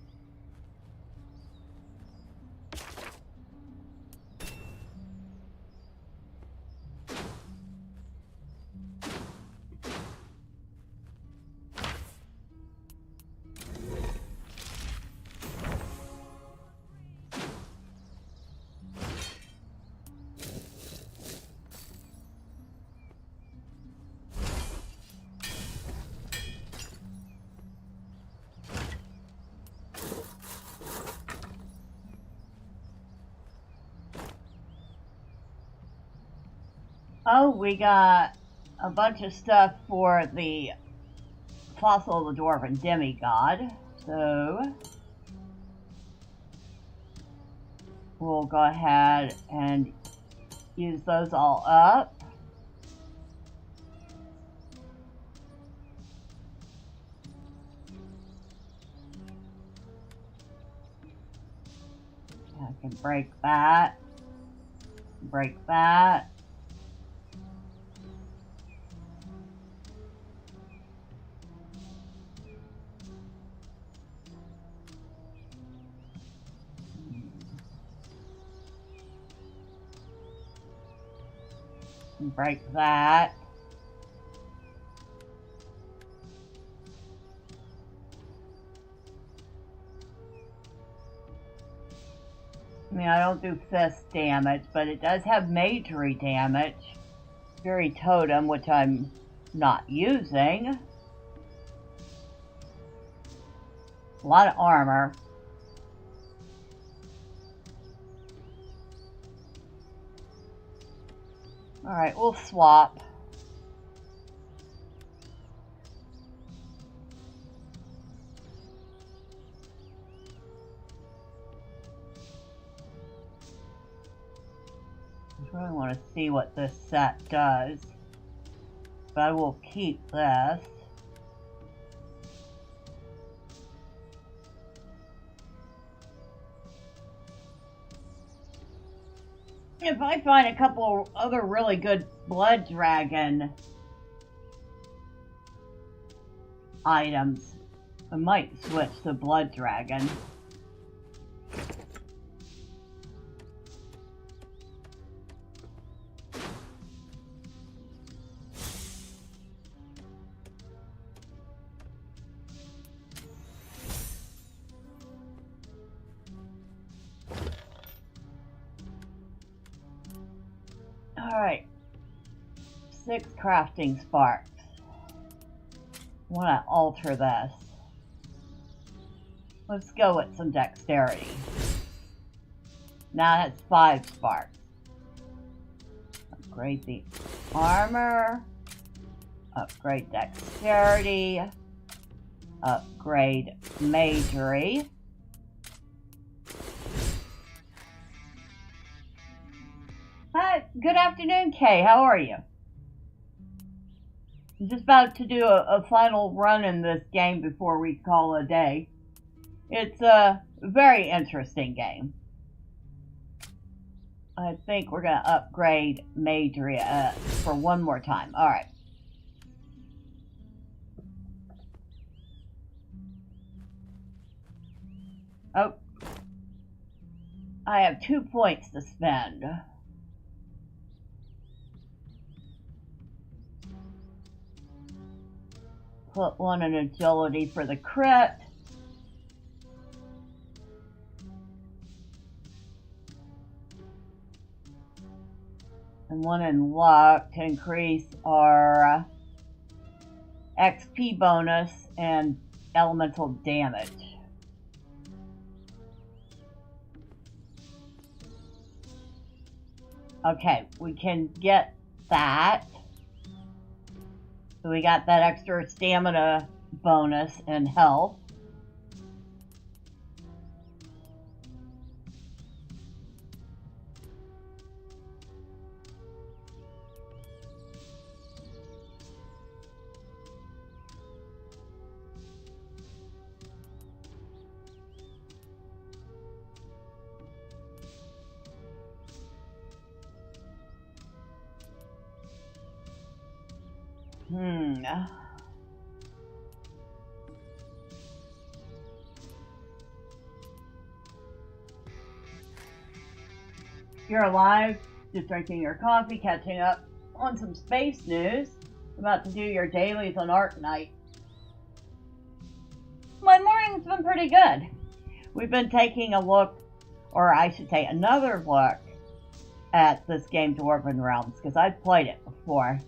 Oh, we got a bunch of stuff for the Fossil of the Dwarven Demigod. So we'll go ahead and use those all up. I can break that. Break that. Break that. I mean, I don't do fist damage, but it does have magery damage. Fury Totem, which I'm not using. A lot of armor. Alright, we'll swap. I really want to see what this set does. But I will keep this. If I find a couple other really good blood dragon items, I might switch to blood dragon. Alright. 6 crafting sparks. I want to alter this. Let's go with some dexterity. Now it has 5 sparks. Upgrade the armor. Upgrade dexterity. Upgrade magery. Hi, good afternoon, Kay. How are you? I'm just about to do a final run in this game before we call it a day. It's a very interesting game. I think we're going to upgrade magery for one more time. All right. Oh. I have 2 points to spend. Put 1 in agility for the crit. And 1 in luck to increase our XP bonus and elemental damage. Okay, we can get that. So we got that extra stamina bonus and health. You're alive, just drinking your coffee, catching up on some space news. About to do your dailies on Arc Night. My morning's been pretty good. We've been taking a look, or I should say another look, at this game Dwarven Realms, because I've played it before.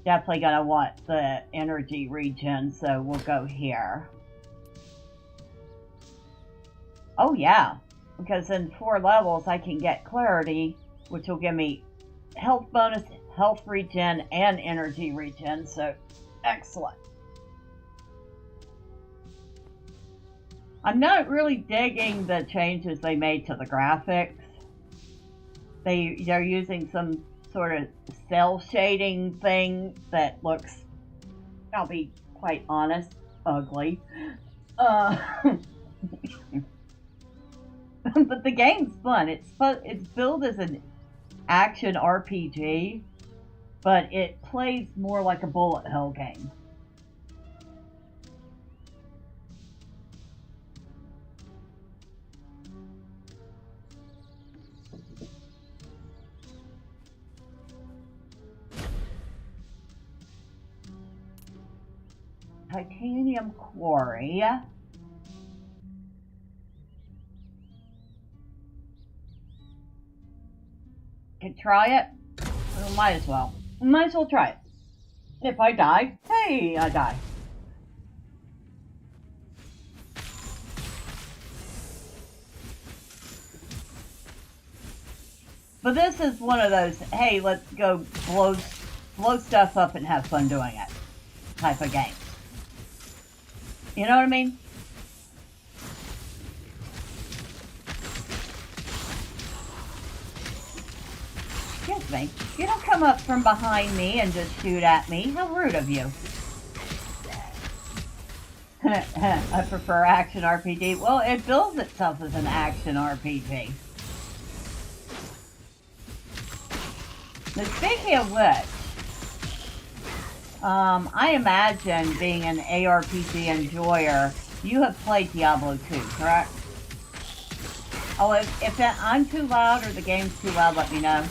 Definitely gonna want the energy regen, so we'll go here. Oh yeah, because in 4 levels I can get clarity, which will give me health bonus, health regen, and energy regen, so excellent. I'm not really digging the changes they made to the graphics. They're using some sort of cell shading thing that looks, I'll be quite honest, ugly. But the game's fun. It's billed as an action RPG, but it plays more like a bullet hell game. Titanium quarry. Could try it. Well, might as well. Might as well try it. If I die, hey, I die. But this is one of those, hey, let's go blow stuff up and have fun doing it type of game. You know what I mean? Excuse me. You don't come up from behind me and just shoot at me. How rude of you. I prefer action RPG. Well, it bills itself as an action RPG. Now, speaking of which, I imagine, being an aRPG enjoyer, you have played Diablo 2, correct? Oh, if I'm too loud or the game's too loud, let me know.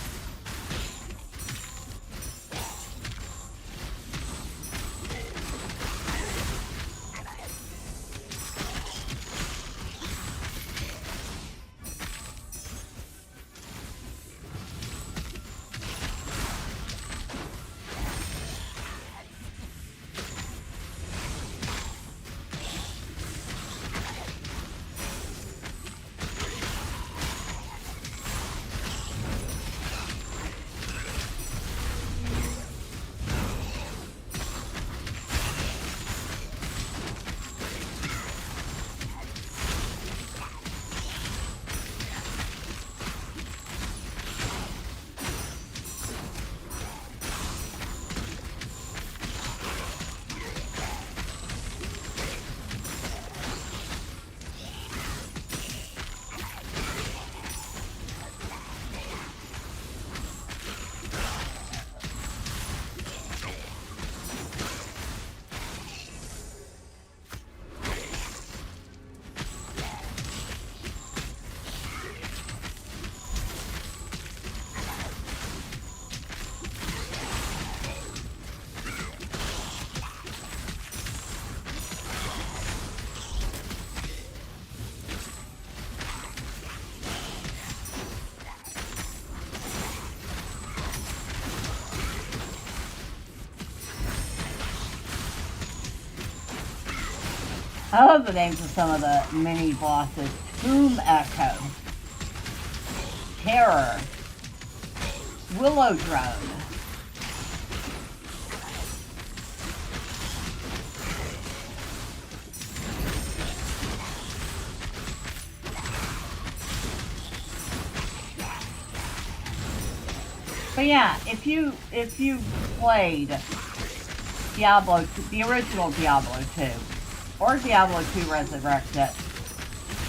I love the names of some of the mini bosses. Tomb Echo, Terror, Willow Drone. But yeah, if you played Diablo, the original Diablo 2, or Diablo 2 Resurrected,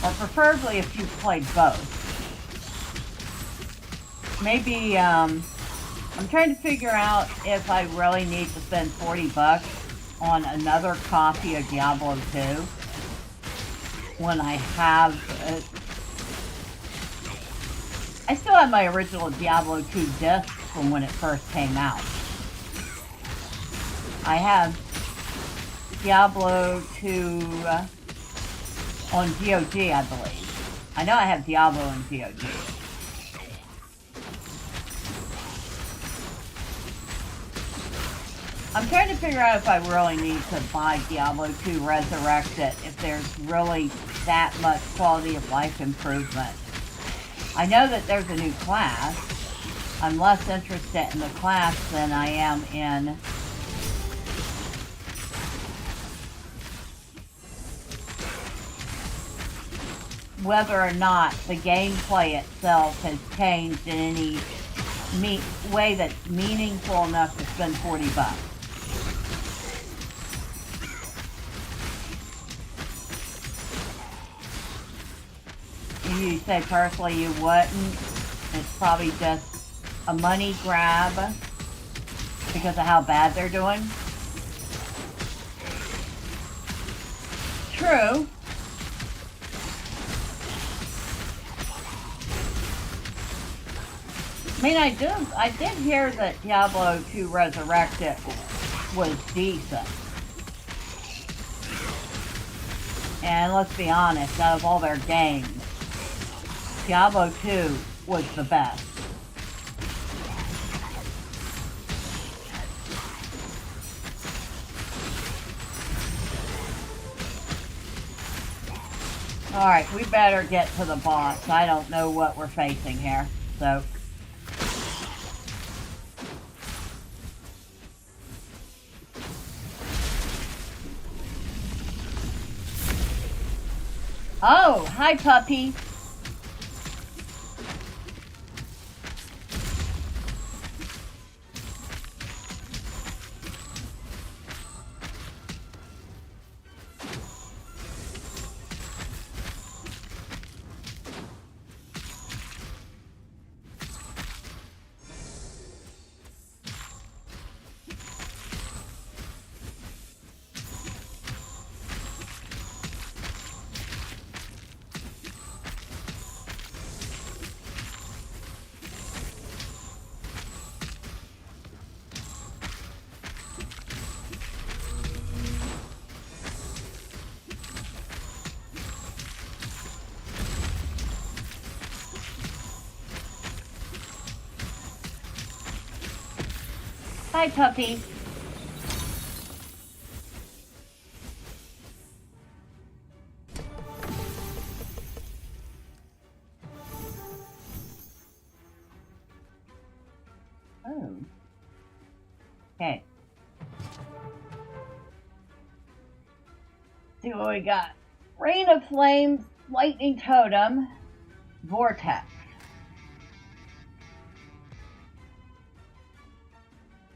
or preferably if you played both, maybe I'm trying to figure out if I really need to spend $40 on another copy of Diablo 2 when I have I still have my original Diablo 2 disc from when it first came out. I have Diablo 2 on GOG, I believe. I know I have Diablo on GOG. I'm trying to figure out if I really need to buy Diablo 2 Resurrected, if there's really that much quality of life improvement. I know that there's a new class. I'm less interested in the class than I am in whether or not the gameplay itself has changed in any way that's meaningful enough to spend $40. You say personally you wouldn't. It's probably just a money grab because of how bad they're doing. True. I mean, I did hear that Diablo 2 Resurrected was decent. And let's be honest, out of all their games, Diablo 2 was the best. Alright, we better get to the boss. I don't know what we're facing here, so... Oh, hi puppy! Hi, puppy. Oh. Okay. See what we got. Rain of Flames, Lightning Totem, Vortex.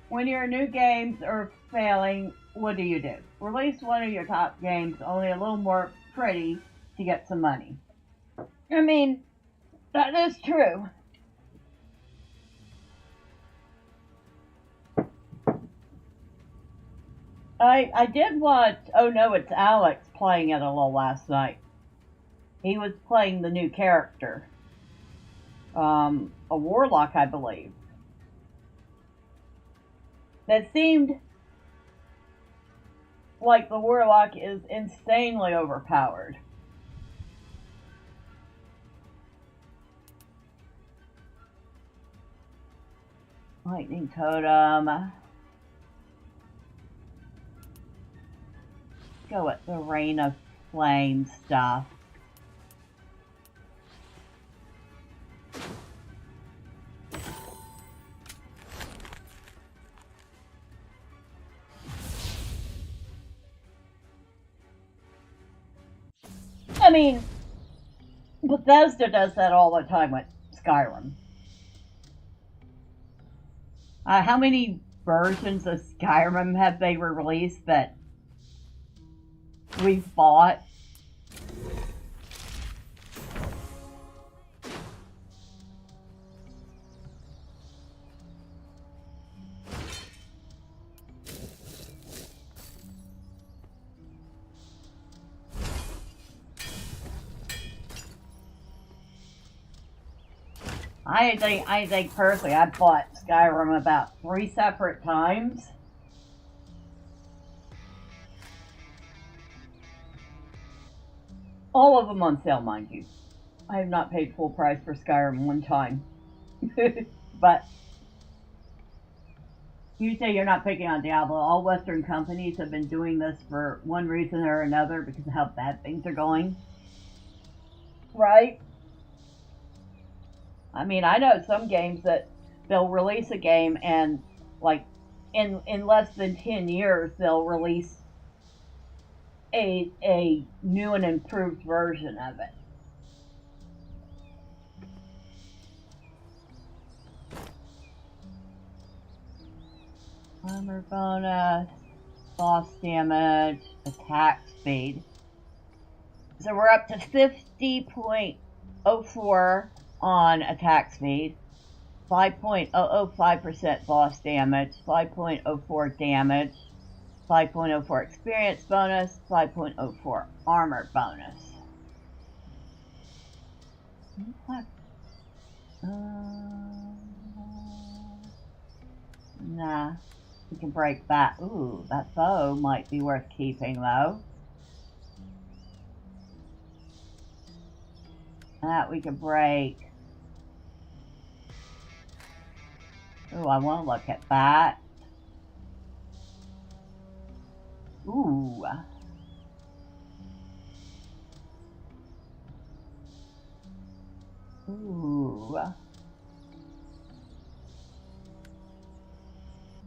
When your new games are failing, what do? Release one of your top games only a little more pretty to get some money. I mean, that is true. I did watch Oh No, It's Alex playing it a little last night. He was playing the new character. A warlock, I believe. That seemed like the warlock is insanely overpowered. Lightning Totem. Go with the Rain of flame stuff. I mean, Bethesda does that all the time with Skyrim. How many versions of Skyrim have they released that we've bought? I think personally, I bought Skyrim about 3 separate times. All of them on sale, mind you. I have not paid full price for Skyrim one time. But you say you're not picking on Diablo. All Western companies have been doing this for one reason or another because of how bad things are going. Right? I mean, I know some games that they'll release a game and, like, in less than 10 years, they'll release a new and improved version of it. Armor bonus, boss damage, attack speed. So we're up to 50.04 on attack speed, 5.005% boss damage, 5.04 damage, 5.04 experience bonus, 5.04 armor bonus. Nah, we can break that. Ooh, that bow might be worth keeping though. That we can break. Ooh, I want to look at that. Ooh. Ooh.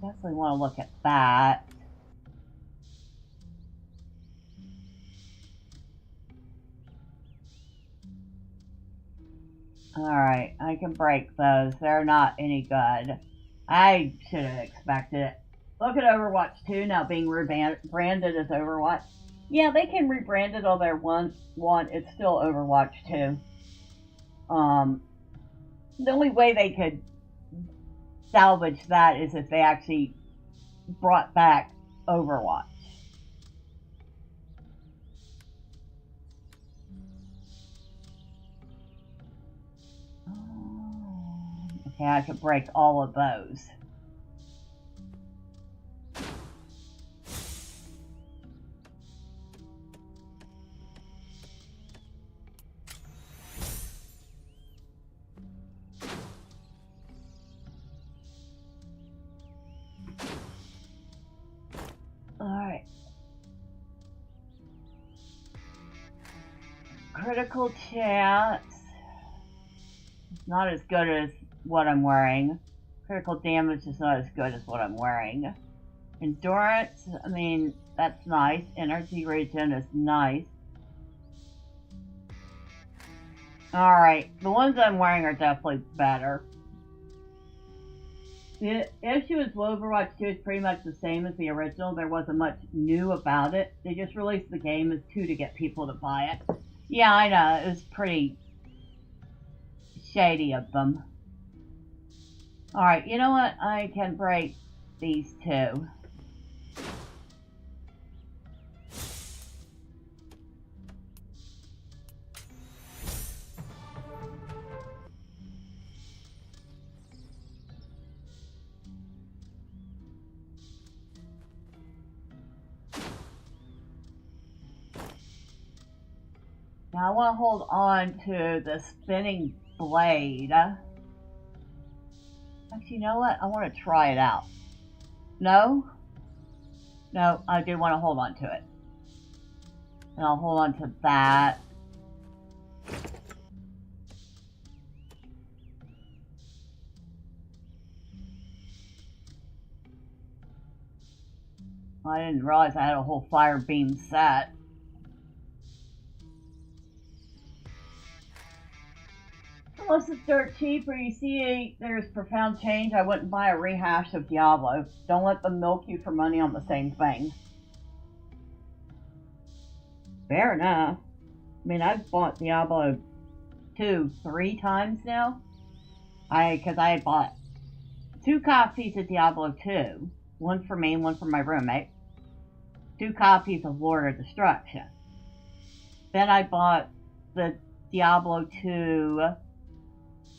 Definitely want to look at that. Alright, I can break those. They're not any good. I should have expected it. Look at Overwatch 2 now being rebranded as Overwatch. Yeah, they can rebrand it all they want. It's still Overwatch 2. The only way they could salvage that is if they actually brought back Overwatch. Okay, I could break all of those. Alright. Critical chance. It's not as good as what I'm wearing. Critical damage is not as good as what I'm wearing. Endurance, I mean, that's nice. Energy regen is nice. Alright, the ones I'm wearing are definitely better. The issue with Overwatch 2 is pretty much the same as the original. There wasn't much new about it. They just released the game as 2 to get people to buy it. Yeah, I know. It was pretty shady of them. Alright, you know what? I can break these 2. Now I want to hold on to the spinning blade. Actually, you know what? I want to try it out. No? No, I do want to hold on to it. And I'll hold on to that. I didn't realize I had a whole fire beam set. Unless it's dirt cheap or you see there's profound change, I wouldn't buy a rehash of Diablo. Don't let them milk you for money on the same thing. Fair enough. I mean, I've bought Diablo 2 3 times now. Because I had bought 2 copies of Diablo 2. One for me and one for my roommate. 2 copies of Lord of Destruction. Then I bought the Diablo 2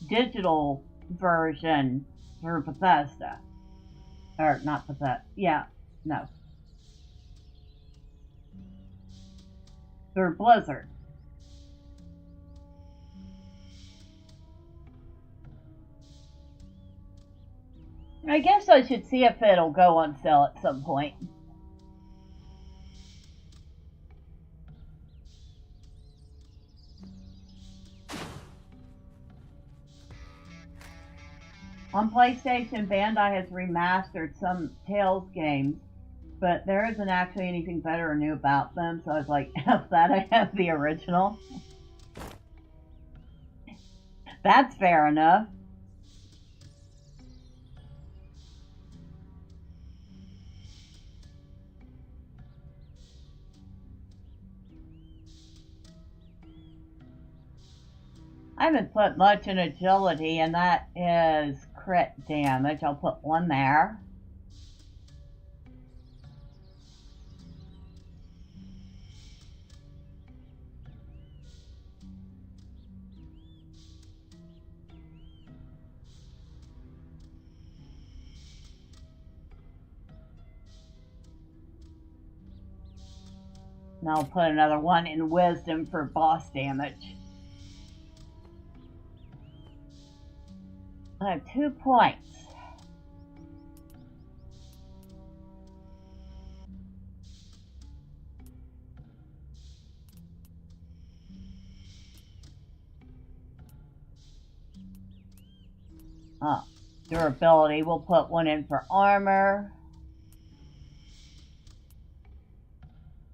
digital version for Bethesda. Or not Bethesda. Yeah, no. For Blizzard. I guess I should see if it'll go on sale at some point. On PlayStation, Bandai has remastered some Tales games, but there isn't actually anything better or new about them, so I was like, F that, I have the original. That's fair enough. I haven't put much in agility, and that is crit damage. I'll put 1 there. And I'll put another 1 in wisdom for boss damage. I have 2 points. Durability. We'll put 1 in for armor.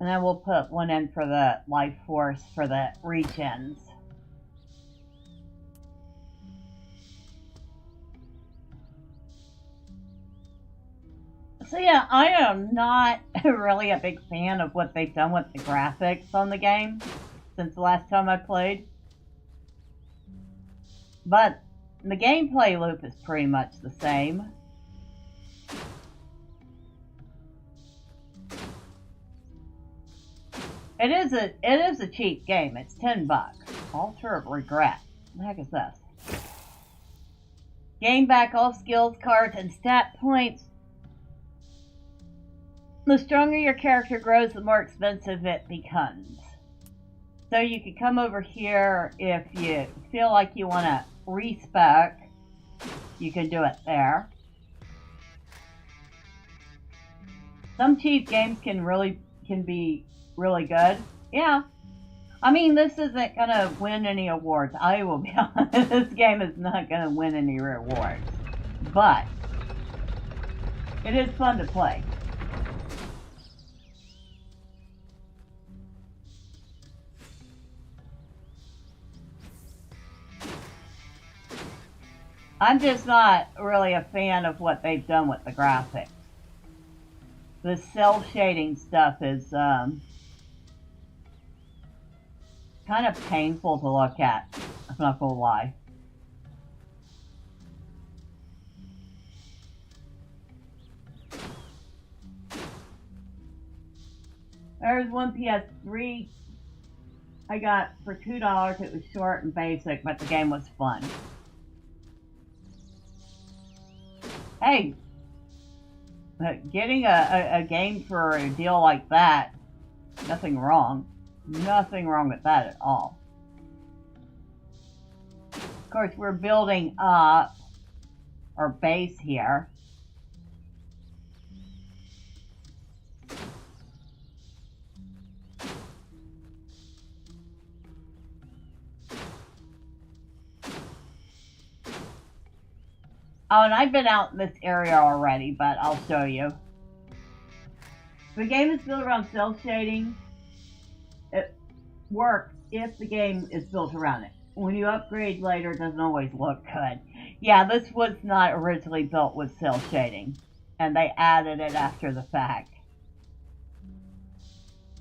And then we'll put 1 in for the life force for the regens. So yeah, I am not really a big fan of what they've done with the graphics on the game since the last time I played. But the gameplay loop is pretty much the same. It is a cheap game. It's $10. Altar of Regret. What the heck is this? Gain back all skills cards and stat points. The stronger your character grows, the more expensive it becomes. So you can come over here if you feel like you want to respec. You can do it there. Some cheap games can be really good. Yeah. I mean, this isn't going to win any awards. I will be honest. This game is not going to win any rewards. But it is fun to play. I'm just not really a fan of what they've done with the graphics. The cell shading stuff is kind of painful to look at. I'm not gonna lie. There's one PS3 I got for $2. It was short and basic, but the game was fun. Hey, getting a game for a deal like that, nothing wrong. Nothing wrong with that at all. Of course, we're building up our base here. Oh, and I've been out in this area already, but I'll show you. The game is built around cell shading. It works if the game is built around it. When you upgrade later, it doesn't always look good. Yeah, this was not originally built with cell shading, and they added it after the fact.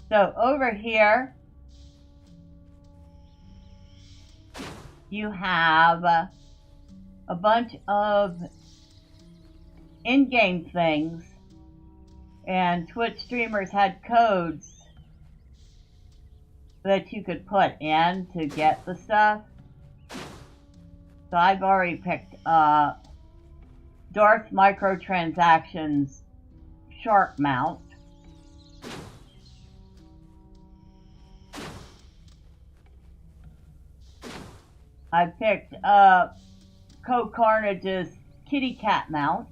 So over here, you have a bunch of in-game things, and Twitch streamers had codes that you could put in to get the stuff. So I've already picked up Darth Microtransactions Shark Mount. I picked up Co-Carnage's Kitty Cat Mount.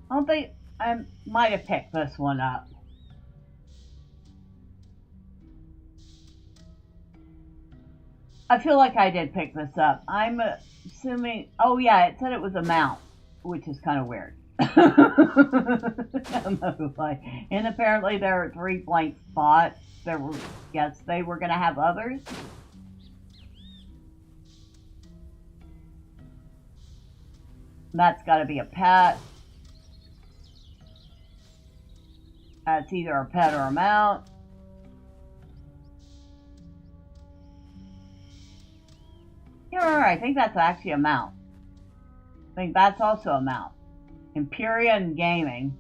I don't think I might have picked this one up. I feel like I did pick this up. I'm assuming... Oh yeah, it said it was a mount, which is kind of weird. And apparently there are 3 blank spots. There were... Yes, they were going to have others. That's got to be a pet. That's either a pet or a mount. Yeah, I think that's actually a mount. I think that's also a mount. Empyrean Gaming.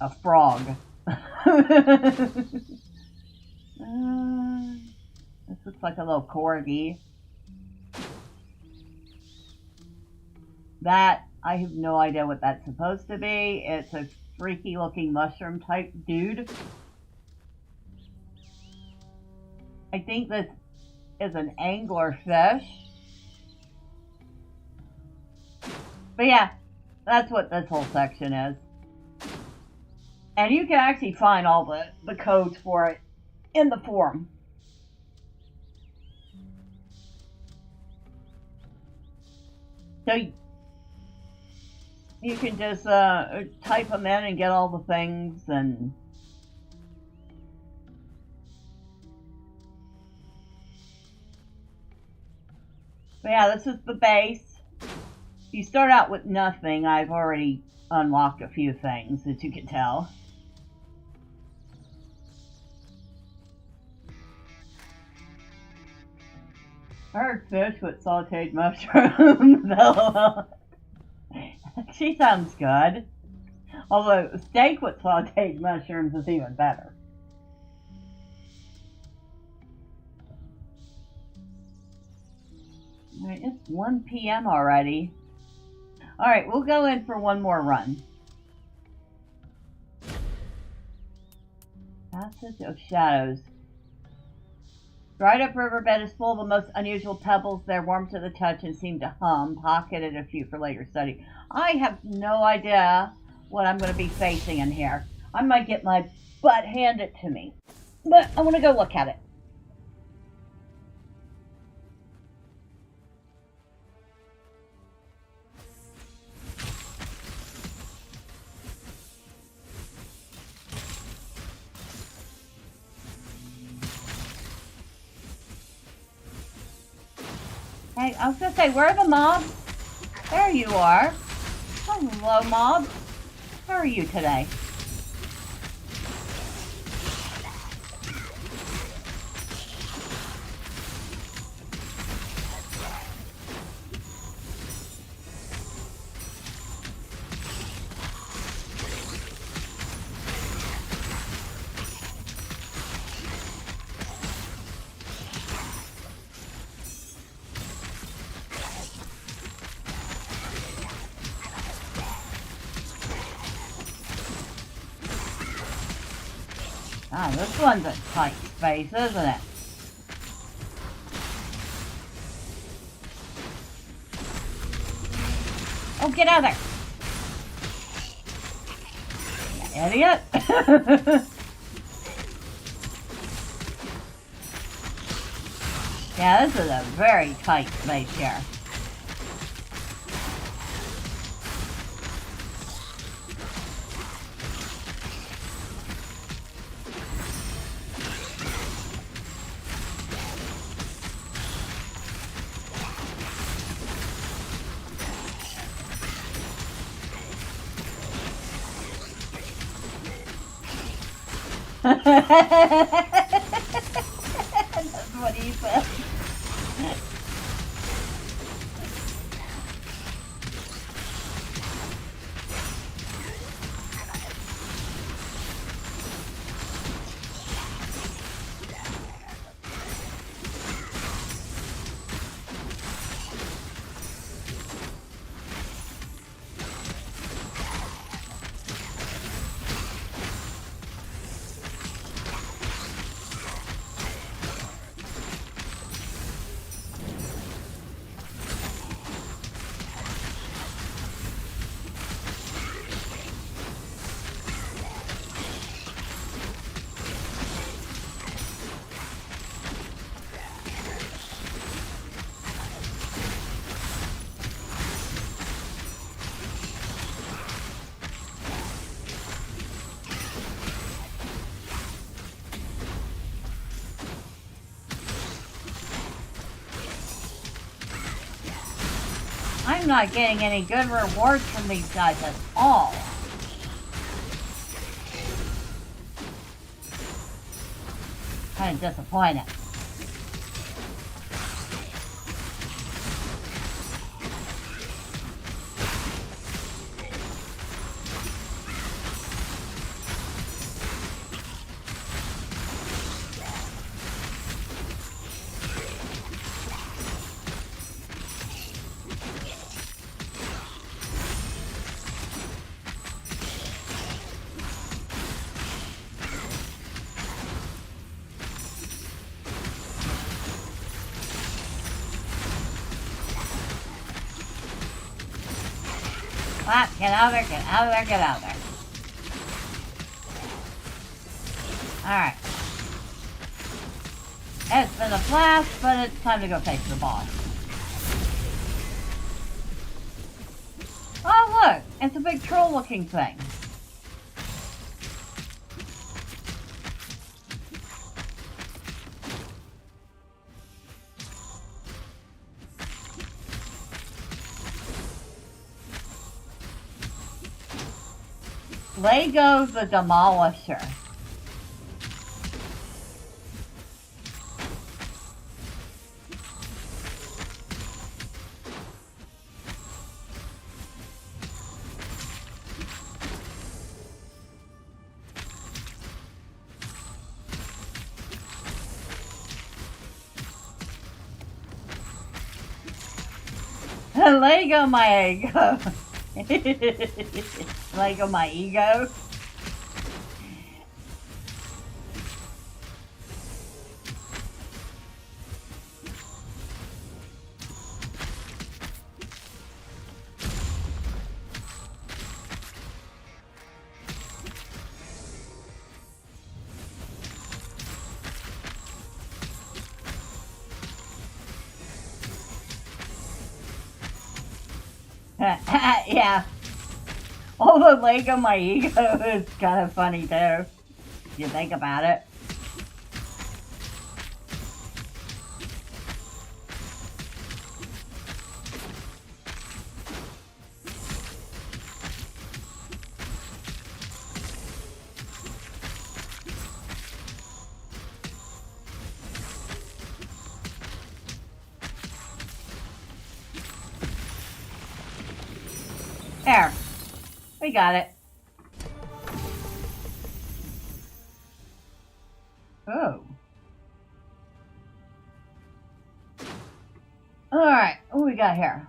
A frog. This looks like a little corgi. That, I have no idea what that's supposed to be. It's a freaky looking mushroom type dude. I think this is an angler fish. But yeah, that's what this whole section is. And you can actually find all the codes for it in the forum. So you can just type them in and get all the things and... But yeah, this is the base. You start out with nothing. I've already unlocked a few things, as you can tell. I heard fish with sauteed mushrooms. She sounds good. Although steak with sauteed mushrooms is even better. Alright, it's 1 p.m. already. Alright, we'll go in for one more run. Passage of Shadows. Dried up riverbed is full of the most unusual pebbles. They're warm to the touch and seem to hum. Pocketed a few for later study. I have no idea what I'm going to be facing in here. I might get my butt handed to me. But I want to go look at it. Hey, I was gonna say, where are the mobs? There you are. Hello, mobs. How are you today? Ah, this one's a tight space, isn't it? Oh, get out of there! Idiot! Yeah, this is a very tight space here. That's what he said. I'm not getting any good rewards from these guys at all. Kind of disappointed. Ah, get out of there, get out of there, get out of there. Alright. It's been a blast, but it's time to go face the boss. Oh look, it's a big troll looking thing. Lego the Demolisher. Lego my ego. Lego my ego. Yeah. Although Lego my ego is kind of funny too, if you think about it. There. We got it. Oh. Alright, what we got here?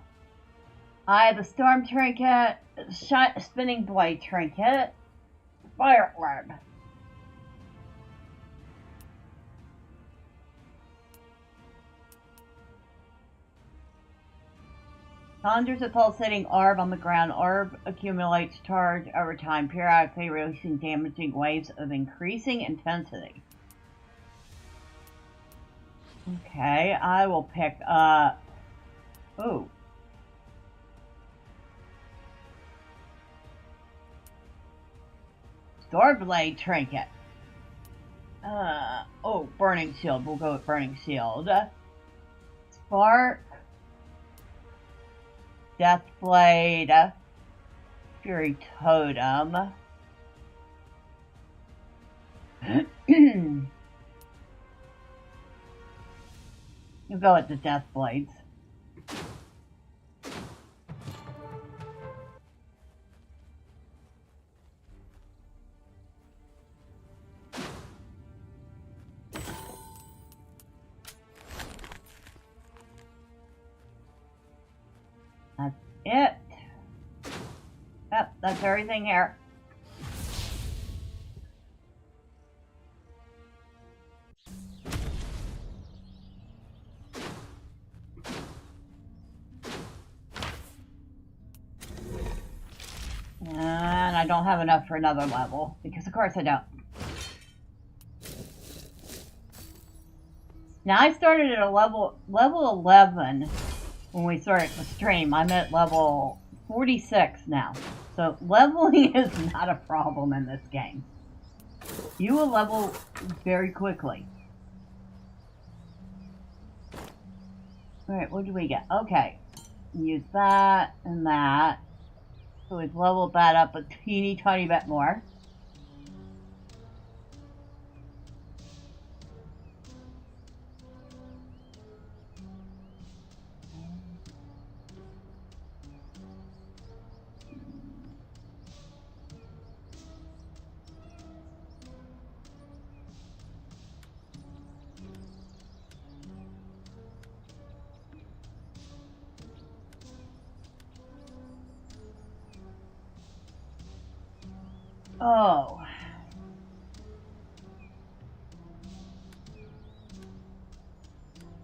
I have the storm trinket, spinning blade trinket, fire orb. Conjures a pulsating orb on the ground. Orb accumulates charge over time, periodically releasing damaging waves of increasing intensity. Okay, I will pick up... Ooh. Swordblade Trinket. Burning Shield. We'll go with Burning Shield. Spark. Deathblade. Fury Totem. We'll go with the Deathblades. That's it. Yep, that's everything here. And I don't have enough for another level, because of course I don't. Now I started at a level 11 when we started the stream. I'm at level 46 now. So leveling is not a problem in this game. You will level very quickly. Alright, what do we get? Okay. Use that and that. So we've leveled that up a teeny tiny bit more. Oh.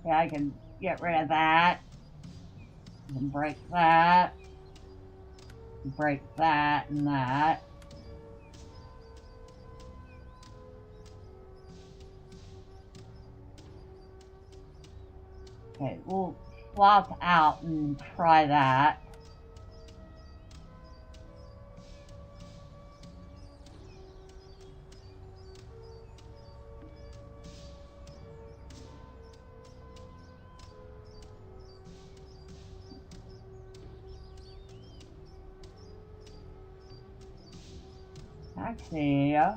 Yeah, I can get rid of that. And break that. Break that and that. Okay, we'll swap out and try that. Actually, I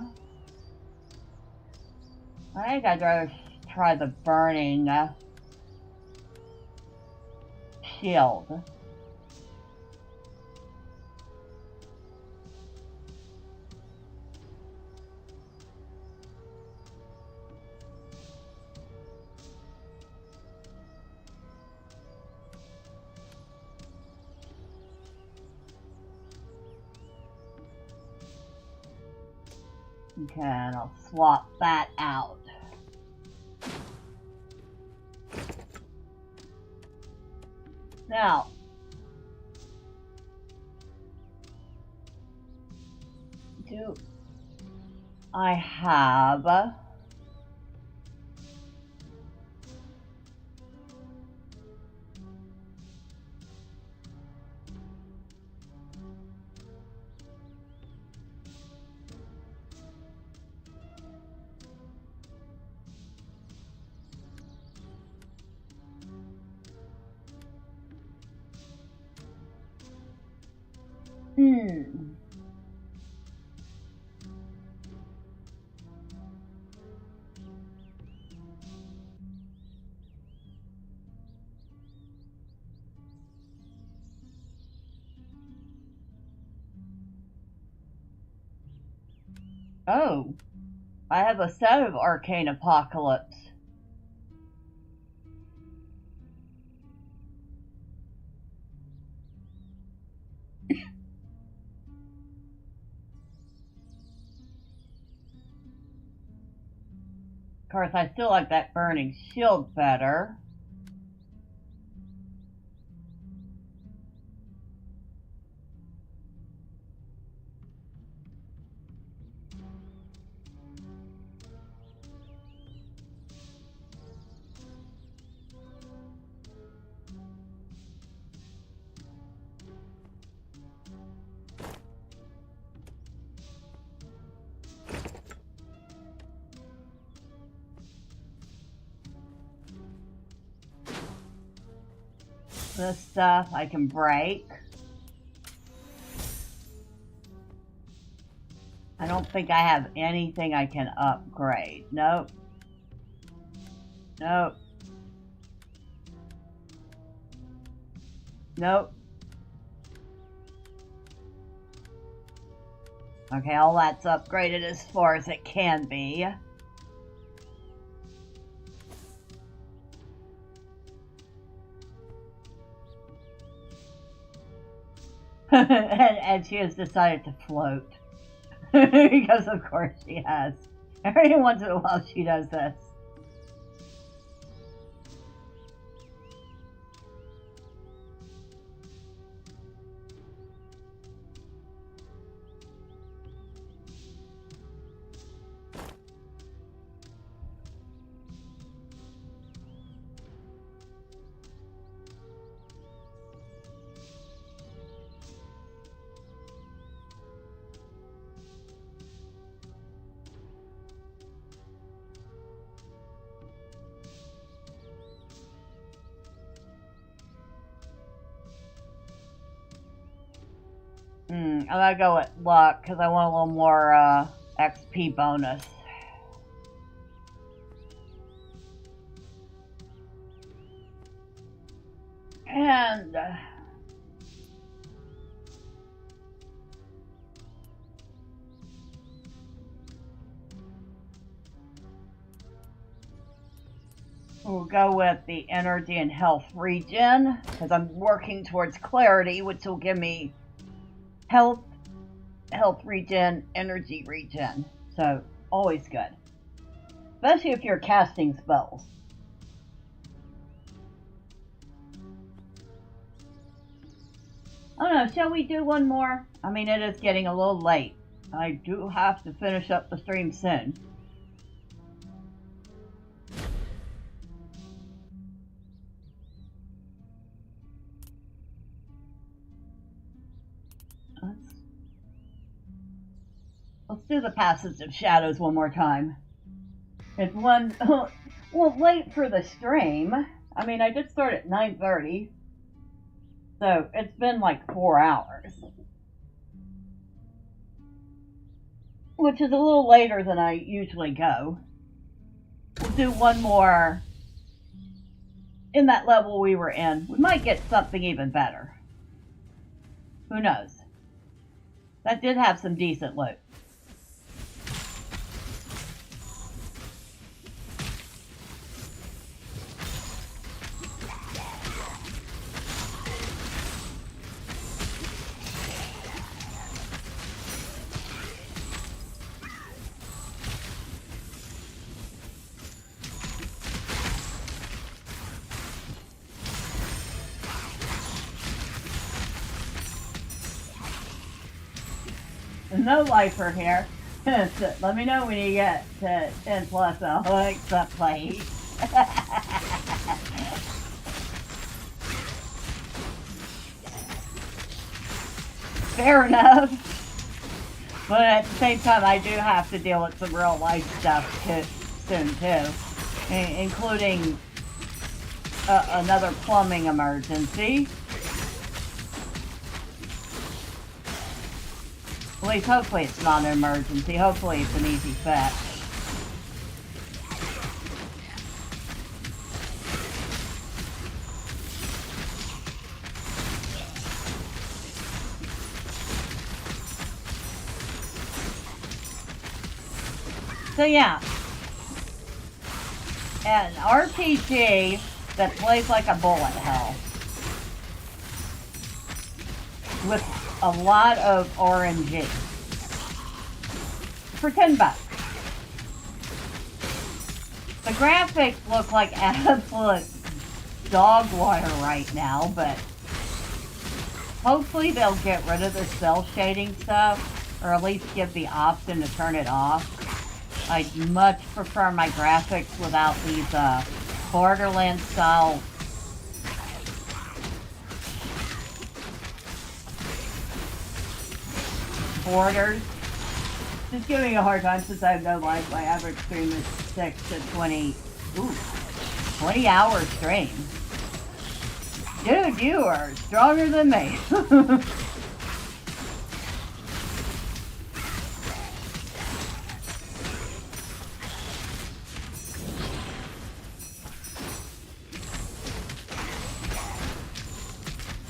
think I'd rather try the burning shield. Okay, and I'll swap that out. Now, do I have Oh, I have a set of Arcane Apocalypse. Of course, I still like that burning shield better. this stuff I can break. I don't think I have anything I can upgrade. Nope. Nope. Nope. Okay, all that's upgraded as far as it can be. and she has decided to float. Because of course she has. Every once in a while she does this. I'm gonna go with luck because I want a little more XP bonus. And we'll go with the energy and health regen because I'm working towards clarity, which will give me health regen, energy regen. So, always good. Especially if you're casting spells. I don't know, shall we do one more? I mean, it is getting a little late. I do have to finish up the stream soon. Let's do the Passage of Shadows one more time. It's one, well, late for the stream. I mean, I did start at 9:30. So, it's been like 4 hours. Which is a little later than I usually go. We'll do one more in that level we were in. We might get something even better. Who knows? That did have some decent loot. No lifer here. So let me know when you get to 10 plus. I'll accept play. Fair enough. But at the same time, I do have to deal with some real life stuff soon too, including another plumbing emergency. At least hopefully it's not an emergency. Hopefully it's an easy fix. So yeah. An RPG that plays like a bullet hell. With a lot of RNG for $10. The graphics look like absolute dog water right now, but hopefully they'll get rid of the cell shading stuff, or at least give the option to turn it off. I'd much prefer my graphics without these Borderlands style borders. Just giving me a hard time since I have no life. My average stream is 6 to 20 hour stream. Dude, you are stronger than me.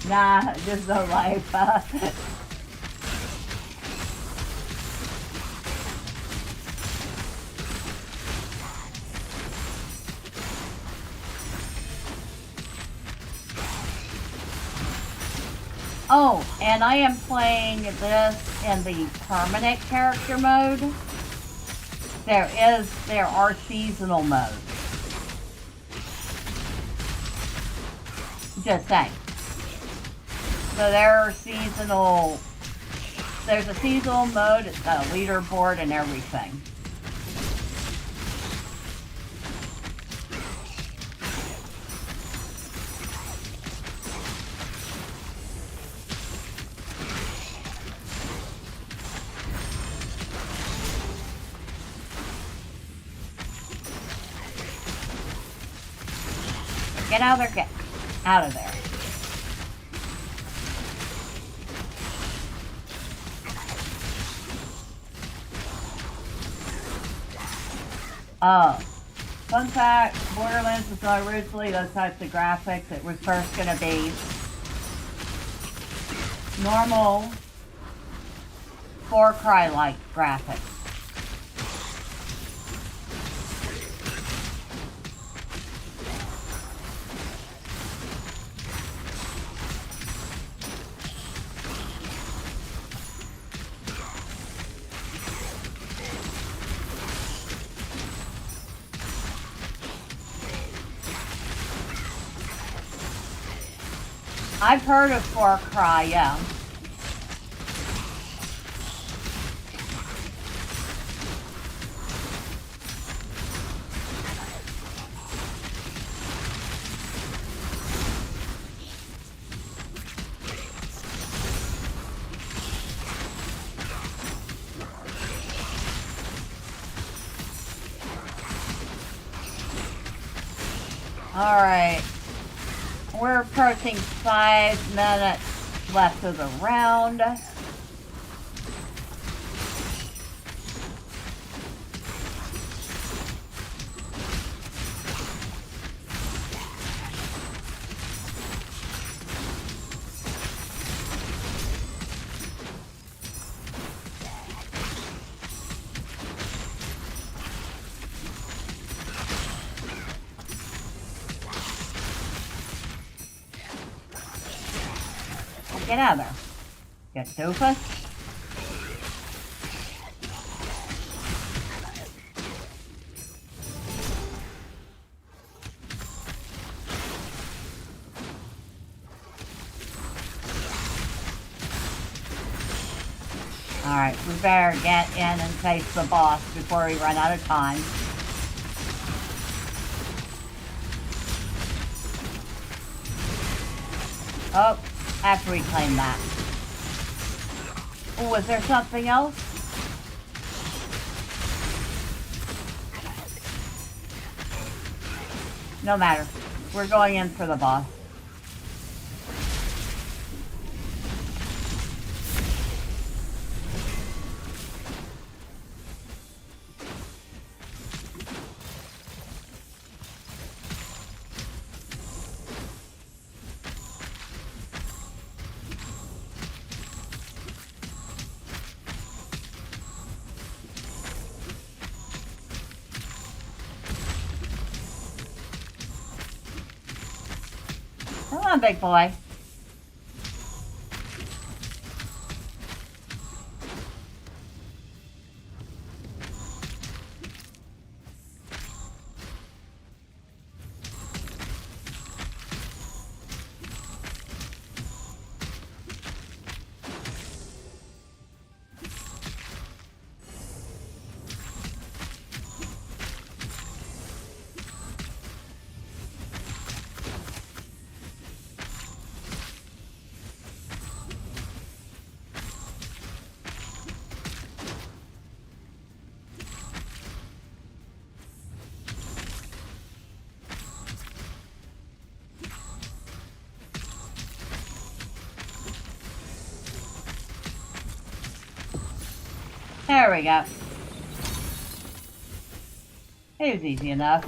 Nah, just no life. Oh, and I am playing this in the permanent character mode. There are seasonal modes. Just saying. So there's a seasonal mode, it's got a leaderboard and everything. Get out of there, get out of there. Fun fact, Borderlands was not originally those types of graphics. It was first going to be normal Far Cry-like graphics. I've heard of Far Cry, yeah. All right. We're approaching 5 minutes left of the round. Get out of there. You doofus. Alright, we better get in and face the boss before we run out of time. Oh. After we claim that. Oh, was there something else? No matter. We're going in for the boss. Come on, big boy. There we go. It was easy enough.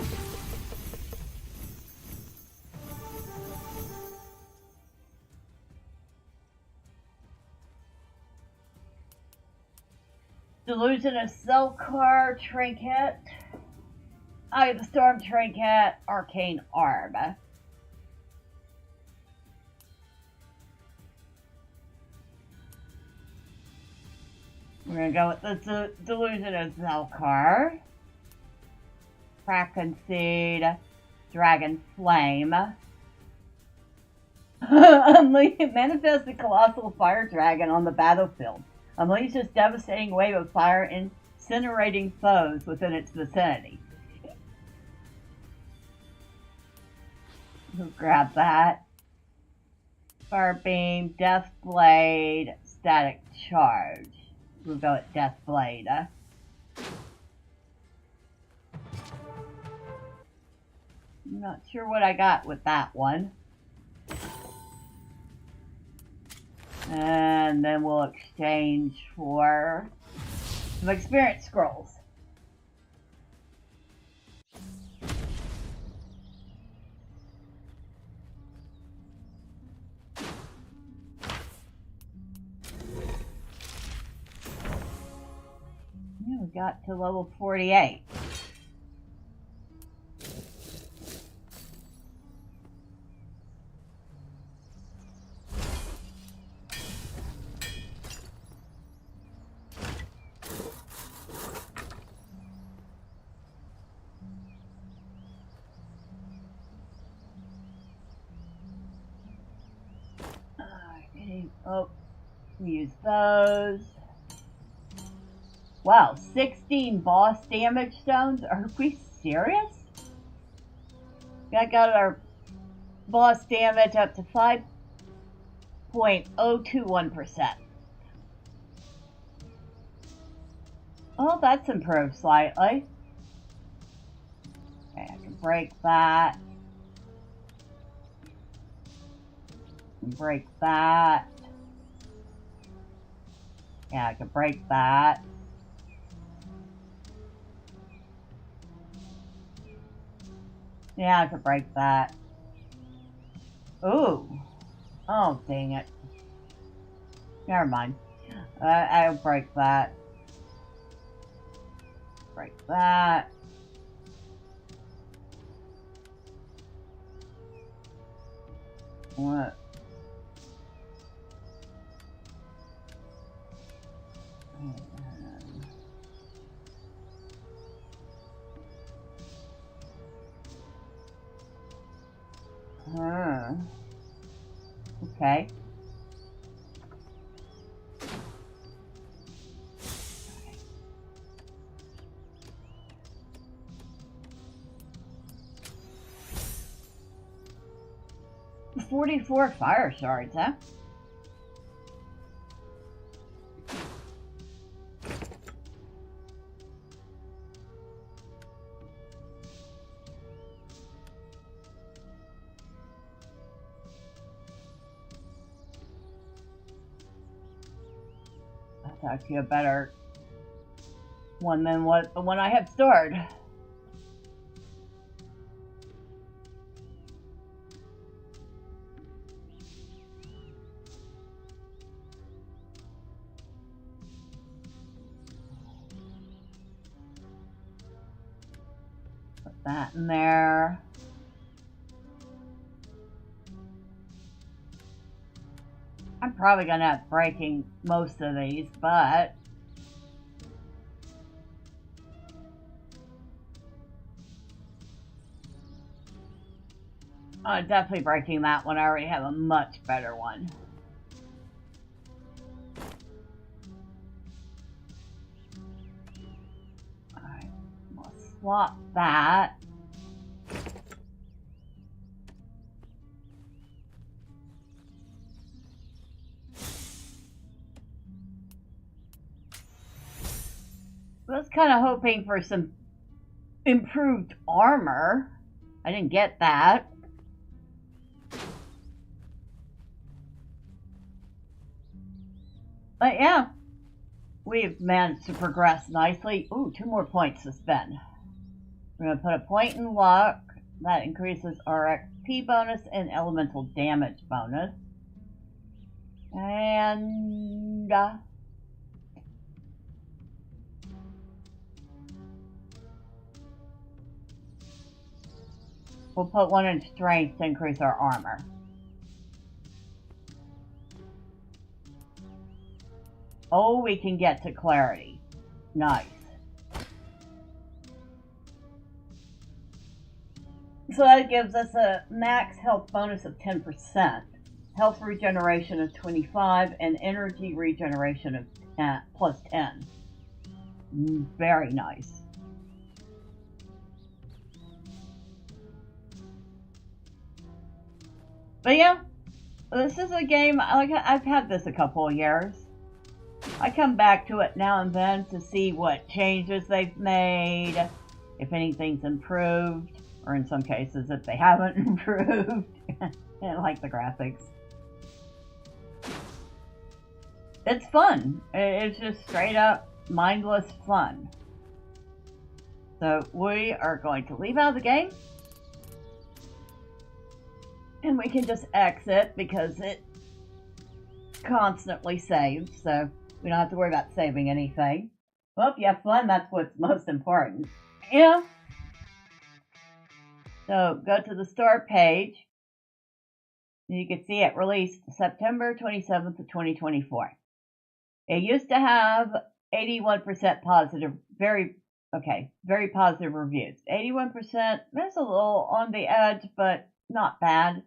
Delusion of Selkar Trinket. Eye of the Storm Trinket. Arcane Arm. We're gonna go with the Delusion of Selkar. Kraken Seed. Dragon Flame. Manifest the colossal fire dragon on the battlefield. Unleash this devastating wave of fire, incinerating foes within its vicinity. We'll grab that. Fire Beam, Death Blade, Static Charge. We'll go with Death Blade. I'm not sure what I got with that one. And then we'll exchange for some experience scrolls. Yeah, we got to level 48. Oh, use those. Wow, 16 boss damage stones? Are we serious? I got our boss damage up to 5.021%. Oh, that's improved slightly. Okay, I can break that. Break that. Yeah, I can break that. Yeah, I can break that. Ooh. Oh, dang it. Never mind. I'll break that. Break that. What? Okay. 44 fire shards, huh? That's actually a better one than what the one I have stored. Put that in there. I'm probably gonna end up breaking most of these, but definitely breaking that one. I already have a much better one. Alright, we'll swap that. I was kind of hoping for some improved armor. I didn't get that. But yeah, we've managed to progress nicely. Ooh, 2 more points to spend. We're going to put a point in luck. That increases our XP bonus and elemental damage bonus. And we'll put 1 in strength to increase our armor. Oh, we can get to clarity. Nice. So that gives us a max health bonus of 10%, health regeneration of 25, and energy regeneration of plus 10. Very nice. But yeah, this is a game, like I've had this a couple of years. I come back to it now and then to see what changes they've made, if anything's improved, or in some cases if they haven't improved. I like the graphics. It's fun. It's just straight up mindless fun. So we are going to leave out of the game. And we can just exit because it constantly saves, so we don't have to worry about saving anything. Well, if you have fun, that's what's most important. Yeah. So go to the store page. You can see it released September 27th of 2024. It used to have 81% positive, very positive reviews. 81%, that's a little on the edge, but not bad.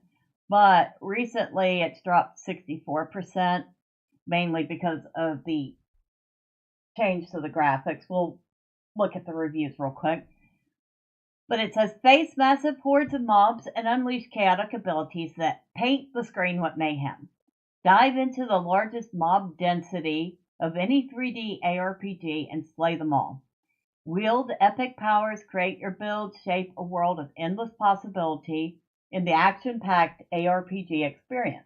But recently it's dropped 64%, mainly because of the change to the graphics. We'll look at the reviews real quick. But it says, face massive hordes of mobs and unleash chaotic abilities that paint the screen with mayhem. Dive into the largest mob density of any 3D aRPG and slay them all. Wield epic powers, create your build, shape a world of endless possibility in the action-packed aRPG experience.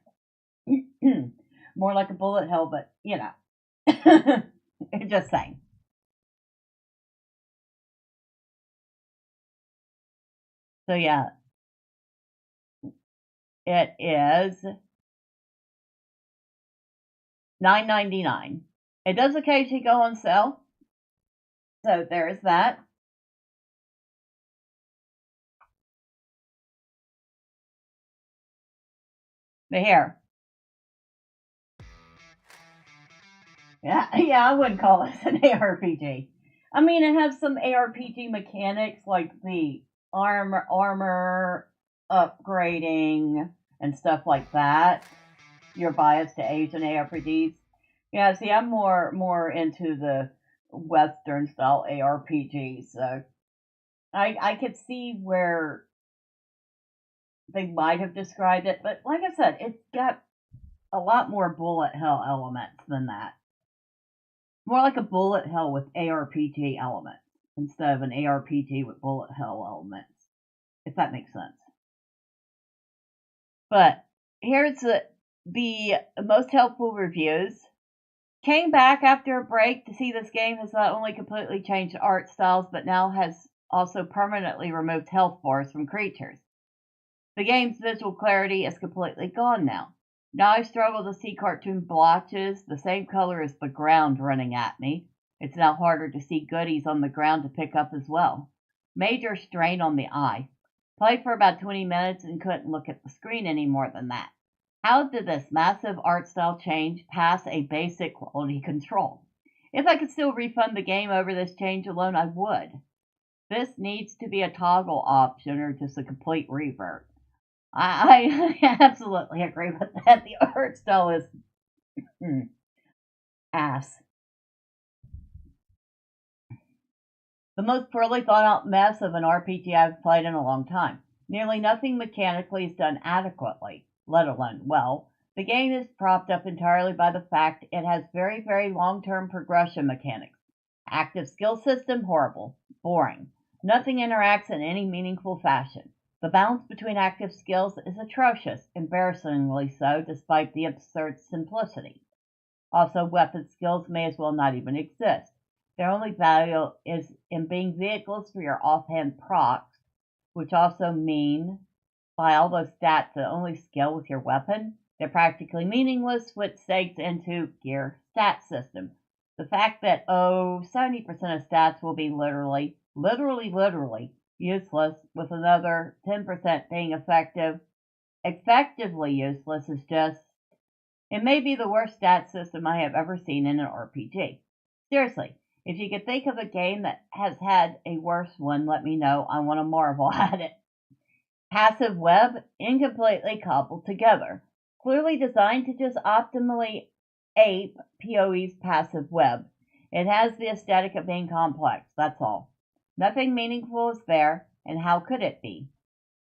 More like a bullet hell, but, you know. Just saying. So, yeah. It is $9.99. It does occasionally go on sale. So, there's that. But here. Yeah, I wouldn't call this an aRPG. I mean, it has some aRPG mechanics like the armor upgrading and stuff like that. You're biased to Asian aRPGs. Yeah, see, I'm more into the Western style aRPGs, so I could see where they might have described it, but like I said, it's got a lot more bullet hell elements than that. More like a bullet hell with aRPG elements instead of an aRPG with bullet hell elements, if that makes sense. But here's the most helpful reviews. Came back after a break to see this game has not only completely changed art styles, but now has also permanently removed health bars from creatures. The game's visual clarity is completely gone now. Now I struggle to see cartoon blotches the same color as the ground running at me. It's now harder to see goodies on the ground to pick up as well. Major strain on the eye. Played for about 20 minutes and couldn't look at the screen any more than that. How did this massive art style change pass a basic quality control? If I could still refund the game over this change alone, I would. This needs to be a toggle option or just a complete revert. I absolutely agree with that. The art style is ass. The most poorly thought out mess of an RPG I've played in a long time. Nearly nothing mechanically is done adequately, let alone well. The game is propped up entirely by the fact it has very, very long-term progression mechanics. Active skill system, horrible. Boring. Nothing interacts in any meaningful fashion. The balance between active skills is atrocious, embarrassingly so, despite the absurd simplicity. Also, weapon skills may as well not even exist. Their only value is in being vehicles for your offhand procs, which also mean by all those stats that only scale with your weapon. They're practically meaningless, which segs into gear stat system. The fact that 70% of stats will be literally useless, with another 10% being effectively useless, is just, it may be the worst stat system I have ever seen in an RPG. Seriously, if you could think of a game that has had a worse one, let me know. I want to marvel at it. Passive web, incompletely cobbled together. Clearly designed to just optimally ape PoE's passive web. It has the aesthetic of being complex, that's all. Nothing meaningful is there, and how could it be?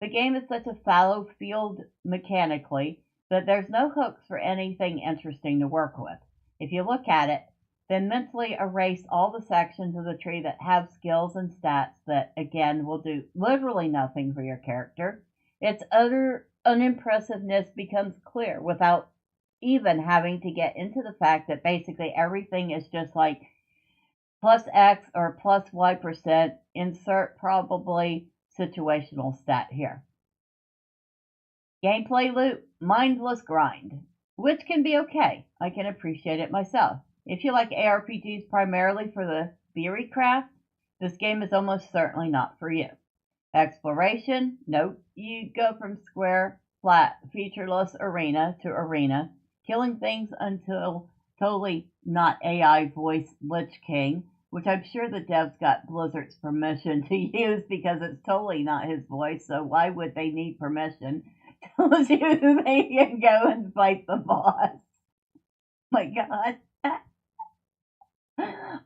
The game is such a fallow field mechanically that there's no hooks for anything interesting to work with. If you look at it, then mentally erase all the sections of the tree that have skills and stats that, again, will do literally nothing for your character. Its utter unimpressiveness becomes clear without even having to get into the fact that basically everything is just like plus X or plus Y%, insert probably situational stat here. Gameplay loop, mindless grind, which can be okay. I can appreciate it myself. If you like aRPGs primarily for the theory craft, this game is almost certainly not for you. Exploration, nope, you go from square, flat, featureless arena to arena, killing things until totally not AI voice Lich King, which I'm sure the devs got Blizzard's permission to use because it's totally not his voice, so why would they need permission? Tells you they can go and fight the boss. My God.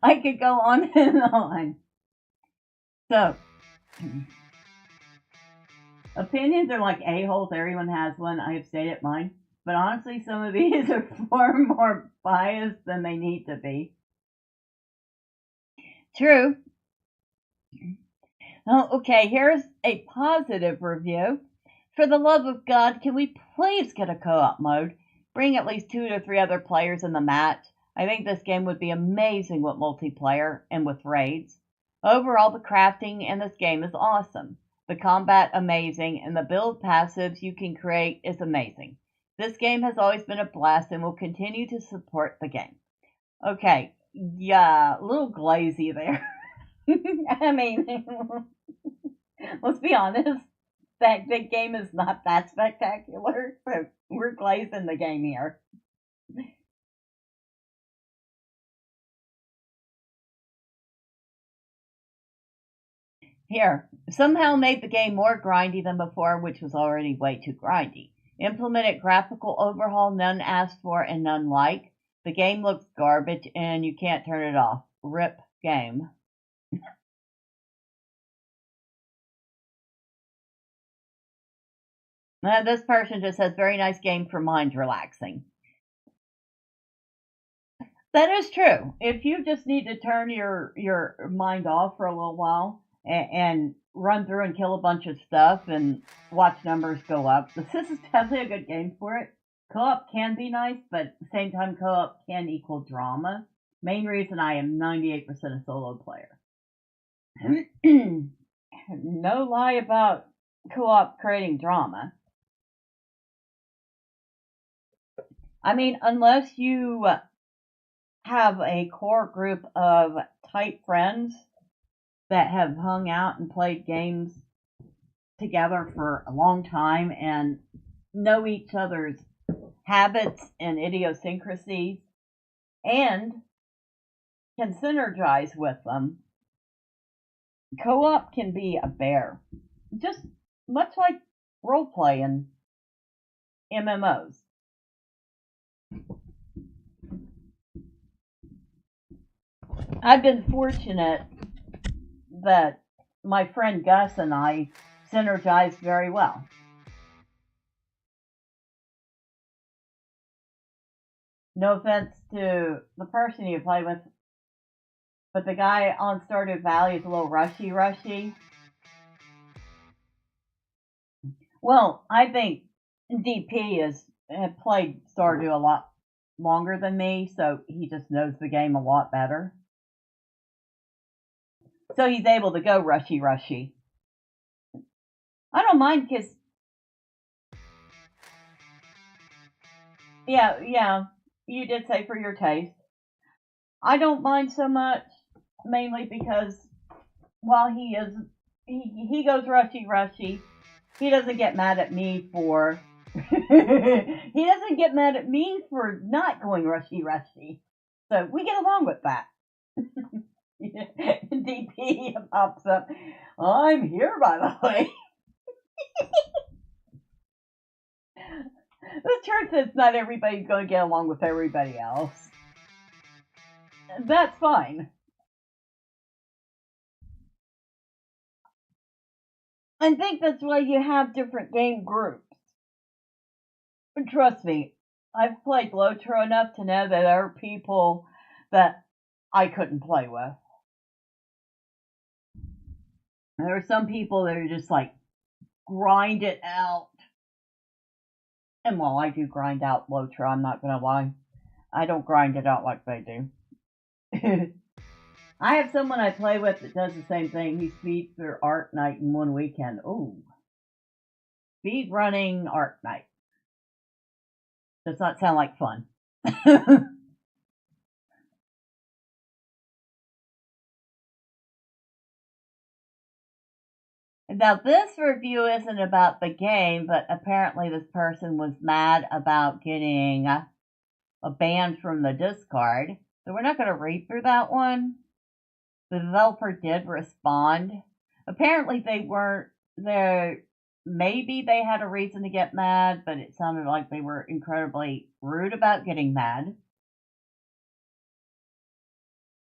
I could go on and on. So, opinions are like a-holes. Everyone has one. I have stated mine. But honestly, some of these are far more biased than they need to be. True. Oh, okay, here's a positive review. For the love of God, can we please get a co-op mode? Bring at least 2 to 3 other players in the match. I think this game would be amazing with multiplayer and with raids. Overall, the crafting in this game is awesome. The combat amazing, and the build passives you can create is amazing. This game has always been a blast and will continue to support the game. Okay, yeah, a little glazy there. I mean, let's be honest. That big game is not that spectacular, so we're glazing the game here. Here, somehow made the game more grindy than before, which was already way too grindy. Implemented graphical overhaul none asked for and none like. The game looks garbage and you can't turn it off. RIP game. This person just says, very nice game for mind relaxing. That is true. If you just need to turn your mind off for a little while and run through and kill a bunch of stuff and watch numbers go up, this is definitely a good game for it. Co-op can be nice, but at the same time, co-op can equal drama. Main reason I am 98% a solo player. No lie about co-op creating drama. I mean, unless you have a core group of tight friends that have hung out and played games together for a long time and know each other's habits and idiosyncrasies and can synergize with them, co-op can be a bear. Just much like roleplay and MMOs. I've been fortunate that my friend Gus and I synergized very well. No offense to the person you play with, but the guy on Stardew Valley is a little rushy. Well, I think DP has played Stardew a lot longer than me, so he just knows the game a lot better. So he's able to go rushy rushy. I don't mind because yeah, you did say for your taste. I don't mind so much, mainly because while he goes rushy rushy, he doesn't get mad at me for he doesn't get mad at me for not going rushy rushy. So we get along with that. DP pops up. I'm here, by the way. The truth is, not everybody's going to get along with everybody else. That's fine. I think that's why you have different game groups. But trust me, I've played Lotro enough to know that there are people that I couldn't play with. There are some people that are just like, grind it out. And while I do grind out Lotro, I'm not going to lie, I don't grind it out like they do. I have someone I play with that does the same thing. He speeds through Art Night in one weekend. Ooh. Speed running Art Night. Does not sound like fun. Now, this review isn't about the game, but apparently this person was mad about getting a banned from the Discord. So we're not going to read through that one. The developer did respond. Apparently they weren't there. Maybe they had a reason to get mad, but it sounded like they were incredibly rude about getting mad.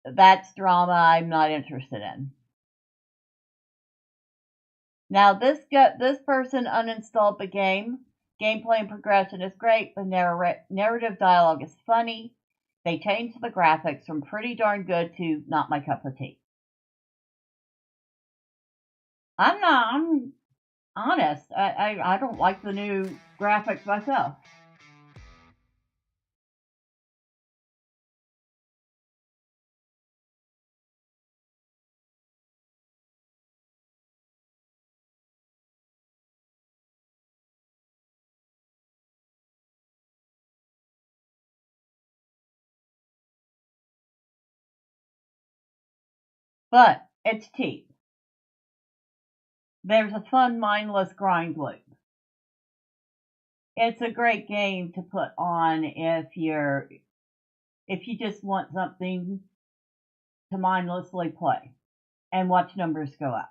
That's drama I'm not interested in. Now this person uninstalled the game. Gameplay and progression is great. The narrative dialogue is funny. They changed the graphics from pretty darn good to not my cup of tea. I'm honest. I don't like the new graphics myself. But it's cheap. There's a fun, mindless grind loop. It's a great game to put on if you just want something to mindlessly play and watch numbers go up.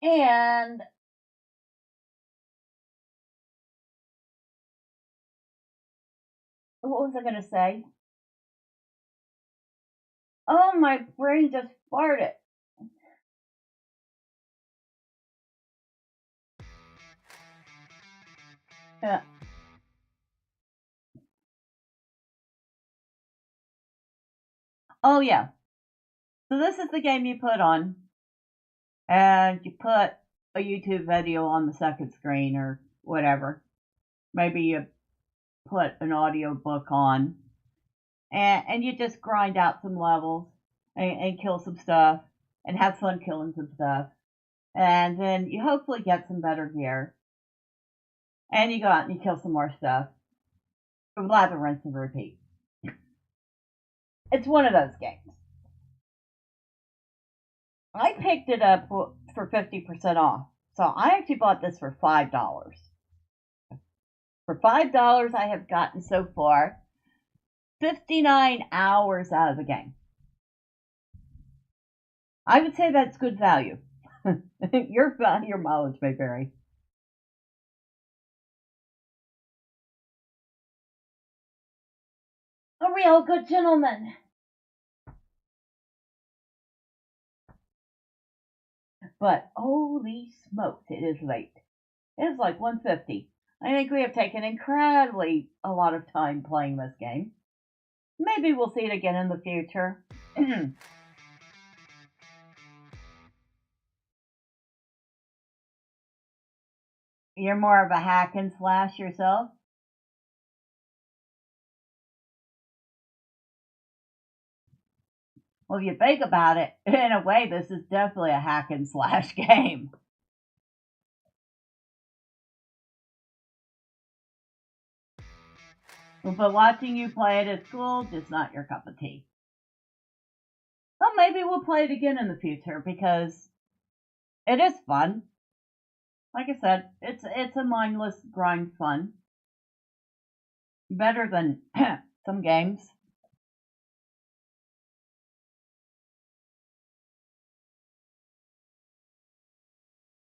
And what was I going to say? Oh, my brain just farted. Yeah. Oh, yeah. So this is the game you put on, and you put a YouTube video on the second screen or whatever. Maybe you put an audio book on, and you just grind out some levels and kill some stuff and have fun killing some stuff. And then you hopefully get some better gear. And you go out and you kill some more stuff. Lather, rinse, and repeat. It's one of those games. I picked it up for 50% off. So I actually bought this for $5. For $5, I have gotten so far 59 hours out of the game. I would say that's good value. Your mileage may vary. A real good gentleman. But holy smokes, it is late. It is like 1:50. I think we have taken incredibly a lot of time playing this game. Maybe we'll see it again in the future. You're more of a hack and slash yourself? Well, if you think about it, in a way, this is definitely a hack and slash game. But watching you play it at school, just not your cup of tea. Well, maybe we'll play it again in the future because it is fun. Like I said, it's a mindless grind fun. Better than some games.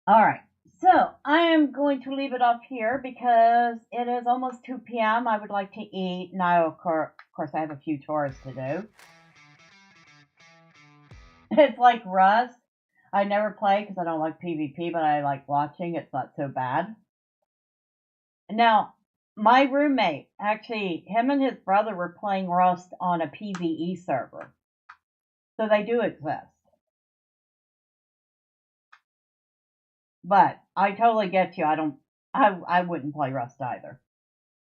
Alright, so I am going to leave it off here because it is almost 2 p.m. I would like to eat. Now, of course, I have a few chores to do. It's like Rust. I never play because I don't like PvP, but I like watching. It's not so bad. Now, my roommate, actually, him and his brother were playing Rust on a PvE server. So they do exist. But I totally get you. I wouldn't play Rust either.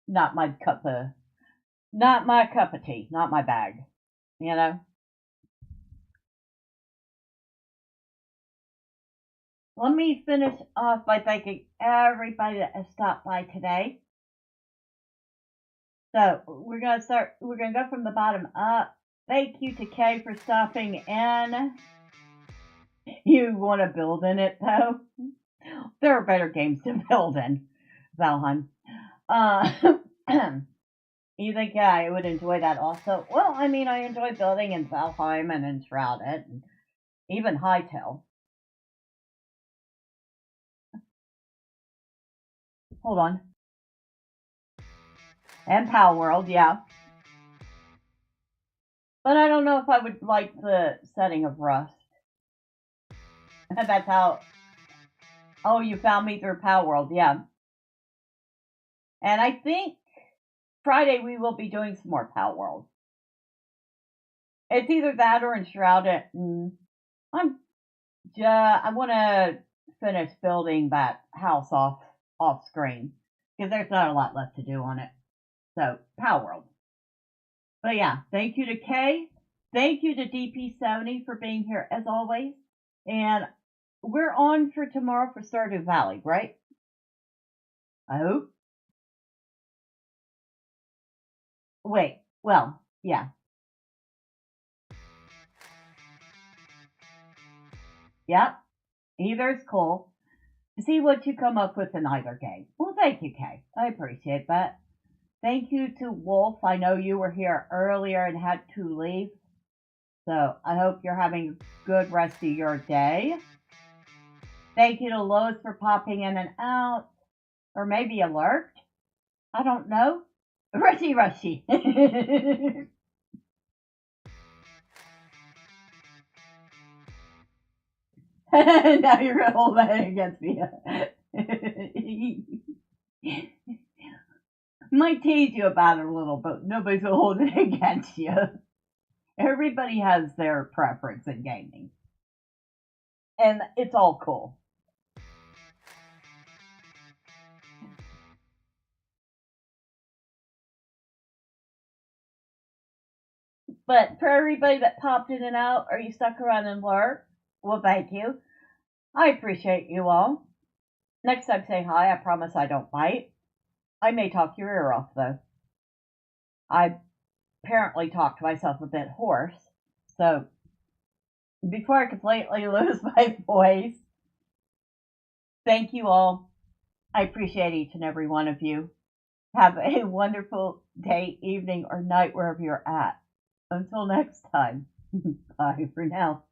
Not my cup of tea, not my bag. You know? Let me finish off by thanking everybody that has stopped by today. So we're gonna go from the bottom up. Thank you to Kay for stopping in. You want to build in it though? There are better games to build in, Valheim. You think I would enjoy that also? Well, I mean, I enjoy building in Valheim and Enshrouded, and even Hightail. Hold on. And Pal World, yeah. But I don't know if I would like the setting of Rust. That's how. Oh, you found me through Pal World, yeah. And I think Friday we will be doing some more Pal World. It's either that or Enshrouded. I want to finish building that house off screen because there's not a lot left to do on it. So Pal World. But yeah, thank you to Kay. Thank you to DP70 for being here as always. And we're on for tomorrow for Stardew Valley, right? I hope. Wait, well, yeah. Yep. Either's cool. See what you come up with in either game. Well, thank you, Kay. I appreciate that. Thank you to Wolf. I know you were here earlier and had to leave. So I hope you're having a good rest of your day. Thank you to Lois for popping in and out. Or maybe alert. I don't know. Rushy. Now you're going to hold that against me. Might tease you about it a little, but nobody's going to hold it against you. Everybody has their preference in gaming. And it's all cool. But for everybody that popped in and out, or you stuck around and lurked, well, thank you. I appreciate you all. Next time, say hi. I promise I don't bite. I may talk your ear off, though. I apparently talked myself a bit hoarse. So, before I completely lose my voice, thank you all. I appreciate each and every one of you. Have a wonderful day, evening, or night wherever you're at. Until next time, bye for now.